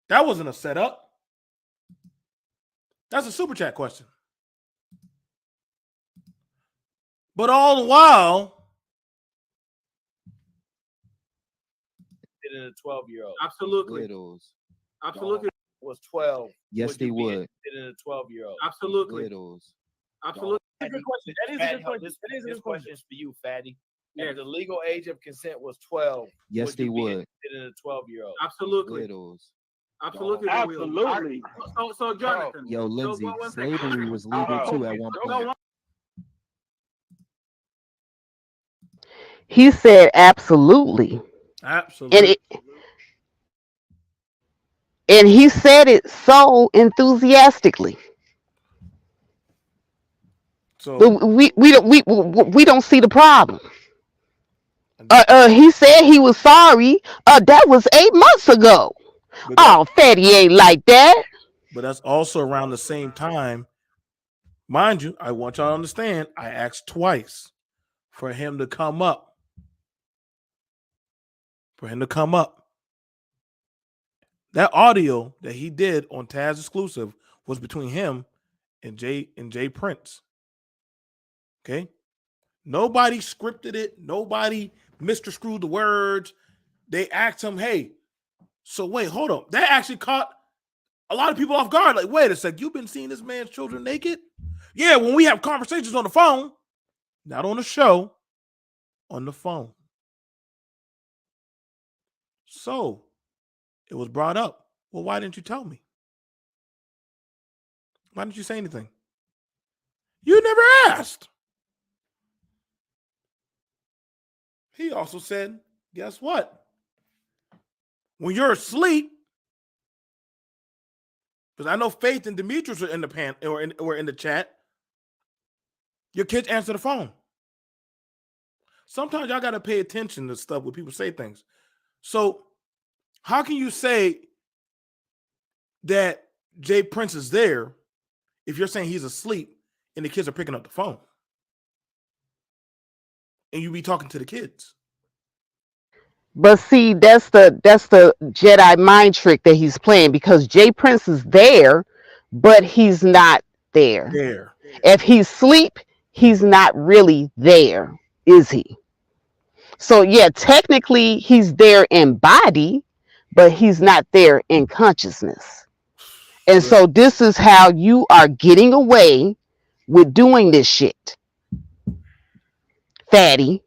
Speaker 1: That wasn't a setup. That's a super chat question. But all the while,
Speaker 9: Did it a 12-year-old.
Speaker 3: Absolutely.
Speaker 10: Widows.
Speaker 3: Absolutely.
Speaker 9: Was 12.
Speaker 10: Yes, they would.
Speaker 9: Did it a 12-year-old.
Speaker 3: Absolutely.
Speaker 10: Widows.
Speaker 3: Absolutely.
Speaker 9: That's a good question. That is a good question. This question is for you, Fatty. Yeah, the legal age of consent was 12.
Speaker 10: Yes, they would.
Speaker 9: Did it a 12-year-old.
Speaker 3: Absolutely.
Speaker 10: Widows.
Speaker 3: Absolutely.
Speaker 9: Absolutely.
Speaker 3: So Jonathan.
Speaker 10: Yo, Lindsay, slavery was legal too at one point.
Speaker 8: He said absolutely.
Speaker 1: Absolutely.
Speaker 8: And he said it so enthusiastically.
Speaker 1: So
Speaker 8: we don't see the problem. He said he was sorry. That was 8 months ago. Oh, Fatty ain't like that.
Speaker 1: But that's also around the same time Mind you, I want y'all to understand, I asked twice for him to come up. For him to come up. That audio that he did on Taz exclusive was between him and Jay Prince. Okay? Nobody scripted it. Nobody Mr. Screwed the words. They asked him, hey, so wait, hold on. That actually caught a lot of people off guard. Like, wait a sec, you've been seeing this man's children naked? Yeah, when we have conversations on the phone, not on the show, on the phone. So it was brought up. Well, why didn't you tell me? Why didn't you say anything? You never asked. He also said, guess what? When you're asleep, because I know Faith and Demetrius are in the or in the chat, your kids answer the phone. Sometimes y'all got to pay attention to stuff when people say things. So how can you say that Jay Prince is there if you're saying he's asleep and the kids are picking up the phone? And you be talking to the kids.
Speaker 8: But see, that's the Jedi mind trick that he's playing, because Jay Prince is there, but he's not there. If he's asleep, he's not really there, is he? So yeah, technically he's there in body, but he's not there in consciousness. And so this is how you are getting away with doing this shit, fatty.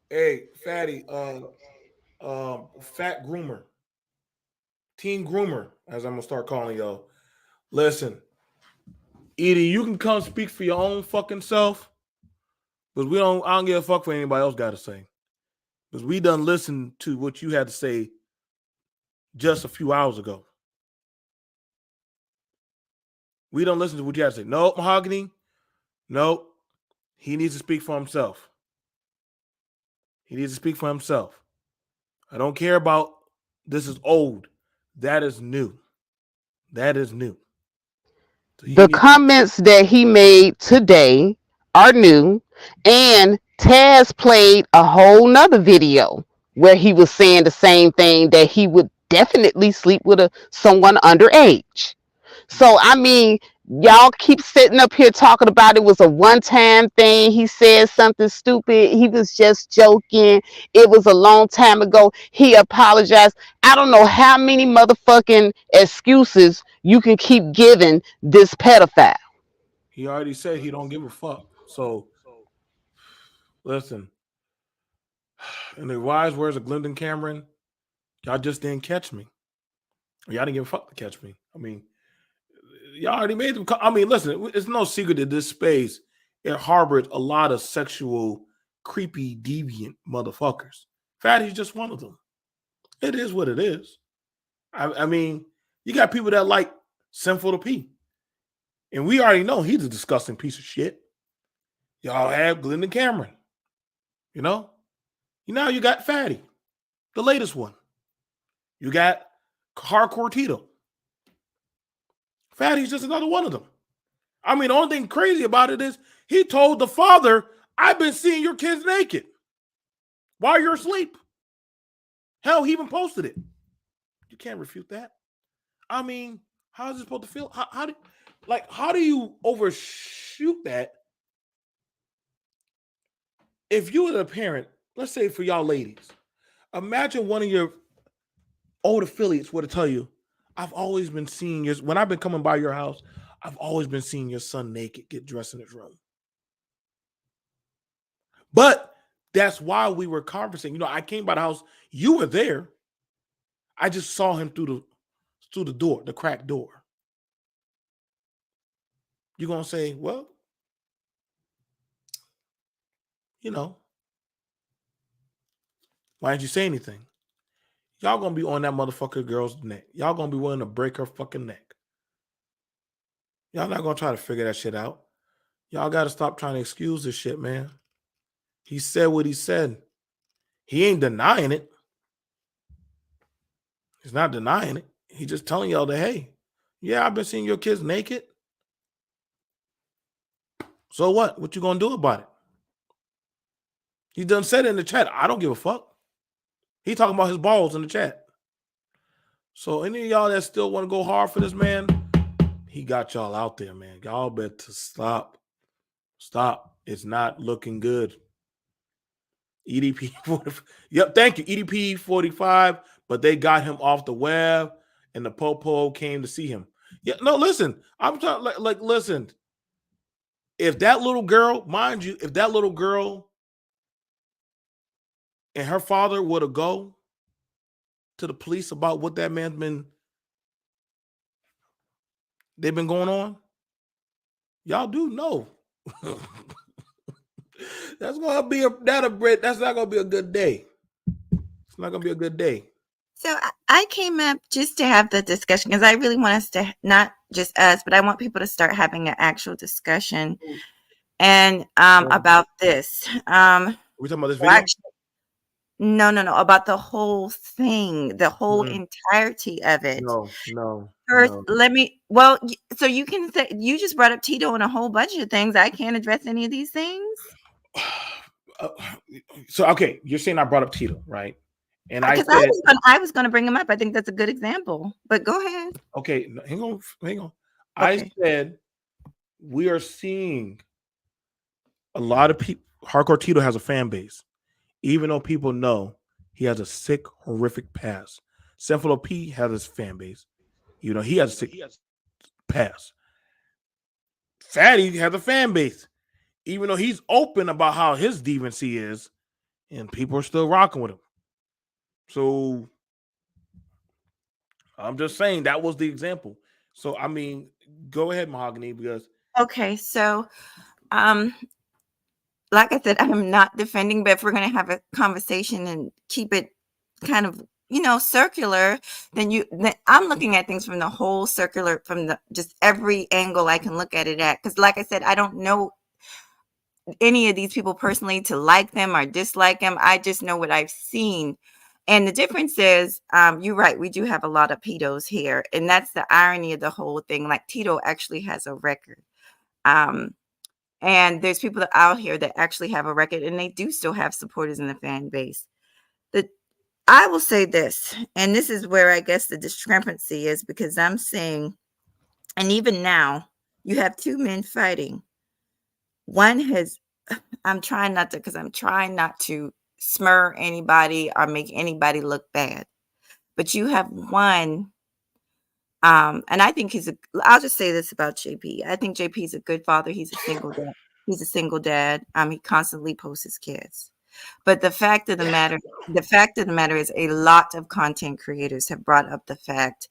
Speaker 1: Hey, fatty, fat groomer, teen groomer, as I'm gonna start calling y'all. Listen, either you can come speak for your own fucking self, because I don't give a fuck what anybody else got to say. Because we done listened to what you had to say just a few hours ago. We don't listen to what you had to say. Nope, Mahogany. Nope. He needs to speak for himself. He needs to speak for himself. I don't care about this is old. That is new. That is new. So
Speaker 8: The comments that he made today are new, and Taz played a whole nother video where he was saying the same thing, that he would definitely sleep with someone underage. So I mean, y'all keep sitting up here talking about it was a one-time thing. He said something stupid. He was just joking. It was a long time ago. He apologized. I don't know how many motherfucking excuses you can keep giving this pedophile.
Speaker 1: He already said he don't give a fuck. So listen. In the wise words of Glendon Cameron, y'all just didn't catch me. Y'all didn't give a fuck to catch me. I mean, y'all already made them. I mean, listen, it's no secret that this space, it harbored a lot of sexual, creepy, deviant motherfuckers. Fatty's just one of them. It is what it is. I mean, you got people that like Sinful to P. And we already know he's a disgusting piece of shit. Y'all have Glendon Cameron. You know? You got Fatty, the latest one. You got Hardcore Tito. Fatty's just another one of them. I mean, the only thing crazy about it is he told the father, I've been seeing your kids naked while you're asleep. Hell, he even posted it. You can't refute that. I mean, how is it supposed to feel? How do you overshoot that? If you were a parent, let's say for y'all ladies, imagine one of your old affiliates were to tell you, I've always been seeing when I've been coming by your house, I've always been seeing your son naked, get dressed in his room. But that's why we were conversing. I came by the house, you were there. I just saw him through the door, the cracked door. You're going to say, well, why didn't you say anything? Y'all going to be on that motherfucker girl's neck. Y'all going to be willing to break her fucking neck. Y'all not going to try to figure that shit out. Y'all got to stop trying to excuse this shit, man. He said what he said. He ain't denying it. He's not denying it. He's just telling y'all that, hey, yeah, I've been seeing your kids naked. So what? What you gonna do about it? He done said it in the chat. I don't give a fuck. He talking about his balls in the chat. So any of y'all that still want to go hard for this man, he got y'all out there, man. Y'all better stop. Stop. It's not looking good. EDP 45. Yep, thank you. EDP 45, but they got him off the web and the Popo came to see him. Yeah, no, listen. I'm talking like listen. If that little girl, mind you, if that little girl and her father were to go to the police about what that man's they've been going on, y'all do know. That's not gonna be a good day. It's not gonna be a good day.
Speaker 7: So I came up just to have the discussion because I really want us to, not just us, but I want people to start having an actual discussion and about this.
Speaker 1: Are we talking about this
Speaker 7: well,
Speaker 1: video?
Speaker 7: actually, no, about the whole thing, the whole
Speaker 1: Mhm.
Speaker 7: entirety of it.
Speaker 1: No.
Speaker 7: First, let me. Well, so you can say you just brought up Tito and a whole bunch of things. I can't address any of these things.
Speaker 1: So okay, you're saying I brought up Tito, right? And I
Speaker 7: Because
Speaker 1: said,
Speaker 7: I was gonna bring him up. I think that's a good example. But go ahead.
Speaker 1: okay, hang on. I
Speaker 7: Okay.
Speaker 1: said we are seeing a lot of people. Hardcore Tito has a fan base, even though people know he has a sick, horrific past. Cephalo P has his fan base. You know, he has a sick past. Fatty has a fan base, even though he's open about how his deviancy is, and people are still rocking with him. So I'm just saying that was the example. So I mean, go ahead, Mahogany, because
Speaker 7: Okay, so like I said, I'm not defending, but if we're gonna have a conversation and keep it kind of, circular, then I'm looking at things from the whole circular, from the just every angle I can look at it at. Because like I said, I don't know any of these people personally to like them or dislike them. I just know what I've seen. And the difference is, you're right, we do have a lot of pedos here. And that's the irony of the whole thing. Like Tito actually has a record. And there's people out here that actually have a record and they do still have supporters in the fan base. I will say this, and this is where I guess the discrepancy is, because I'm saying, and even now, you have two men fighting. One has, I'm trying not to, because I'm trying not to smear anybody or make anybody look bad. But you have one, and I think I'll just say this about JP. I think JP is a good father. He's a single dad. He's a single dad. He constantly posts his kids. But the fact of the matter is a lot of content creators have brought up the fact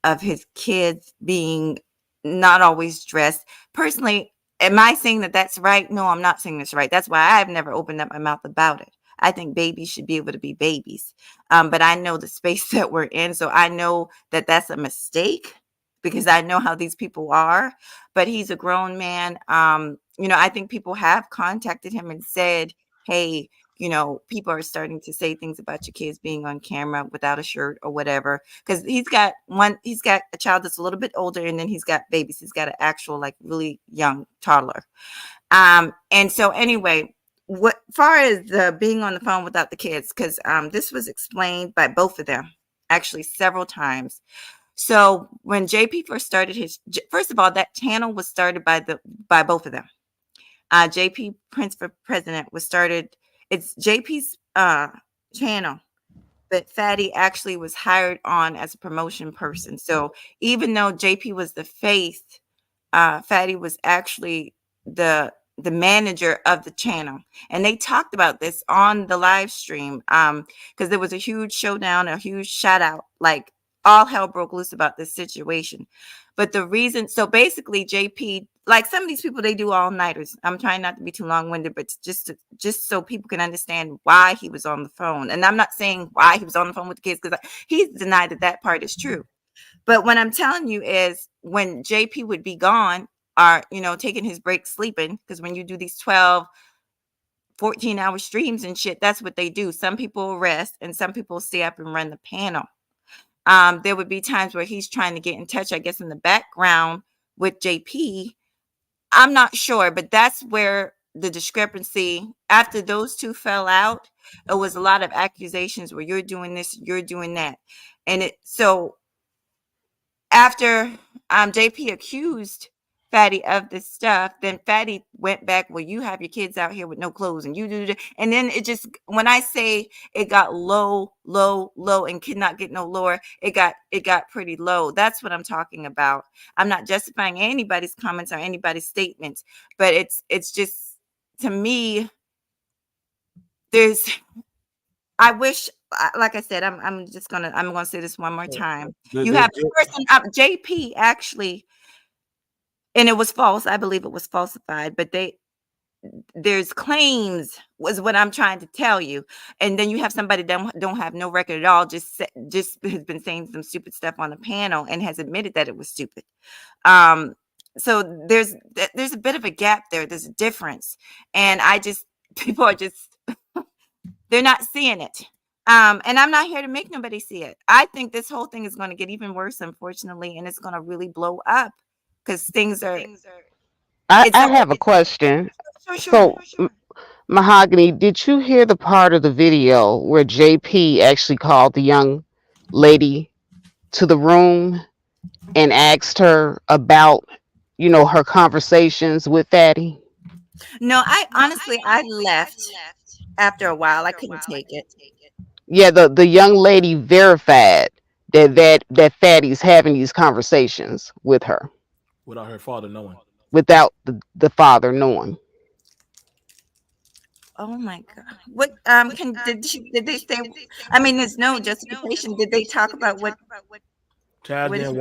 Speaker 7: of his kids being not always dressed. Personally, am I saying that that's right? No, I'm not saying that's right. That's why I've never opened up my mouth about it. I think babies should be able to be babies. But I know the space that we're in. So I know that that's a mistake because I know how these people are. But he's a grown man. I think people have contacted him and said, hey, people are starting to say things about your kids being on camera without a shirt or whatever. Because he's got a child that's a little bit older, and then he's got babies. He's got an actual, like, really young toddler. And so anyway, what far as the being on the phone without the kids, because this was explained by both of them actually several times. So when JP first started first of all, that channel was started by both of them. JP Prince for President was started. It's JP's channel, but Fatty actually was hired on as a promotion person. So even though JP was the face, Fatty was actually the manager of the channel. And they talked about this on the live stream because there was a huge showdown, a huge shout out, like all hell broke loose about this situation. But the reason, so basically JP, like some of these people, they do all-nighters. I'm trying not to be too long-winded, but just so people can understand why he was on the phone. And I'm not saying why he was on the phone with the kids, because he's denied that part is true. But what I'm telling you is when JP would be gone or, taking his break sleeping, because when you do these 12, 14-hour streams and shit, that's what they do. Some people rest and some people stay up and run the panel. There would be times where he's trying to get in touch, I guess, in the background with JP, I'm not sure, but that's where the discrepancy after those two fell out. It was a lot of accusations where you're doing this, you're doing that, and it so after JP accused Fatty of this stuff, then Fatty went back, well, you have your kids out here with no clothes and you do that. And then it just, when I say it got low, low, low and could not get no lower, it got pretty low. That's what I'm talking about. I'm not justifying anybody's comments or anybody's statements, but it's just, to me, I wish, like I said, I'm gonna say this one more time. You have the person, JP actually, and it was false. I believe it was falsified, but there's claims was what I'm trying to tell you. And then you have somebody that don't have no record at all, just has been saying some stupid stuff on the panel and has admitted that it was stupid. So there's a bit of a gap there. There's a difference, and people are just they're not seeing it. And I'm not here to make nobody see it. I think this whole thing is going to get even worse, unfortunately, and it's going to really blow up because things are.
Speaker 8: I have a question. So, Mahogany, did you hear the part of the video where JP actually called the young lady to the room and asked her about, her conversations with Fatty?
Speaker 7: No, I honestly left after a while. I couldn't take it.
Speaker 8: Yeah, the young lady verified that Fatty's having these conversations with her
Speaker 1: without her father knowing.
Speaker 8: without the father knowing.
Speaker 7: Oh my God! What did they say? I mean, there's no justification. Did they talk about what?
Speaker 1: Taz didn't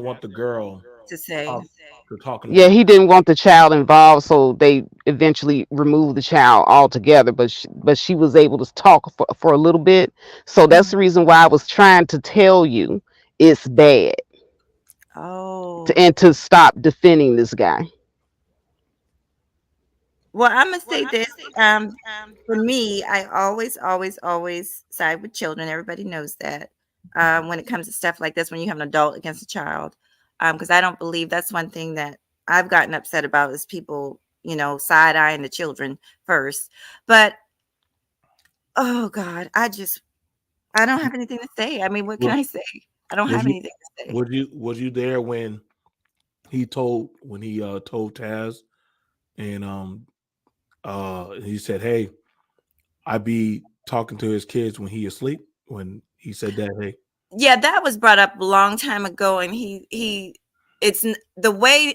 Speaker 1: want the girl
Speaker 7: to say.
Speaker 1: To talk.
Speaker 8: Yeah, he didn't want the child involved, so they eventually removed the child altogether. But she was able to talk for a little bit, so that's the reason why I was trying to tell you it's bad.
Speaker 7: Oh.
Speaker 8: And to stop defending this guy.
Speaker 7: Well, I'm gonna say this. For me, I always side with children. Everybody knows that. When it comes to stuff like this, when you have an adult against a child, because I don't believe that's one thing that I've gotten upset about is people, side eyeing the children first. But oh God, I don't have anything to say. I mean, what can I say? I don't have anything to say.
Speaker 1: Was you there when he told Taz, and he said, "Hey, I be talking to his kids when he asleep." When he said that, hey.
Speaker 7: Yeah, that was brought up a long time ago, and it's the way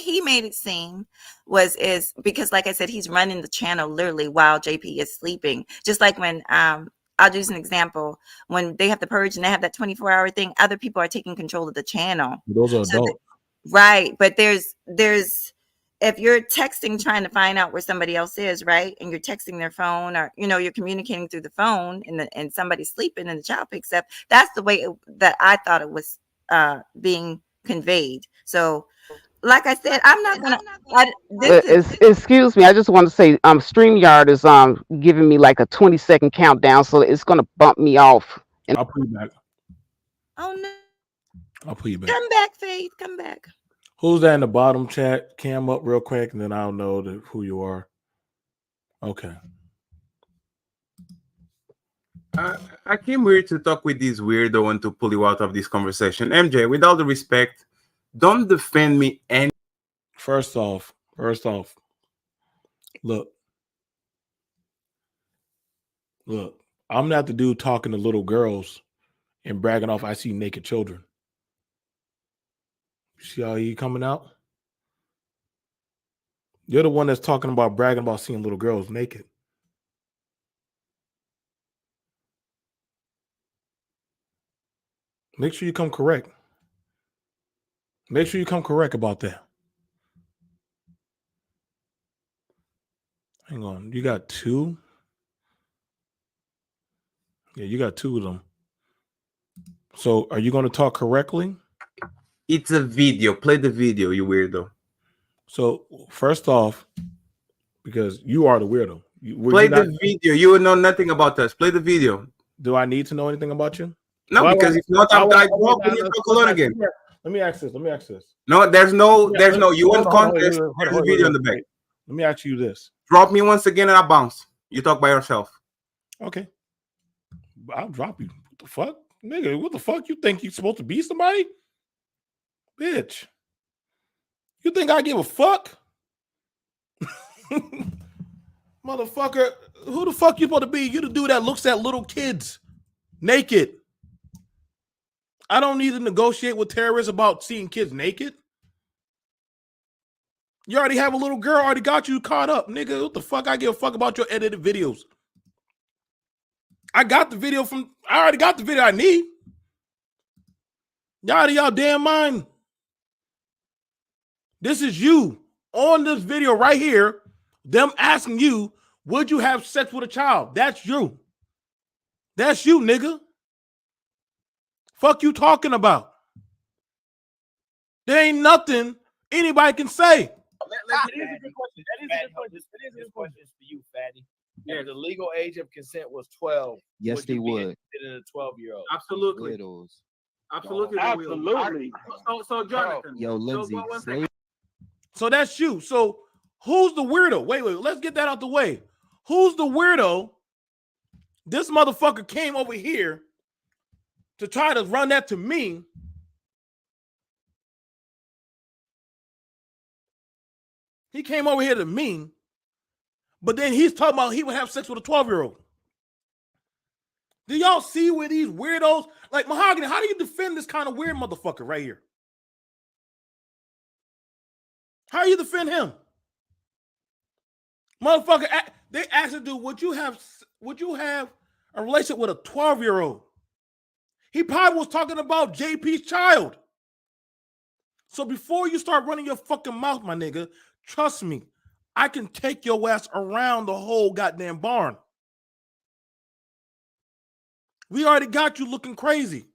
Speaker 7: he made it seem is because, like I said, he's running the channel literally while JP is sleeping. Just like when I'll use an example, when they have the purge and they have that 24-hour thing, other people are taking control of the channel.
Speaker 1: Those are adults,
Speaker 7: right? But there's if you're texting trying to find out where somebody else is, right, and you're texting their phone, or you're communicating through the phone, and somebody's sleeping and the child picks up, that's the way that I thought it was being conveyed. So like I said, I'm not gonna
Speaker 8: excuse me, I just want to say StreamYard is giving me like a 20-second countdown, so it's gonna bump me off. And
Speaker 1: I'll put you back.
Speaker 7: Oh no,
Speaker 1: I'll put you back.
Speaker 7: Come back, Faith, come back.
Speaker 1: Who's that in the bottom chat? Cam up real quick, and then I'll know who you are. Okay.
Speaker 3: I came here to talk with this weirdo and to pull you out of this conversation. MJ, with all the respect, don't defend me any.
Speaker 1: First off, look, I'm not the dude talking to little girls and bragging off I see naked children. See how he coming out? You're the one that's talking about bragging about seeing little girls naked. Make sure you come correct. Make sure you come correct about that. Hang on. You got two? Yeah, you got two of them. So are you going to talk correctly?
Speaker 3: It's a video. Play the video, you weirdo.
Speaker 1: So first off, because you are the weirdo.
Speaker 3: Play the video. You will know nothing about us. Play the video.
Speaker 1: Do I need to know anything about you?
Speaker 3: No, because if not, I'm going to talk alone again.
Speaker 1: Let me ask this.
Speaker 3: No, there's no. You want contest.
Speaker 1: Hold
Speaker 3: There's
Speaker 1: on,
Speaker 3: a video in the back.
Speaker 1: wait. Let me ask you this.
Speaker 3: Drop me once again and I bounce. You talk by yourself.
Speaker 1: Okay. I'll drop you. What the fuck? Nigga, what the fuck? You think you supposed to be somebody? Bitch. You think I give a fuck? Motherfucker, who the fuck you supposed to be? You the dude that looks at little kids naked. I don't need to negotiate with terrorists about seeing kids naked. You already have a little girl, already got you caught up. Nigga, what the fuck? I give a fuck about your edited videos. I already got the video I need. Y'all out of y'all damn mind. This is you on this video right here. Them asking you, would you have sex with a child? That's you. That's you, nigga. Fuck you talking about? There ain't nothing anybody can say.
Speaker 9: That is a good question. That is a good question for you, Fatty. Yeah, the legal age of consent was 12.
Speaker 10: Yes, they would.
Speaker 9: In a 12-year-old.
Speaker 3: Absolutely.
Speaker 10: Widows.
Speaker 3: Absolutely. So Jonathan.
Speaker 10: Yo, Lindsay.
Speaker 1: So that's you. So who's the weirdo? Wait, let's get that out the way. Who's the weirdo? This motherfucker came over here to try to run that to me. He came over here to me, but then he's talking about he would have sex with a 12-year-old. Do y'all see where these weirdos, like Mahogany, how do you defend this kind of weird motherfucker right here? How do you defend him? Motherfucker, they asked the dude, would you have a relationship with a 12-year-old? He probably was talking about JP's child. So before you start running your fucking mouth, my nigga, trust me, I can take your ass around the whole goddamn barn. We already got you looking crazy.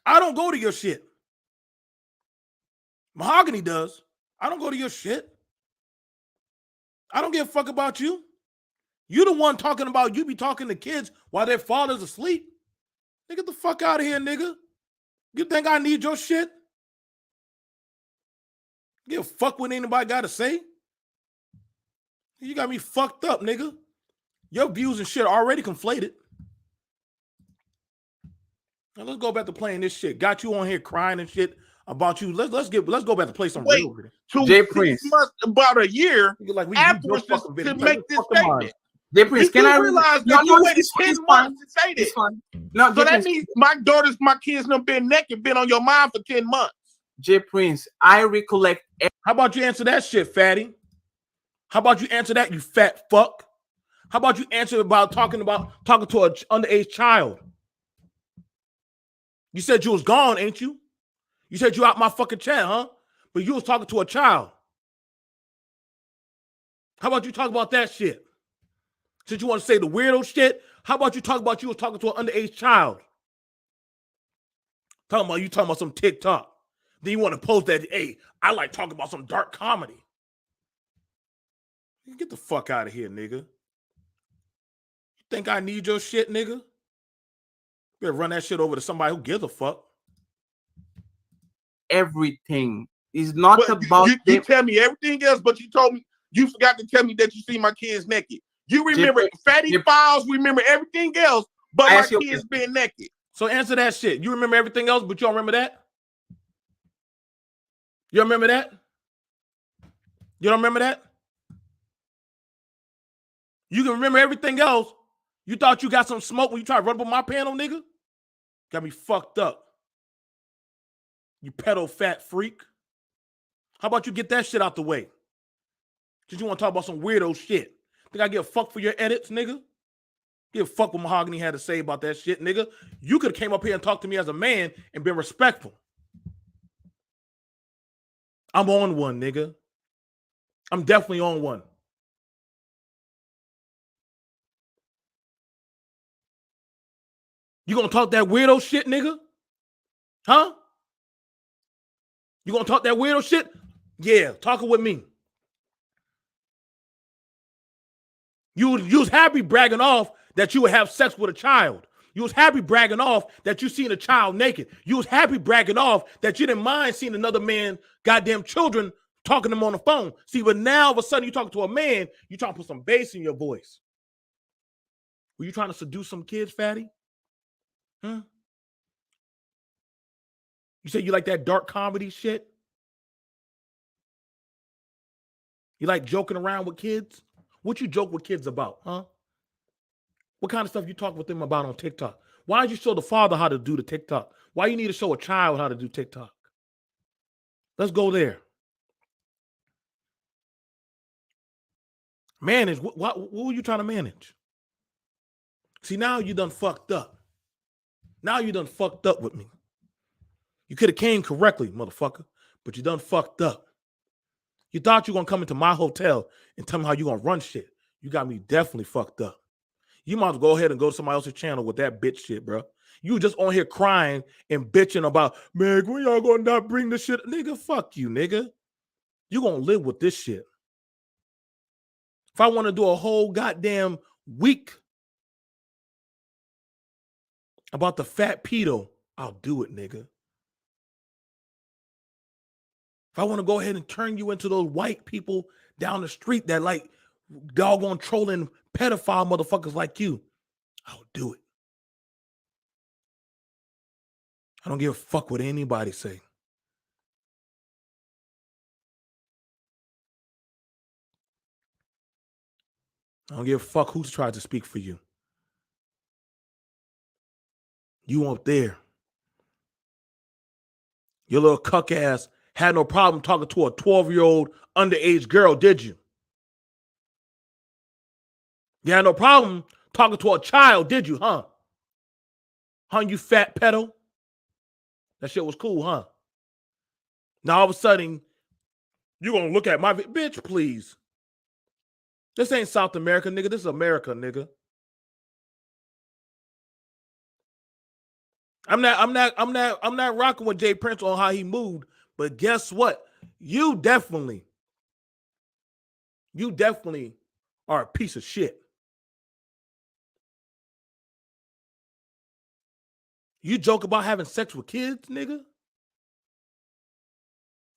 Speaker 1: I don't go to your shit. Mahogany does. I don't go to your shit. I don't give a fuck about you. You the one talking about you be talking to kids while their father's asleep. Nigga, get the fuck out of here, nigga. You think I need your shit? Give a fuck what anybody got to say? You got me fucked up, nigga. Your views and shit are already conflated. Now let's go back to playing this shit. Got you on here crying and shit about you. Let's go back to play some real.
Speaker 2: Jay Prince, about a year
Speaker 1: like
Speaker 2: afterwards to make this statement.
Speaker 3: Jay Prince, can I
Speaker 2: realize that you waited 10 months to say this?
Speaker 3: No,
Speaker 2: so that means my kids done been naked, been on your mind for 10 months.
Speaker 3: Jay Prince, I recollect.
Speaker 1: How about you answer that shit, fatty? How about you answer that, you fat fuck? How about you answer about talking to an underage child? You said you was gone, ain't you? You said you out my fucking chat, huh? But you was talking to a child. How about you talk about that shit? Since you want to say the weirdo shit, how about you talk about you was talking to an underage child? You talking about some TikTok. Then you want to post that, hey, I like talking about some dark comedy. Get the fuck out of here, nigga. You think I need your shit, nigga? You better run that shit over to somebody who gives a fuck.
Speaker 3: Everything is not about.
Speaker 2: You tell me everything else, but you forgot to tell me that you see my kids naked. You remember Fatty Files, remember everything else, but my kids being naked.
Speaker 1: So answer that shit. You remember everything else, but you don't remember that? You don't remember that? You don't remember that? You can remember everything else. You thought you got some smoke when you tried to run up on my panel, nigga? Got me fucked up. You pedo fat freak. How about you get that shit out the way? Because you want to talk about some weirdo shit. Think I give a fuck for your edits, nigga? Give a fuck what Mahogany had to say about that shit, nigga. You could have came up here and talked to me as a man and been respectful. I'm on one, nigga. I'm definitely on one. You gonna talk that weirdo shit, nigga? Huh? You gonna talk that weirdo shit? Yeah, talk it with me. You was happy bragging off that you would have sex with a child. You was happy bragging off that you seen a child naked. You was happy bragging off that you didn't mind seeing another man, goddamn children, talking to them on the phone. See, but now all of a sudden you talking to a man, you trying to put some bass in your voice. Were you trying to seduce some kids, fatty? Huh? You say you like that dark comedy shit? You like joking around with kids? What you joke with kids about, huh? What kind of stuff you talk with them about on TikTok? Why did you show the father how to do the TikTok? Why you need to show a child how to do TikTok? Let's go there. Manage. What were you trying to manage? See, now you done fucked up. Now you done fucked up with me. You could have came correctly, motherfucker, but you done fucked up. You thought you were going to come into my hotel and tell me how you going to run shit. You got me definitely fucked up. You might as well go ahead and go to somebody else's channel with that bitch shit, bro. You just on here crying and bitching about, man, when y'all going to not bring this shit? Nigga, fuck you, nigga. You going to live with this shit. If I want to do a whole goddamn week about the fat pedo, I'll do it, nigga. If I want to go ahead and turn you into those white people down the street that like doggone trolling pedophile motherfuckers like you, I'll do it. I don't give a fuck what anybody say. I don't give a fuck who's tried to speak for you. You up there. Your little cuck ass had no problem talking to a 12-year-old underage girl, did you? You had no problem talking to a child, did you, huh? Huh, you fat pedo? That shit was cool, huh? Now all of a sudden, you're going to look at my bitch, please. This ain't South America, nigga. This is America, nigga. I'm not rocking with Jay Prince on how he moved, but guess what? You definitely are a piece of shit. You joke about having sex with kids, nigga?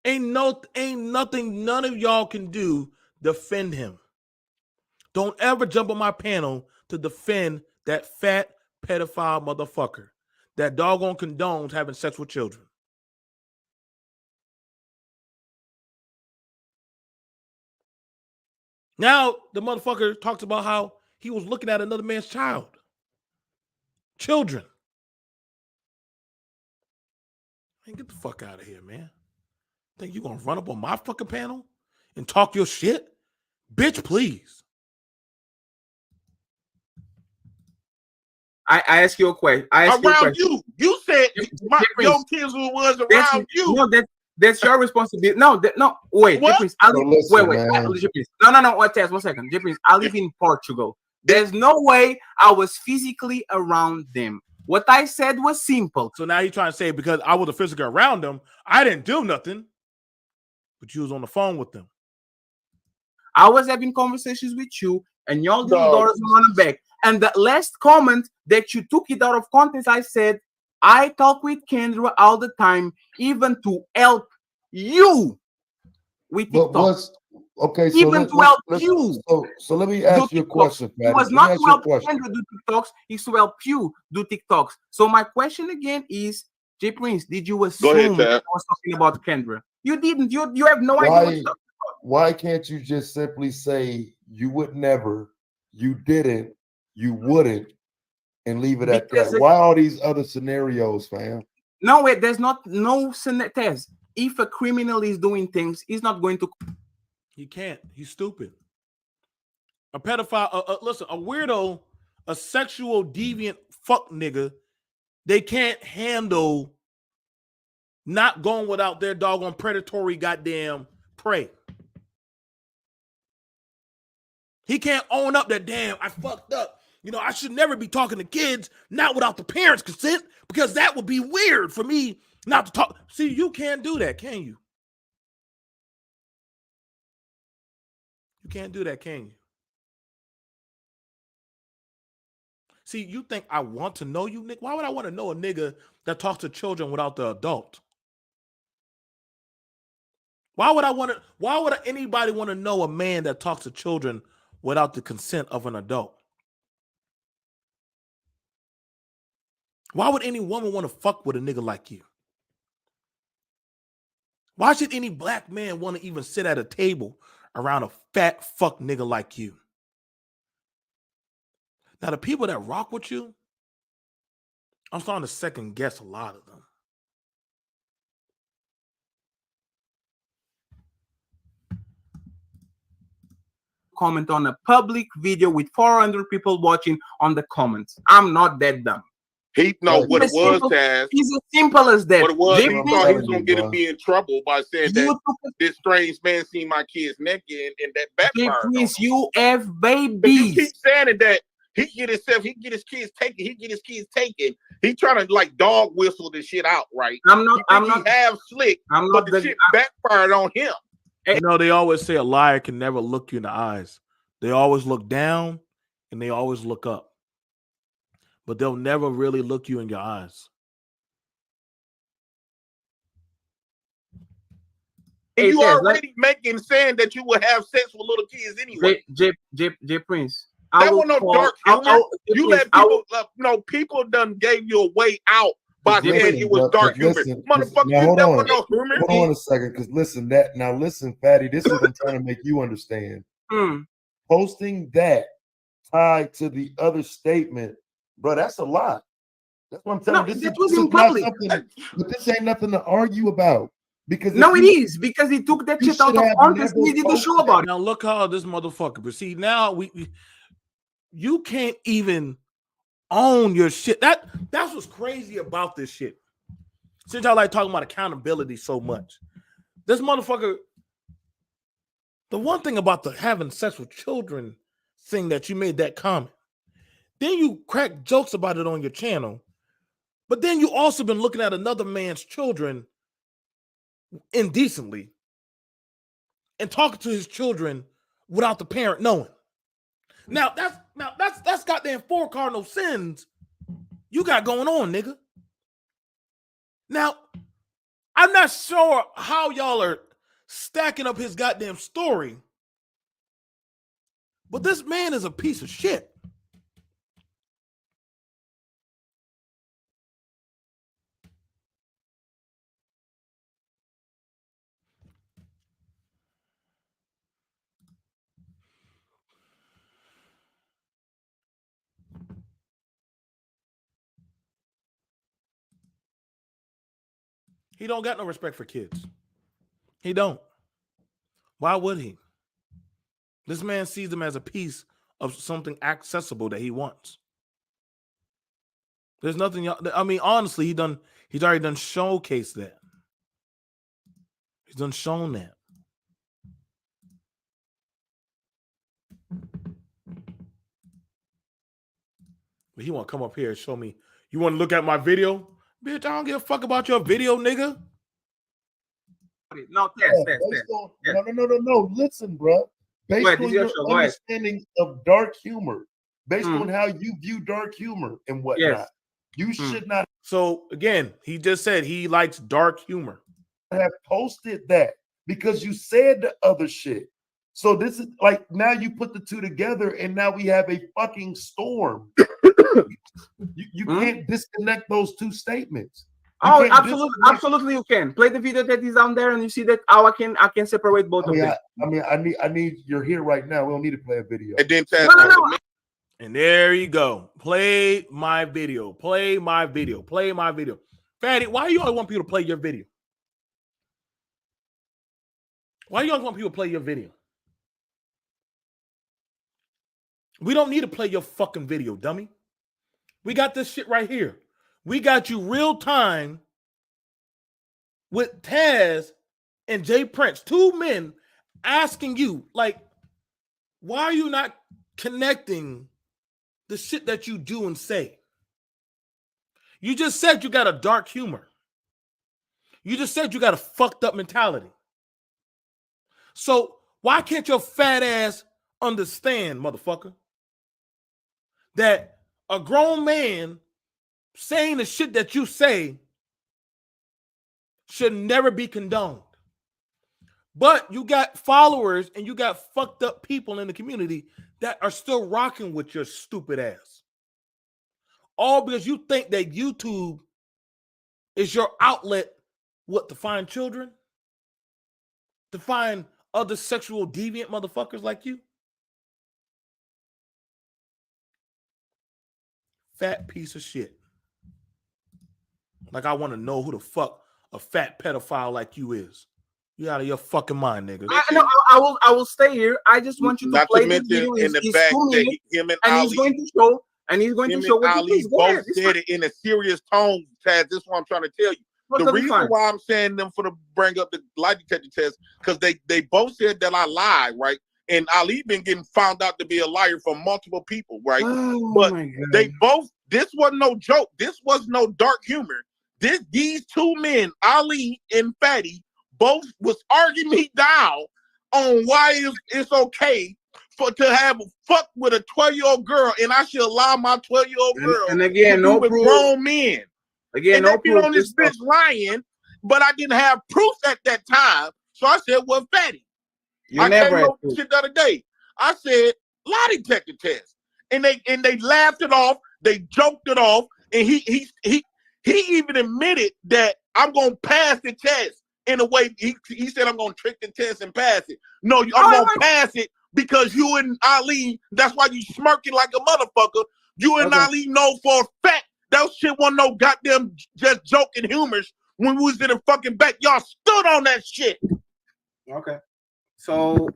Speaker 1: Ain't nothing none of y'all can do defend him. Don't ever jump on my panel to defend that fat pedophile motherfucker that doggone condones having sex with children. Now the motherfucker talks about how he was looking at another man's children. Man, get the fuck out of here, man. Think you gonna run up on my fucking panel and talk your shit? Bitch, please.
Speaker 3: I ask you a question.
Speaker 2: You said your kids was around you.
Speaker 3: No, that's your responsibility. No, wait, Prince, I live,
Speaker 4: listen,
Speaker 3: wait.
Speaker 4: man.
Speaker 3: No. What test? 1 second, Prince. I live in Portugal. There's no way I was physically around them. What I said was simple.
Speaker 1: So now you're trying to say because I was physically around them, I didn't do nothing. But you was on the phone with them.
Speaker 3: I was having conversations with you, and your little daughters were on the back. And the last comment that you took it out of context, I said, I talk with Kendra all the time, even to help you with TikTok.
Speaker 4: Okay, so
Speaker 3: even to help you.
Speaker 4: So let me ask you a question,
Speaker 3: It was not to help Kendra do TikToks, it's to help you do TikToks. So my question again is, J Prince, did you assume I was talking about Kendra? You didn't. You have no idea what you're talking about.
Speaker 4: Why can't you just simply say you would never, you didn't, you wouldn't, and leave it at that? Why all these other scenarios, fam?
Speaker 3: No, wait, there's no test. If a criminal is doing things, he's not going to.
Speaker 1: He can't. He's stupid. A pedophile, listen, a weirdo, a sexual deviant fuck nigga, they can't handle not going without their doggone predatory goddamn prey. He can't own up that, damn, I fucked up. You know, I should never be talking to kids, not without the parents' consent, because that would be weird for me not to talk. See, you can't do that, can you? You can't do that, can you? See, you think I want to know you, nigga? Why would I want to know a nigga that talks to children without the adult? Why would anybody want to know a man that talks to children without the consent of an adult? Why would any woman want to fuck with a nigga like you? Why should any black man want to even sit at a table around a fat fuck nigga like you? Now, the people that rock with you, I'm starting to second guess a lot of them.
Speaker 3: Comment on a public video with 400 people watching on the comments. I'm not that dumb.
Speaker 2: He know what it was, Taz.
Speaker 3: He's as simple as that.
Speaker 2: What it was, he
Speaker 3: Jay
Speaker 2: thought he was
Speaker 3: Prince-
Speaker 2: gonna get me in trouble by saying
Speaker 3: You
Speaker 2: that this strange man seen my kids naked and that
Speaker 3: Jay
Speaker 2: backfired.
Speaker 3: Prince, you have
Speaker 2: You
Speaker 3: babies.
Speaker 2: keep saying it that he get his kids taken. He trying to like dog whistle this shit out, right?
Speaker 3: I'm not
Speaker 2: He have slick,
Speaker 3: I'm
Speaker 2: but
Speaker 3: not
Speaker 2: the shit backfired on him.
Speaker 1: You know, they always say a liar can never look you in the eyes. They always look down and they always look up. But they'll never really look you in your eyes.
Speaker 2: And you already saying that you would have sex with little kids anyway.
Speaker 3: J Prince.
Speaker 2: That was no dark humor. You let people, people done gave you a way out by saying it was dark humor. Motherfucker, you never no humor.
Speaker 4: Hold on a second, because listen, Fatty, this is what I'm trying to make you understand. Posting that tied to the other statement, bro, that's a lot. That's what I'm telling you. This is not something, but this ain't nothing to argue about. Because
Speaker 3: no, it is because he took that shit out of context. He did the show about it.
Speaker 1: Now look how this motherfucker. But see, now you can't even own your shit. That's what's crazy about this shit. Since y'all like talking about accountability so much, this motherfucker. The one thing about the having sex with children thing that you made that comment, then you crack jokes about it on your channel, but then you also been looking at another man's children indecently and talking to his children without the parent knowing. Now that's goddamn 4 cardinal sins you got going on, nigga. Now, I'm not sure how y'all are stacking up his goddamn story, but this man is a piece of shit. He don't got no respect for kids. He don't. Why would he? This man sees them as a piece of something accessible that he wants. There's nothing. I mean, honestly, he's already done showcased that. He's done shown that. But he want to come up here and show me. You want to look at my video? Bitch, I don't give a fuck about your video, nigga.
Speaker 3: No,
Speaker 4: No. Listen, bro. Based on your understanding of dark humor, based on how you view dark humor and whatnot, you should not.
Speaker 1: So again, he just said he likes dark humor.
Speaker 4: Have posted that because you said the other shit. So this is like now you put the two together and now we have a fucking storm. You can't disconnect those two statements.
Speaker 3: Oh, absolutely, you can play the video that is down there, and you see that how I can separate both of them.
Speaker 4: I need you're here right now. We don't need to play a video.
Speaker 2: And then
Speaker 3: no.
Speaker 1: And there you go. Play my video. Play my video. Play my video. Fatty, why you always want people to play your video? Why you always want people to play your video? We don't need to play your fucking video, dummy. We got this shit right here. We got you real time with Taz and Jay Prince, 2 men asking you, like, why are you not connecting the shit that you do and say? You just said you got a dark humor. You just said you got a fucked up mentality. So why can't your fat ass understand, motherfucker, that a grown man saying the shit that you say should never be condoned. But you got followers and you got fucked up people in the community that are still rocking with your stupid ass. All because you think that YouTube is your outlet, what, to find children? To find other sexual deviant motherfuckers like you? Fat piece of shit. Like I want to know who the fuck a fat pedophile like you is. You out of your fucking mind, nigga.
Speaker 3: I will stay here. I just want you to
Speaker 2: Not
Speaker 3: play
Speaker 2: to
Speaker 3: this
Speaker 2: mention
Speaker 3: video.
Speaker 2: in the
Speaker 3: It's
Speaker 2: fact
Speaker 3: 2
Speaker 2: that
Speaker 3: minutes,
Speaker 2: him and
Speaker 3: and
Speaker 2: Ali,
Speaker 3: he's going to show. And he's going to show what
Speaker 2: Ali
Speaker 3: he is. Go ahead.
Speaker 2: both
Speaker 3: It's
Speaker 2: said it in a serious tone, Taz. This is what I'm trying to tell you. The
Speaker 3: totally
Speaker 2: reason
Speaker 3: fine.
Speaker 2: why I'm saying them for to bring up the lie detector test, because they both said that I lied, right? And Ali been getting found out to be a liar from multiple people, right?
Speaker 3: Oh
Speaker 2: But
Speaker 3: my God.
Speaker 2: they both, this wasn't no joke. This was no dark humor. These two men, Ali and Fatty, both was arguing me down on why it's okay to have a fuck with a 12-year-old girl, and I should allow my 12-year-old girl
Speaker 3: And again,
Speaker 2: to
Speaker 3: no
Speaker 2: be with
Speaker 3: proof.
Speaker 2: grown men.
Speaker 3: Again,
Speaker 2: And
Speaker 3: no
Speaker 2: they been
Speaker 3: proof.
Speaker 2: on this bitch lying, but I didn't have proof at that time. So I said, well, Fatty. I came up with shit the other day. I said, lie detector test. And they laughed it off, they joked it off, and he even admitted that I'm gonna pass the test in a way. He said I'm gonna trick the test and pass it. No, I'm gonna pass it because you and Ali, that's why you smirking like a motherfucker. You and Ali know for a fact that shit wasn't no goddamn just joking humors when we was in the fucking back. Y'all stood on that shit.
Speaker 3: Okay. So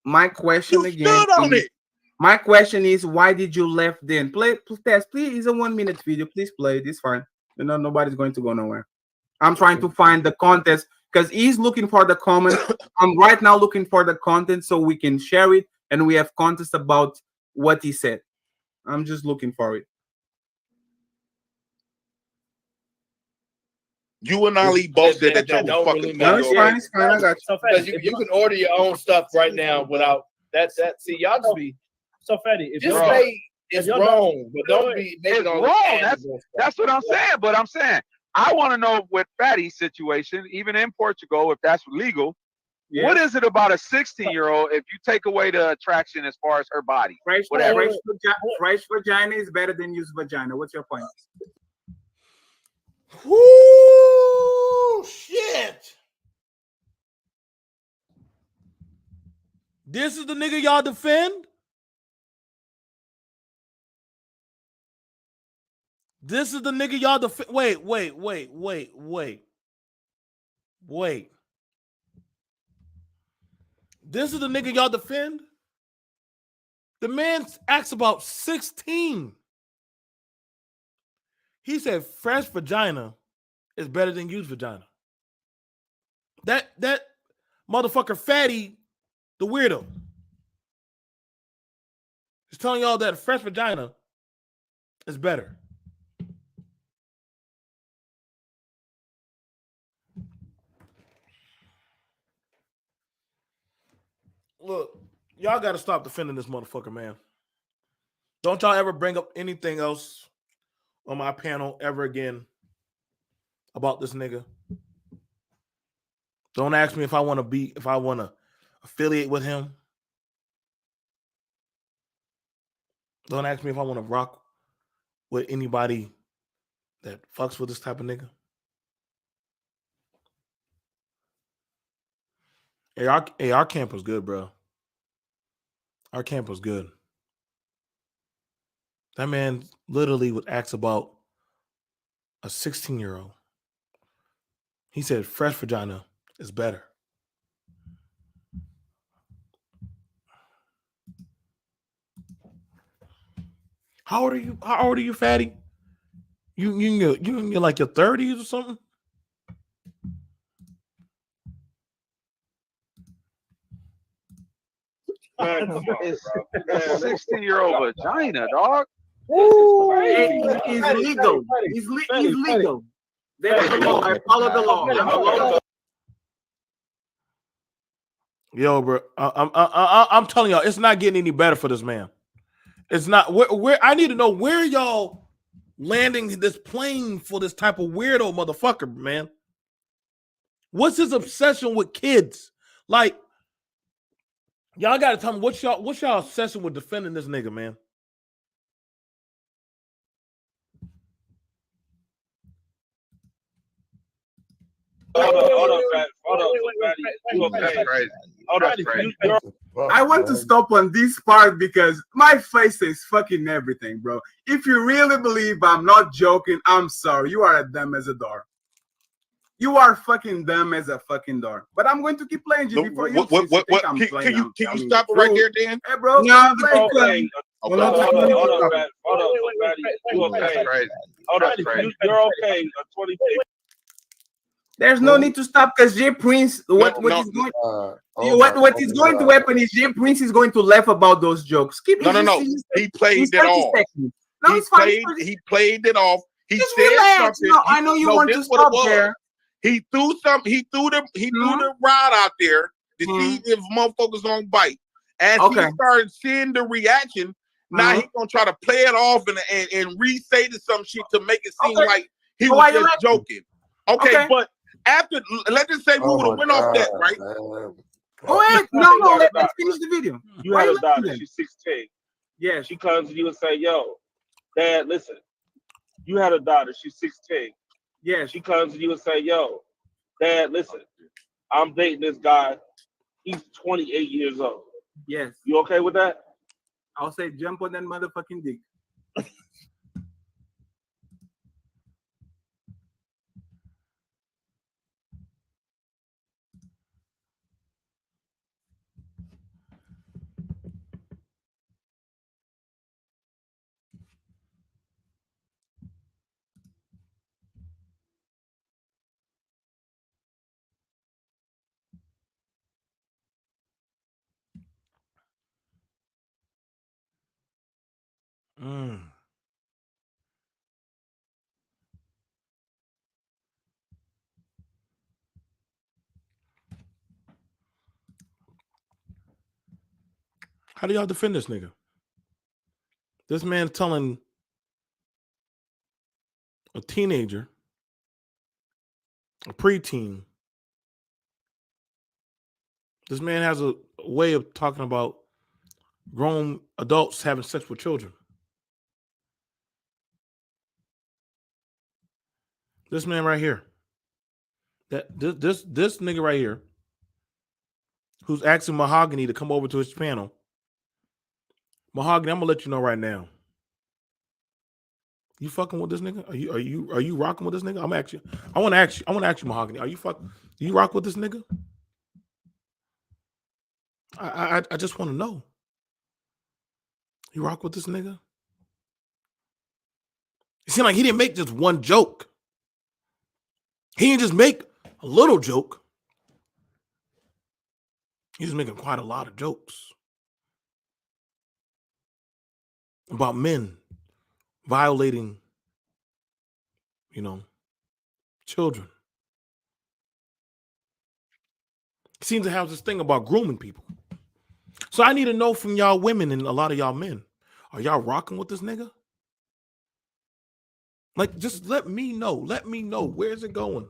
Speaker 3: my question
Speaker 2: You
Speaker 3: again
Speaker 2: stood on
Speaker 3: is,
Speaker 2: it.
Speaker 3: my question is, why did you left then? Play, test, please. It's a 1 minute video. Please play it. It's fine. You know, nobody's going to go nowhere. I'm trying to find the contest because he's looking for the comment. I'm right now looking for the content so we can share it and we have contest about what he said. I'm just looking for it.
Speaker 2: You and Ali both said that y'all
Speaker 9: don't
Speaker 2: were
Speaker 9: really
Speaker 2: fucking
Speaker 9: matter.
Speaker 3: It's fine. It's fine. I got you.
Speaker 9: So Fatty, you can order your own stuff right now without that. See, y'all just be
Speaker 11: So Fatty, if
Speaker 9: just
Speaker 11: y'all-
Speaker 9: say it's
Speaker 11: y'all
Speaker 9: wrong, but don't be making
Speaker 12: It's
Speaker 9: all
Speaker 12: wrong.
Speaker 9: the
Speaker 12: That's what I'm saying. But I'm saying I want to know with Fatty's situation, even in Portugal, if that's legal.
Speaker 3: Yeah.
Speaker 12: What is it about a 16-year-old if you take away the attraction as far as her body?
Speaker 3: Fresh
Speaker 12: Whatever.
Speaker 3: vagina is better than used vagina. What's your point?
Speaker 1: Whoo, shit. This is the nigga y'all defend? This is the nigga y'all defend? Wait. This is the nigga y'all defend? The man acts about 16. He said fresh vagina is better than used vagina. That motherfucker Fatty, the weirdo, is telling y'all that fresh vagina is better. Look, y'all got to stop defending this motherfucker, man. Don't y'all ever bring up anything else on my panel ever again about this nigga. Don't ask me if I want to affiliate with him. Don't ask me if I want to rock with anybody that fucks with this type of nigga. Hey, our camp was good, bro. Our camp was good. That man literally would ask about a 16-year-old. He said fresh vagina is better. How old are you, Fatty? You in like your 30s or something?
Speaker 12: It's a 16-year-old vagina, dog.
Speaker 3: He's legal. He's legal. That's the law. I follow the law.
Speaker 1: Yo, bro, I'm telling y'all, it's not getting any better for this man. It's not where I need to know where y'all landing this plane for this type of weirdo motherfucker, man. What's his obsession with kids? Like, y'all gotta tell me what's y'all obsession with defending this nigga, man?
Speaker 3: I want to stop on this part because my face is fucking everything, bro. If you really believe I'm not joking, I'm sorry. You are dumb as a door. You are fucking dumb as a fucking door. But I'm going to keep playing you before you.
Speaker 2: Can you stop it right there, Dan?
Speaker 3: Hey, bro.
Speaker 9: No,
Speaker 3: okay.
Speaker 9: You're okay.
Speaker 3: There's no need to stop because J Prince, what he's going to happen is J Prince is going to laugh about those jokes.
Speaker 2: He played it off.
Speaker 3: No, it's fine.
Speaker 2: He played it off. He
Speaker 3: just
Speaker 2: said
Speaker 3: relax.
Speaker 2: something.
Speaker 3: No, I know you want to stop there.
Speaker 2: He threw the rod out there to see if motherfuckers gonna bite. As he started seeing the reaction, now he's gonna try to play it off and re-say to some shit to make it seem like he was just joking. Okay, but after, let's just say we would have went off that, right?
Speaker 3: No, let's finish the video.
Speaker 9: You had a daughter, she's 16. Yeah, she comes to you and say, yo, Dad, listen. You had a daughter, she's 16. Yeah, she comes to you and say, yo, Dad, listen. I'm dating this guy. He's 28 years old. Yes. You okay with that? I'll say jump on that motherfucking dick.
Speaker 1: How do y'all defend this nigga? This man telling a teenager, a preteen. This man has a way of talking about grown adults having sex with children. This man right here, this nigga right here, who's asking Mahogany to come over to his panel. Mahogany, I'm gonna let you know right now. You fucking with this nigga? Are you rocking with this nigga? I want to ask you, Mahogany. Are you fucking? Do you rock with this nigga? I just want to know. You rock with this nigga? It seemed like he didn't make just one joke. He didn't just make a little joke. He's making quite a lot of jokes about men violating, children. He seems to have this thing about grooming people. So I need to know from y'all women and a lot of y'all men, are y'all rocking with this nigga? Like, just let me know. Let me know. Where's it going?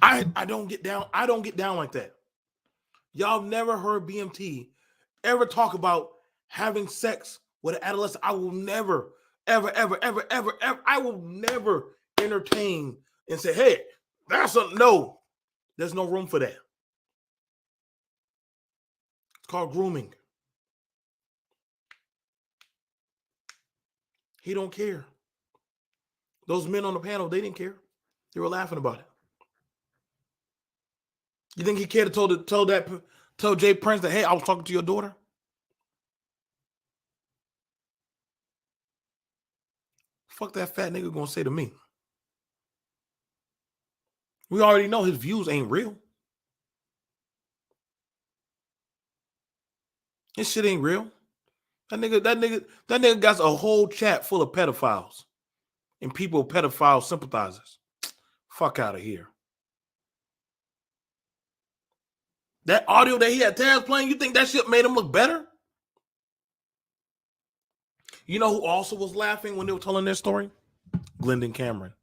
Speaker 1: I don't get down. I don't get down like that. Y'all never heard BMT ever talk about having sex with an adolescent. I will never, ever, I will never entertain and say, hey, no. There's no room for that. It's called grooming. He don't care. Those men on the panel, they didn't care. They were laughing about it. You think he cared to tell Jay Prince that, hey, I was talking to your daughter? Fuck that fat nigga gonna say to me. We already know his views ain't real. His shit ain't real. That nigga got a whole chat full of pedophiles and people pedophile sympathizers. Fuck out of here. That audio that he had Taz playing, you think that shit made him look better? You know who also was laughing when they were telling their story? Glendon Cameron.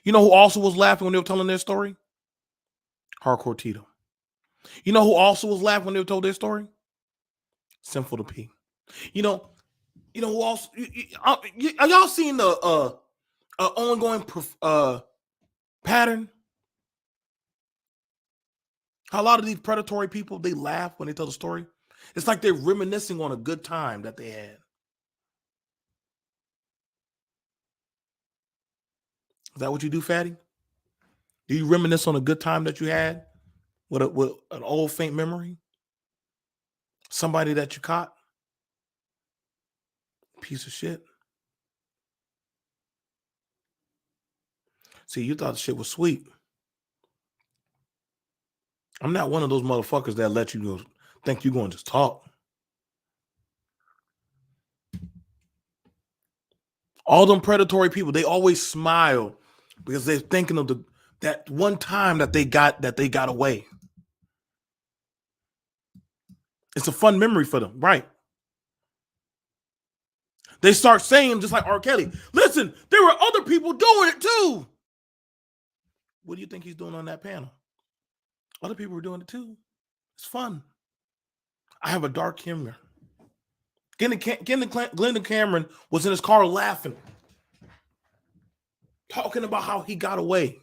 Speaker 1: You know who also was laughing when they were telling their story? Hardcore Tito. You know who also was laughing when they told their story? Sinful to P. You know who also? Are y'all seeing the ongoing pattern? How a lot of these predatory people, they laugh when they tell the story. It's like they're reminiscing on a good time that they had. Is that what you do, Fatty? Do you reminisce on a good time that you had with an old faint memory? Somebody that you caught? Piece of shit. See, you thought the shit was sweet. I'm not one of those motherfuckers that let you go think you're going to just talk. All them predatory people, they always smile because they're thinking of that one time that they got away. It's a fun memory for them, right? They start saying, just like R. Kelly, listen, there were other people doing it too. What do you think he's doing on that panel? Other people were doing it too. It's fun. I have a dark humor. Glendon Cameron was in his car laughing, talking about how he got away.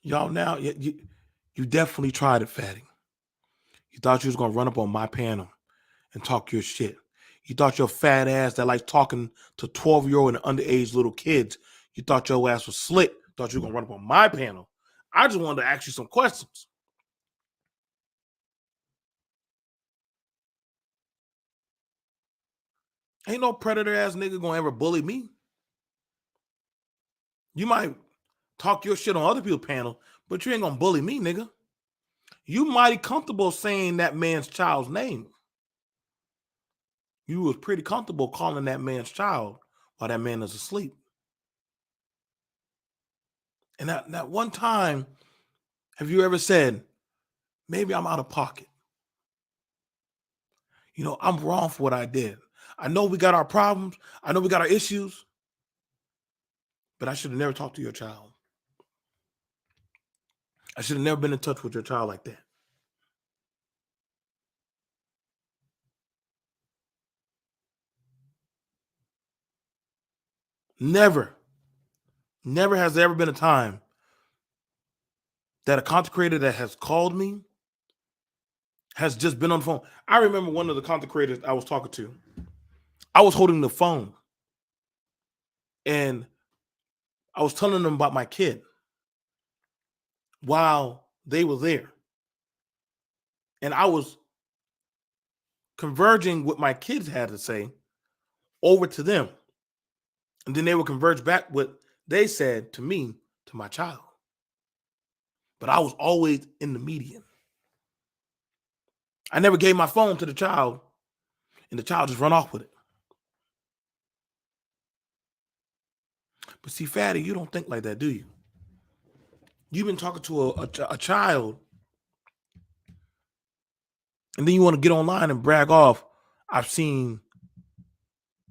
Speaker 1: Y'all now, you definitely tried it, Fatty. You thought you was going to run up on my panel and talk your shit. You thought your fat ass that likes talking to 12-year-old and underage little kids, you thought your ass was slick. Thought you were going to run up on my panel. I just wanted to ask you some questions. Ain't no predator ass nigga going to ever bully me. You might talk your shit on other people's panel, but you ain't going to bully me, nigga. You mighty comfortable saying that man's child's name. You was pretty comfortable calling that man's child while that man is asleep. And that one time, have you ever said, maybe I'm out of pocket? You know, I'm wrong for what I did. I know we got our problems. I know we got our issues. But I should have never talked to your child. I should have never been in touch with your child like that. Never has there ever been a time that a content creator that has called me has just been on the phone. I remember one of the content creators I was talking to. I was holding the phone and I was telling them about my kid while they were there. And I was converging what my kids had to say over to them. And then they would converge back what they said to me, to my child. But I was always in the median. I never gave my phone to the child, and the child just run off with it. But see, Fatty, you don't think like that, do you? You've been talking to a child, and then you want to get online and brag off, I've seen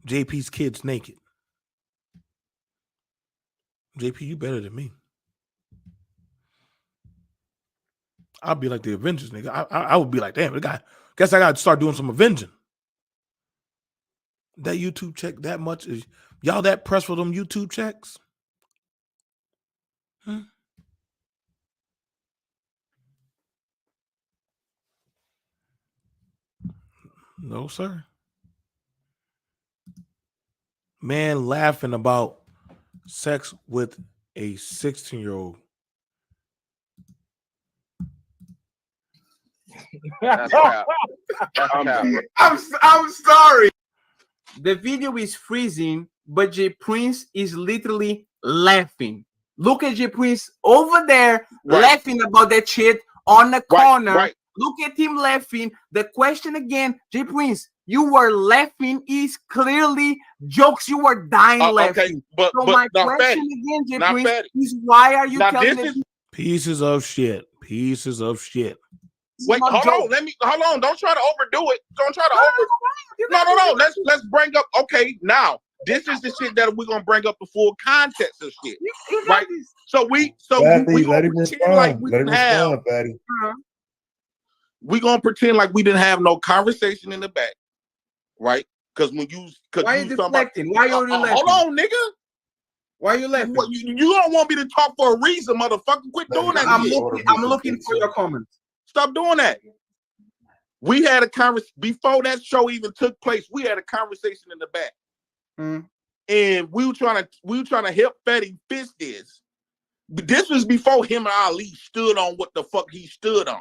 Speaker 1: JP's kids naked. JP, you better than me. I'll be like the Avengers, nigga. I would be like, damn, guess I got to start doing some avenging. That YouTube check that much? Is y'all that pressed for them YouTube checks? Hmm? No, sir. Man laughing about sex with a 16-year-old.
Speaker 12: That's crap. That's crap.
Speaker 3: I'm sorry. The video is freezing, but J Prince is literally laughing. Look at J Prince over there laughing about that shit on the corner.
Speaker 2: Right.
Speaker 3: Look at him laughing. The question again, J Prince, You were laughing. It's clearly jokes. You were dying laughing.
Speaker 2: Okay, but
Speaker 3: my
Speaker 2: now,
Speaker 3: question
Speaker 2: Fatty,
Speaker 3: again, J.
Speaker 2: now,
Speaker 3: Prince,
Speaker 2: Fatty.
Speaker 3: is why are you
Speaker 2: Now,
Speaker 3: telling
Speaker 2: this
Speaker 3: it?
Speaker 2: is
Speaker 1: Pieces of shit. Pieces of shit.
Speaker 2: wait. Hold on. Hold on. Don't try to overdo it. Don't try to No. Let's bring up. Okay, now this is the shit that we're gonna bring up the full context of shit, right? So we
Speaker 4: Fatty,
Speaker 2: gonna
Speaker 4: let him
Speaker 2: pretend like
Speaker 4: respond.
Speaker 2: we
Speaker 4: Let him
Speaker 2: didn't have.
Speaker 4: respond, Fatty.
Speaker 2: We gonna pretend like we didn't have no conversation in the back, right? Because when you,
Speaker 3: Why are you deflecting? Why are you laughing?
Speaker 2: Hold on, nigga.
Speaker 3: Why are you laughing?
Speaker 2: You don't want me to talk for a reason, motherfucker. Quit doing that.
Speaker 3: I'm looking for your comments.
Speaker 2: Stop doing that. We had a conversation before that show even took place. We had a conversation in the back, and we were trying to help Fatty fix this. But this was before him and Ali stood on what the fuck he stood on.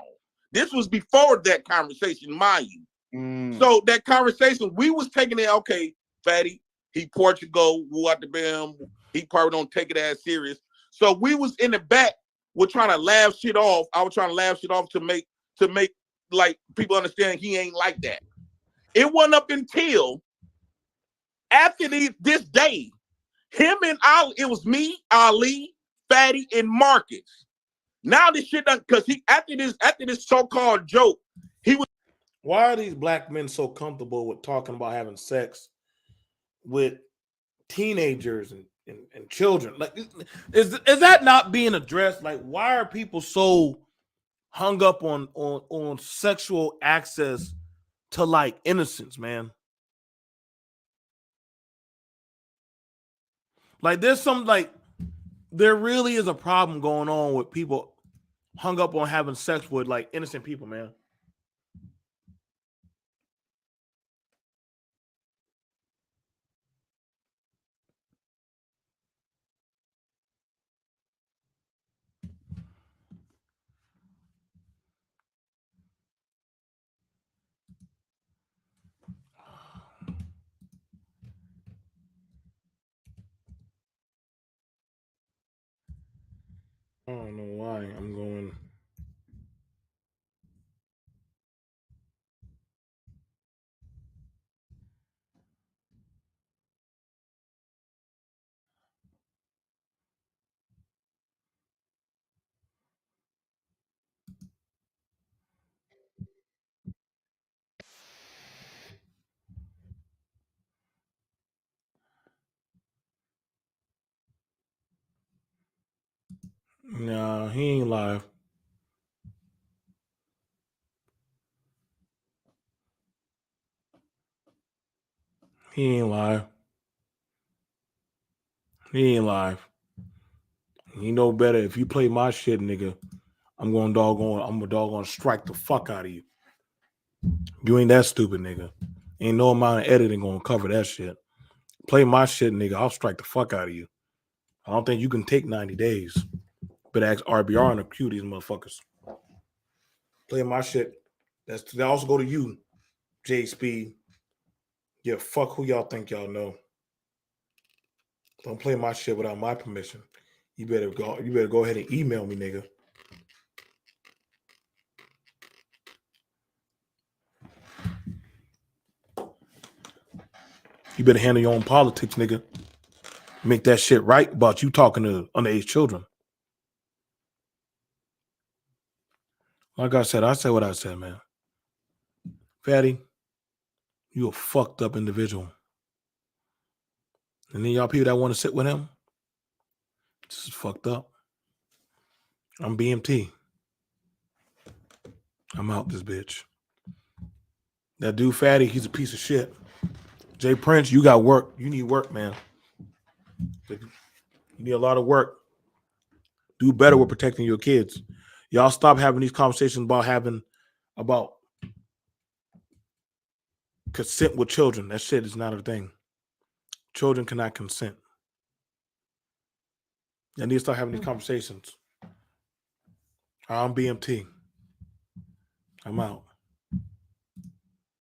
Speaker 2: This was before that conversation, mind you. So that conversation, we was taking it. Okay, Fatty, he Portugal, who out the bam. He probably don't take it as serious. So we was in the back. We're trying to laugh shit off. I was trying to laugh shit off to make like people understand he ain't like that. It wasn't up until after this day, him and Ali, it was me, Ali, Fatty, and Marcus. Now this shit done because he after this so-called joke, he was.
Speaker 1: Why are these black men so comfortable with talking about having sex with teenagers and children? Like, is that not being addressed? Like, why are people so hung up on sexual access to like innocence, man? Like, there really is a problem going on with people hung up on having sex with like innocent people, man. I don't know why I'm going. No, he ain't live. He ain't live. He ain't live. He know better. If you play my shit, nigga, I'm a doggone strike the fuck out of you. You ain't that stupid, nigga. Ain't no amount of editing gonna cover that shit. Play my shit, nigga. I'll strike the fuck out of you. I don't think you can take 90 days. But ask RBR and accuse these motherfuckers. Play my shit. That also go to you, J Speed. Yeah, fuck who y'all think y'all know. Don't play my shit without my permission. You better go ahead and email me, nigga. You better handle your own politics, nigga. Make that shit right about you talking to underage children. Like I said what I said, man. Fatty, you a fucked up individual. And then y'all people that want to sit with him, this is fucked up. I'm BMT. I'm out this bitch. That dude Fatty, he's a piece of shit. Jay Prince, you got work. You need work, man. You need a lot of work. Do better with protecting your kids. Y'all stop having these conversations about consent with children. That shit is not a thing. Children cannot consent. I need to start having these conversations. I'm BMT. I'm out.